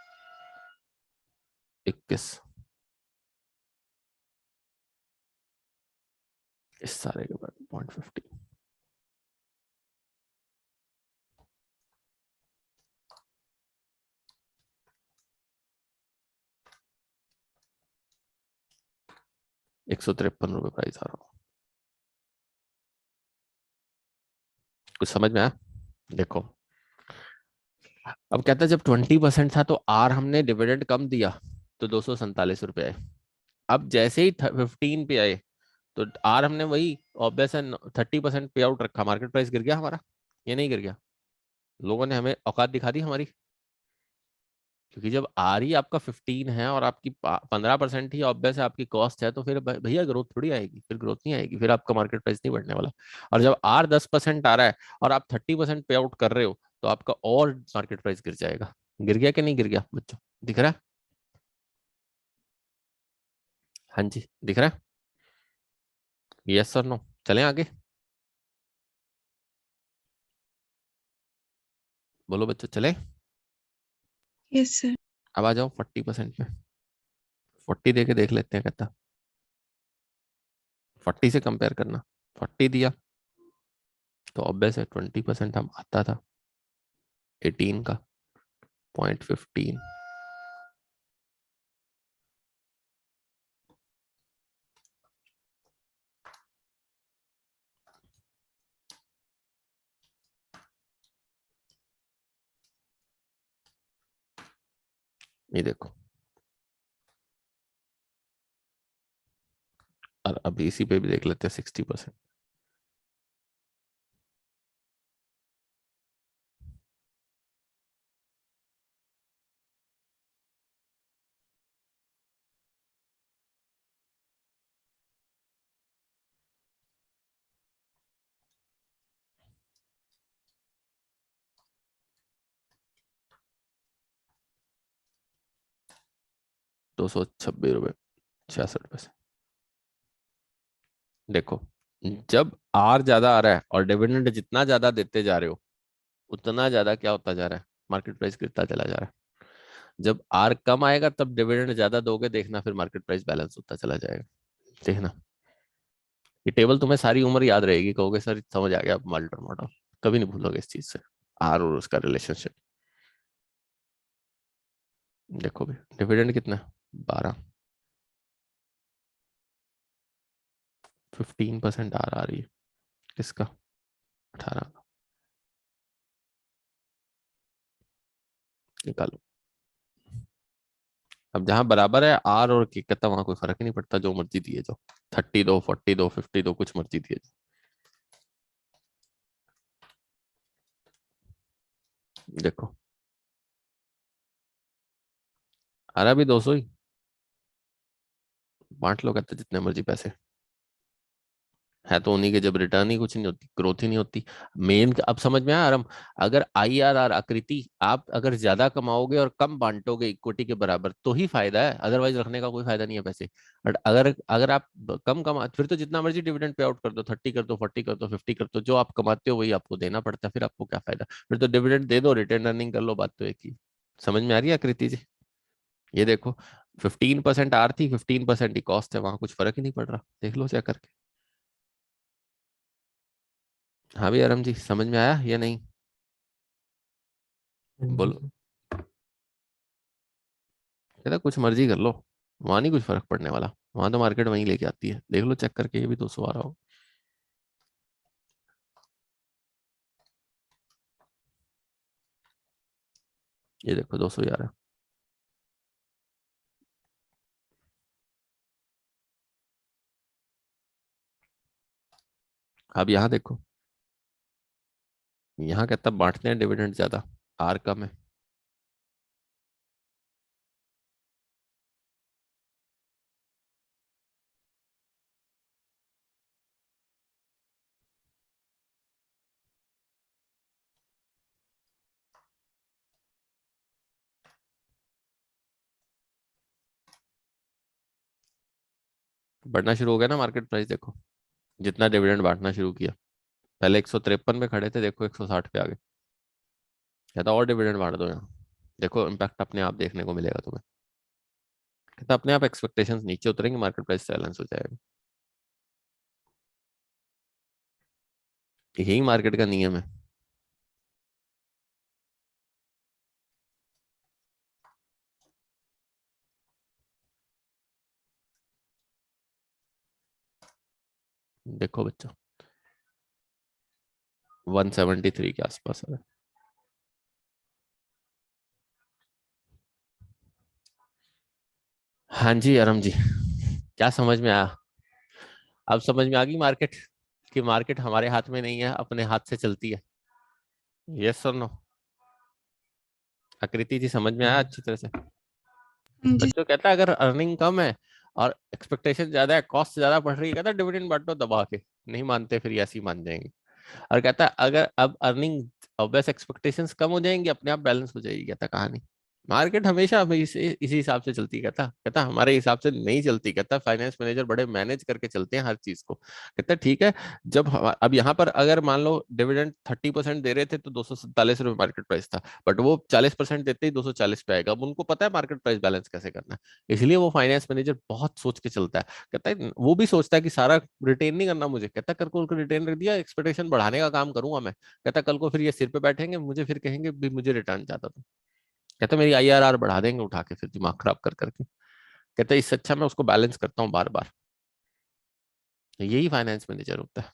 21, इस सारे के बाद 0.15। ₹153 प्राइस आ रहा हो। कुछ समझ में आया? देखो अब कहता है जब 20% था तो आर हमने डिविडेंड कम दिया तो ₹247 आए। अब जैसे ही 15 पे आए तो आर हमने वही ऑब्वियस है 30% पे आउट रखा, मार्केट प्राइस गिर गया हमारा, ये नहीं गिर गया? लोगों ने हमें औकात दिखा दी हमारी। क्योंकि जब आर ही आपका 15 है और आपकी 15% ही ऑब्वियस है आपकी कॉस्ट है, तो फिर भैया ग्रोथ थोड़ी आएगी, फिर ग्रोथ नहीं आएगी, फिर आपका मार्केट प्राइस नहीं बढ़ने वाला। और जब आर 10% आ रहा है और आप 30% पे आउट कर रहे हो तो आपका और मार्केट प्राइस गिर जाएगा। गिर गया कि नहीं गिर गया बच्चों? दिख रहा है? हाँ जी दिख रहा है। यस और नो? चलें आगे? बोलो बच्चों चले। Yes sir. अब आ जाओ 40% में। 40 दे के देख लेते हैं कहता। 40 से कंपेयर करना। 40 दिया तो ऑब्वियस है 20% हम आता था 18 का 0.15। ये देखो, और अब इसी पे भी देख लेते हैं 60%। ₹226 66 पैसे। देखो जब आर ज्यादा आ रहा है और डिविडेंड जितना ज्यादा देते जा रहे हो उतना ज्यादा क्या होता जा रहा है, मार्केट प्राइस गिरता चला जा रहा है। जब आर कम आएगा तब डिविडेंड ज्यादा दोगे, देखना फिर मार्केट प्राइस बैलेंस होता चला जाएगा। देखना ये टेबल तुम्हें सारी उम्र याद रहेगी, कहोगे सर समझ आ गया मल्टर मॉडल, कभी नहीं भूलोगे इस चीज से, आर और उसका रिलेशनशिप। देखो भी डिविडेंड कितना है? 12, 15% आर आ रही है किसका? 18 का। निकालो। अब जहां बराबर है आर और के कहता वहां कोई फर्क ही नहीं पड़ता, जो मर्जी दिए जाओ, 30 दो, 40 दो, 50 दो, कुछ मर्जी दिए जाओ। देखो आ रहा भी 200 ही, बांट लो कहते जितने मर्जी पैसे, है तो उन्हीं के, जब रिटर्न ही कुछ नहीं होती, ग्रोथ ही नहीं होती। मेन अब समझ में आया आराम। अगर IRR आकृति, आप अगर ज्यादा कमाओगे और कम बांटोगे इक्विटी के बराबर तो ही फायदा है, अदरवाइज रखने का कोई फायदा नहीं है पैसे। बट अगर अगर आप कम कमा, फिर तो जितना मर्जी डिविडेंड पे आउट कर दो, 30 कर दो, 40 कर दो, 50 कर दो, जो आप कमाते हो वही आपको देना पड़ता है, फिर आपको क्या फायदा। फिर तो डिविडेंड दे दो, रिटेन अर्निंग कर लो, बात तो एक ही। समझ में आ रही है आकृति जी? ये देखो, 15% आर थी, 15% ही कॉस्ट है, वहां कुछ फर्क ही नहीं पड़ रहा, देख लो चेक करके। हाँ भी आराम जी, समझ में आया या नहीं? हाँ जी बोलो। सर। कहता कुछ मर्जी कर लो, वहां नहीं कुछ फर्क पड़ने वाला, वहां तो मार्केट वहीं लेके आती है, देख लो चेक करके, ये भी 200 आ रहा हो। ये देखो 200 आ रहा है। अब यहाँ देखो, यहाँ कहता बांटते हैं डिविडेंड ज्यादा, आर कम है। बढ़ना शुरू हो गया ना मार्केट प्राइस, देखो जितना डिविडेंड बांटना शुरू किया। पहले 153 में खड़े थे, देखो 160 पे आ गए। कहता और डिविडेंड बांट दो यहाँ, देखो इम्पैक्ट अपने आप देखने को मिलेगा तुम्हें। कहता अपने आप एक्सपेक्टेशंस नीचे उतरेंगे, मार्केट प्राइस बैलेंस हो जाएगा। यही मार्केट का नियम है। देखो बच्चों, 173 के आसपास है। हाँ जी अरम जी, क्या समझ में आया? अब समझ में आ गई मार्केट, कि मार्केट हमारे हाथ में नहीं है, अपने हाथ से चलती है। यस और नो? आकृति जी समझ में हाँ आया जी अच्छी तरह से? हाँ जी। बच्चों कहता है अगर अर्निंग कम है और एक्सपेक्टेशन ज्यादा है, कॉस्ट ज्यादा बढ़ रही है, कहता डिविडेंड बांटो दबा के। नहीं मानते फिर ऐसे ही मान जाएंगे। और कहता है अगर अब अर्निंग, ऑब्वियस एक्सपेक्टेशंस कम हो जाएंगी, अपने आप बैलेंस हो जाएगी, कहता कहानी। मार्केट हमेशा हमें इसी हिसाब से चलती, कहता कहता हमारे हिसाब से नहीं चलती, कहता फाइनेंस मैनेजर बड़े मैनेज करके चलते हैं हर चीज को। कहता ठीक है, जब अब यहाँ पर अगर मान लो डिविडेंड 30% दे रहे थे तो 247 रुपये मार्केट प्राइस था, बट वो 40% देते ही 240 पे आएगा। अब उनको पता है मार्केट प्राइस बैलेंस कैसे करना है, इसलिए वो फाइनेंस मैनेजर बहुत सोच के चलता है। कहता है वो भी सोचता है कि सारा रिटेन नहीं करना मुझे, कहता कर को रिटेन रख दिया, एक्सपेक्टेशन बढ़ाने का काम करूंगा मैं। कहता कल को फिर ये सिर पे बैठेंगे मुझे, फिर कहेंगे भी मुझे रिटर्न चाहता था। कहता मेरी IRR बढ़ा देंगे उठा के, फिर दिमाग खराब कर करके। कहता इससे अच्छा मैं उसको बैलेंस करता हूँ बार बार। यही फाइनेंस मैनेजर होता है।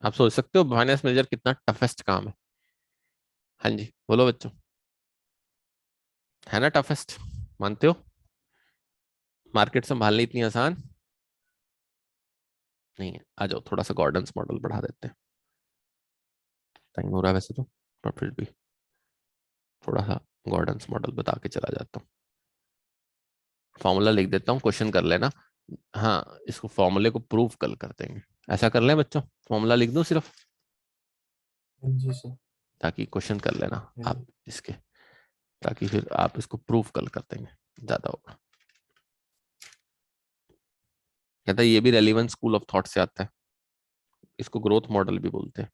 आप सोच सकते हो फाइनेंस मैनेजर कितना टफेस्ट काम है। हाँ जी बोलो बच्चों, है ना टफेस्ट? मानते हो? मार्केट संभालनी इतनी आसान नहीं है। आ जाओ थोड़ा सा गॉर्डन्स मॉडल बढ़ा देते हैं, टाइम हो रहा है वैसे तो, पर फिर भी थोड़ा सा गॉर्डन्स मॉडल बता के चला जाता हूँ। फॉर्मूला लिख देता हूँ, क्वेश्चन कर लेना। हाँ, इसको फॉर्मूले को प्रूव कल कर देंगे। ऐसा कर लें बच्चों, फॉर्मूला लिख दूं सिर्फ, हाँ जी सर। ताकि क्वेश्चन कर लेना हाँ आप जी। इसके, ताकि फिर आप इसको प्रूव कल कर देंगे, ज्यादा होगा। कहता है ये भी रेलिवेंट स्कूल ऑफ थॉट से आता है, इसको ग्रोथ मॉडल भी बोलते हैं।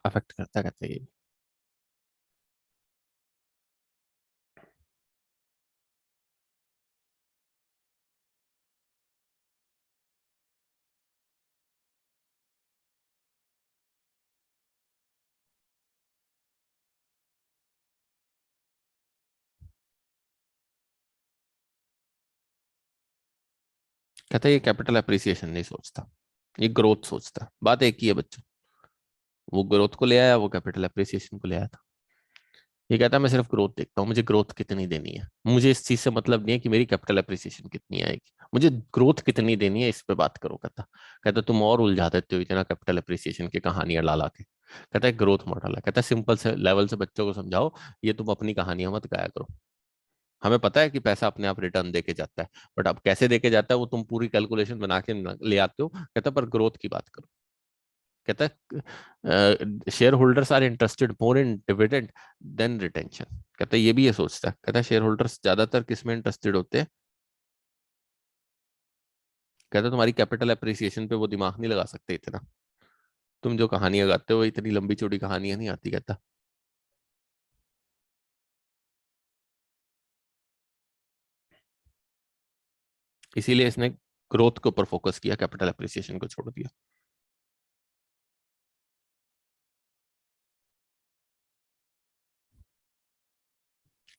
अफेक्ट करता है, कहते हैं ये। कहता है ये कैपिटल अप्रिसिएशन नहीं सोचता। ये ग्रोथ सोचता है, बात एक ही है बच्चों। वो ग्रोथ को ले आया, वो कैपिटल अप्रिसिएशन को ले आया था। ये कहता है मैं सिर्फ ग्रोथ देखता हूँ, मुझे ग्रोथ कितनी देनी है, मुझे इस चीज से मतलब नहीं है कि मेरी कैपिटल अप्रिसिएशन कितनी आएगी, मुझे ग्रोथ कितनी देनी है इस पे बात करो। कहता कहता तुम और उलझा देते हो इतना कैपिटल अप्रिसिएशन की कहानियां ला ला के। कहता है ग्रोथ मॉडल है, कहता है सिंपल से लेवल से बच्चों को समझाओ, ये तुम अपनी कहानियां मत गाया करो। हमें पता है कि पैसा अपने आप रिटर्न देके जाता है, बट अब कैसे देके जाता है वो तुम पूरी कैलकुलेशन बना के ले आते हो। कहता है पर ग्रोथ की बात करो। कहता है shareholders are interested more in dividend than retention. कहता है ये भी ये सोचता है, कहता है शेयर होल्डर्स ज्यादातर किस में इंटरेस्टेड होते हैं। कहता है तुम्हारी कैपिटल अप्रिसिएशन पे वो दिमाग नहीं लगा सकते इतना, तुम जो कहानियां गाते हो इतनी लंबी चौड़ी कहानियां नहीं आती। कहता इसीलिए इसने ग्रोथ के ऊपर फोकस किया, कैपिटल अप्रिसिएशन को छोड़ दिया।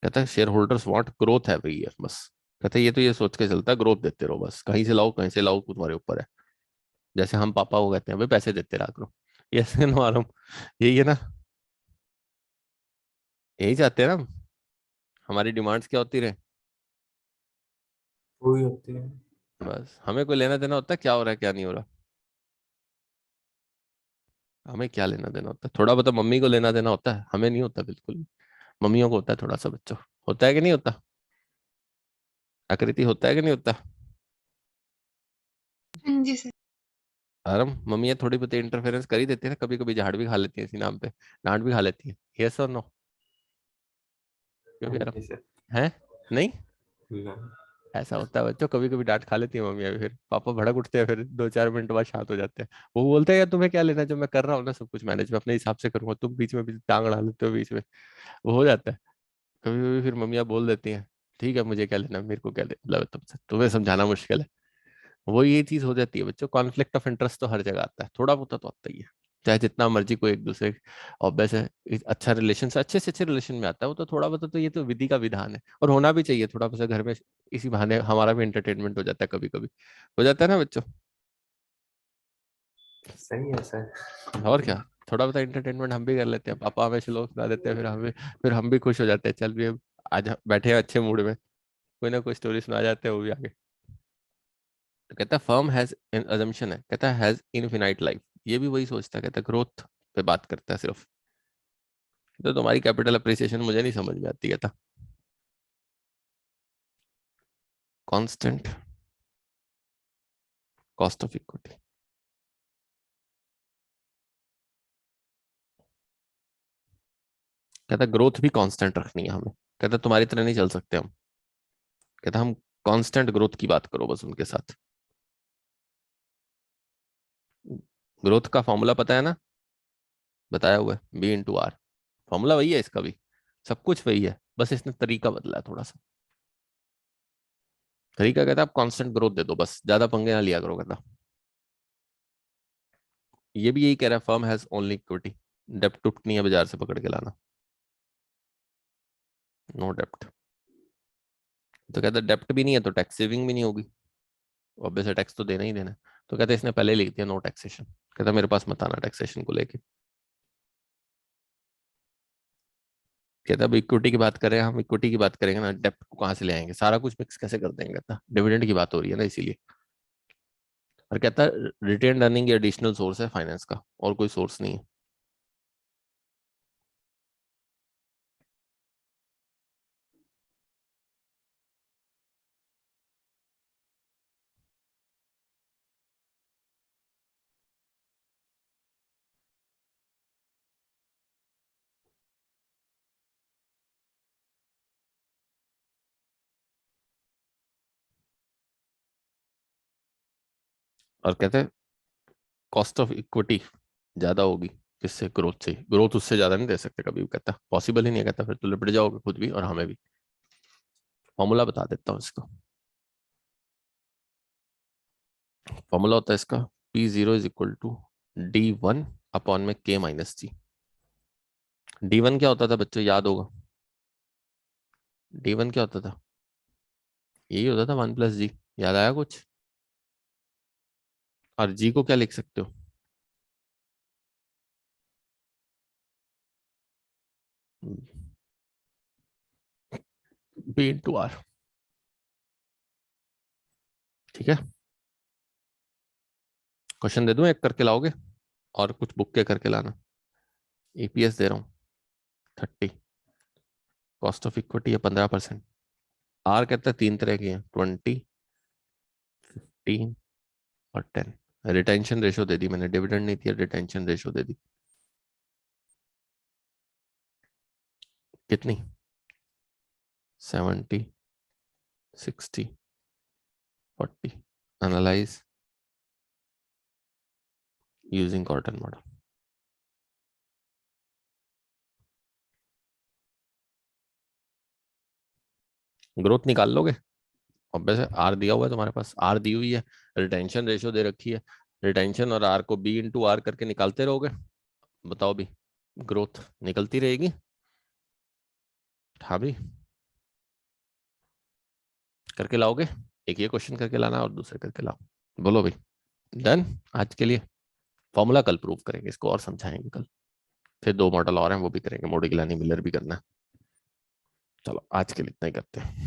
कहता है share holders want growth every year बस। कहता है ये तो ये सोच के चलता है ग्रोथ देते रहो बस, कहीं से लाओ कहीं से लाओ तुम्हारे ऊपर है। जैसे हम पापा को कहते हैं भाई पैसे देते रहा करो, ये ऐसे ना मालूम, यही है ना, यही चाहते हैं ना हम। हमारी डिमांड्स क्या होती रहे, वही होती है। बस हमें कोई लेना देना होता है क्या हो रहा है क्या नहीं हो रहा। हमें क्या लेना देना होता है, थोड़ा बहुत मम्मी को लेना देना होता है, हमें नहीं होता बिल्कुल भी। मम्मियों को होता है थोड़ा सा, बच्चों होता है कि नहीं होता, आकृति होता है कि नहीं होता। हाँ जी सर। आराम मम्मियाँ थोड़ी बहुत इंटरफेरेंस कर ही देती है ना, कभी कभी झाड़ भी खा लेती है इसी नाम पे, डांट भी खा लेती है। यस और नो, क्यों हाँ भी आराम जी सर। है नहीं। ना। ऐसा होता है बच्चों, कभी कभी डांट खा लेती है मम्मियाँ भी, फिर पापा भड़क उठते हैं, फिर 2-4 मिनट बाद शांत हो जाते हैं। वो बोलते हैं यार तुम्हें क्या लेना है, जो मैं कर रहा हूँ ना सब कुछ मैनेज मैं अपने हिसाब से करूंगा, तुम बीच में भी टांग अड़ा लेते हो बीच में। वो हो जाता है कभी कभी, फिर मम्मियाँ बोल देती हैं ठीक है मुझे क्या लेना है, मेरे को क्या मतलब है तुमसे, तुम्हें समझाना मुश्किल है। वो ये चीज हो जाती है बच्चों, कॉन्फ्लिक्ट ऑफ इंटरेस्ट तो हर जगह आता है, थोड़ा बहुत तो आता ही है। चाहे जितना मर्जी कोई एक दूसरे, ऑब्वियस है अच्छा रिलेशन से अच्छे रिलेशन में आता है वो तो थोड़ा बहुत, तो ये तो विधि का विधान है और होना भी चाहिए थोड़ा बहुत घर में। इसी बहाने हमारा भी एंटरटेनमेंट हो जाता है कभी कभी, हो जाता है ना बच्चों। सही है सर। और क्या, थोड़ा बहुत एंटरटेनमेंट हम भी कर लेते हैं, पापा हमें श्लोक सुना देते हैं, फिर हम भी खुश हो जाते हैं, चल भी आज बैठे हैं अच्छे मूड में, कोई ना कोई स्टोरी सुना जाते हैं वो भी आगे। तो कहता है फर्म हैज एन अजम्पशन है, कहता है हैज इनफिनाइट लाइफ, ये भी वही सोचता है, कहता है ग्रोथ पे बात करता है सिर्फ। तो तुम्हारी कैपिटल अप्रिसिएशन मुझे नहीं समझ में आती, कहता कांस्टेंट कॉस्ट ऑफ इक्विटी। कहता ग्रोथ भी कांस्टेंट रखनी है हमें, कहता तुम्हारी तरह नहीं चल सकते हम। कहता हम कांस्टेंट ग्रोथ की बात करो बस उनके साथ। ग्रोथ का फॉर्मूला पता है ना, बताया हुआ है B/R। फॉर्मूला वही है इसका भी, सब कुछ वही है, बस इसने तरीका बदला है थोड़ा सा। तरीका कहता है आप कांस्टेंट ग्रोथ दे दो बस, ज्यादा पंगे ना लिया करो। कहता ये भी यही कह रहा है फर्म हैज ओनली इक्विटी, डेप्ट टुप्ट नहीं है बाजार से पकड़ के लाना, नो डेप्ट। तो कहता डेप्ट भी नहीं है तो टैक्स सेविंग भी नहीं होगी, ऑब्वियस टैक्स तो देना ही देना है। तो कहते इसने पहले लिख दिया नो टैक्सेशन, कहता मेरे पास मत आना टैक्सेशन को लेके। कहता अब इक्विटी की बात करें, हम इक्विटी की बात करेंगे ना, डेप्ट को कहाँ से ले आएंगे, सारा कुछ मिक्स कैसे कर देंगे, कहता डिविडेंड की बात हो रही है ना इसीलिए। और कहता रिटेन अर्निंग एडिशनल सोर्स है फाइनेंस का, और कोई सोर्स नहीं है। और कहते हैं कॉस्ट ऑफ इक्विटी ज्यादा होगी किससे, ग्रोथ से, ग्रोथ उससे ज्यादा नहीं दे सकते कभी भी, कहता पॉसिबल ही नहीं है, कहता फिर तो लिपट जाओगे खुद भी और हमें भी। फॉर्मूला बता देता हूँ इसको। फॉर्मूला होता है इसका P0 = D1/K-G। D1 क्या होता था बच्चों, याद होगा। D1 क्या होता था, यही होता था 1+G। याद आया कुछ, और जी को क्या लिख सकते हो? B into R. ठीक है, क्वेश्चन दे दूं, एक करके लाओगे और कुछ बुक के करके लाना। ईपीएस दे रहा हूँ 30, कॉस्ट ऑफ इक्विटी है 15%। आर कहता है तीन तरह की है, 20, 15 और 10। रिटेंशन रेशो दे दी मैंने, डिविडेंड नहीं दिया, रिटेंशन रेशो दे दी। कितनी? 70, 60, 40। Analyse using Gordon model. Growth निकाल लोगे? ऑब्वियस है, आर दिया हुआ है तुम्हारे पास, आर दी हुई है, रिटेंशन रेशो दे रखी है। रिटेंशन और आर को बी इंटू आर करके निकालते रहोगे। बताओ भी, ग्रोथ निकलती रहेगी। हाँ भी, करके लाओगे? एक ये क्वेश्चन करके लाना और दूसरे करके लाओ। बोलो भाई, डन आज के लिए। फॉर्मूला कल प्रूव करेंगे इसको और समझाएंगे कल। फिर दो मॉडल और हैं वो भी करेंगे, मोडिग्लानी मिलर भी करना है। चलो आज के लिए इतना ही करते हैं।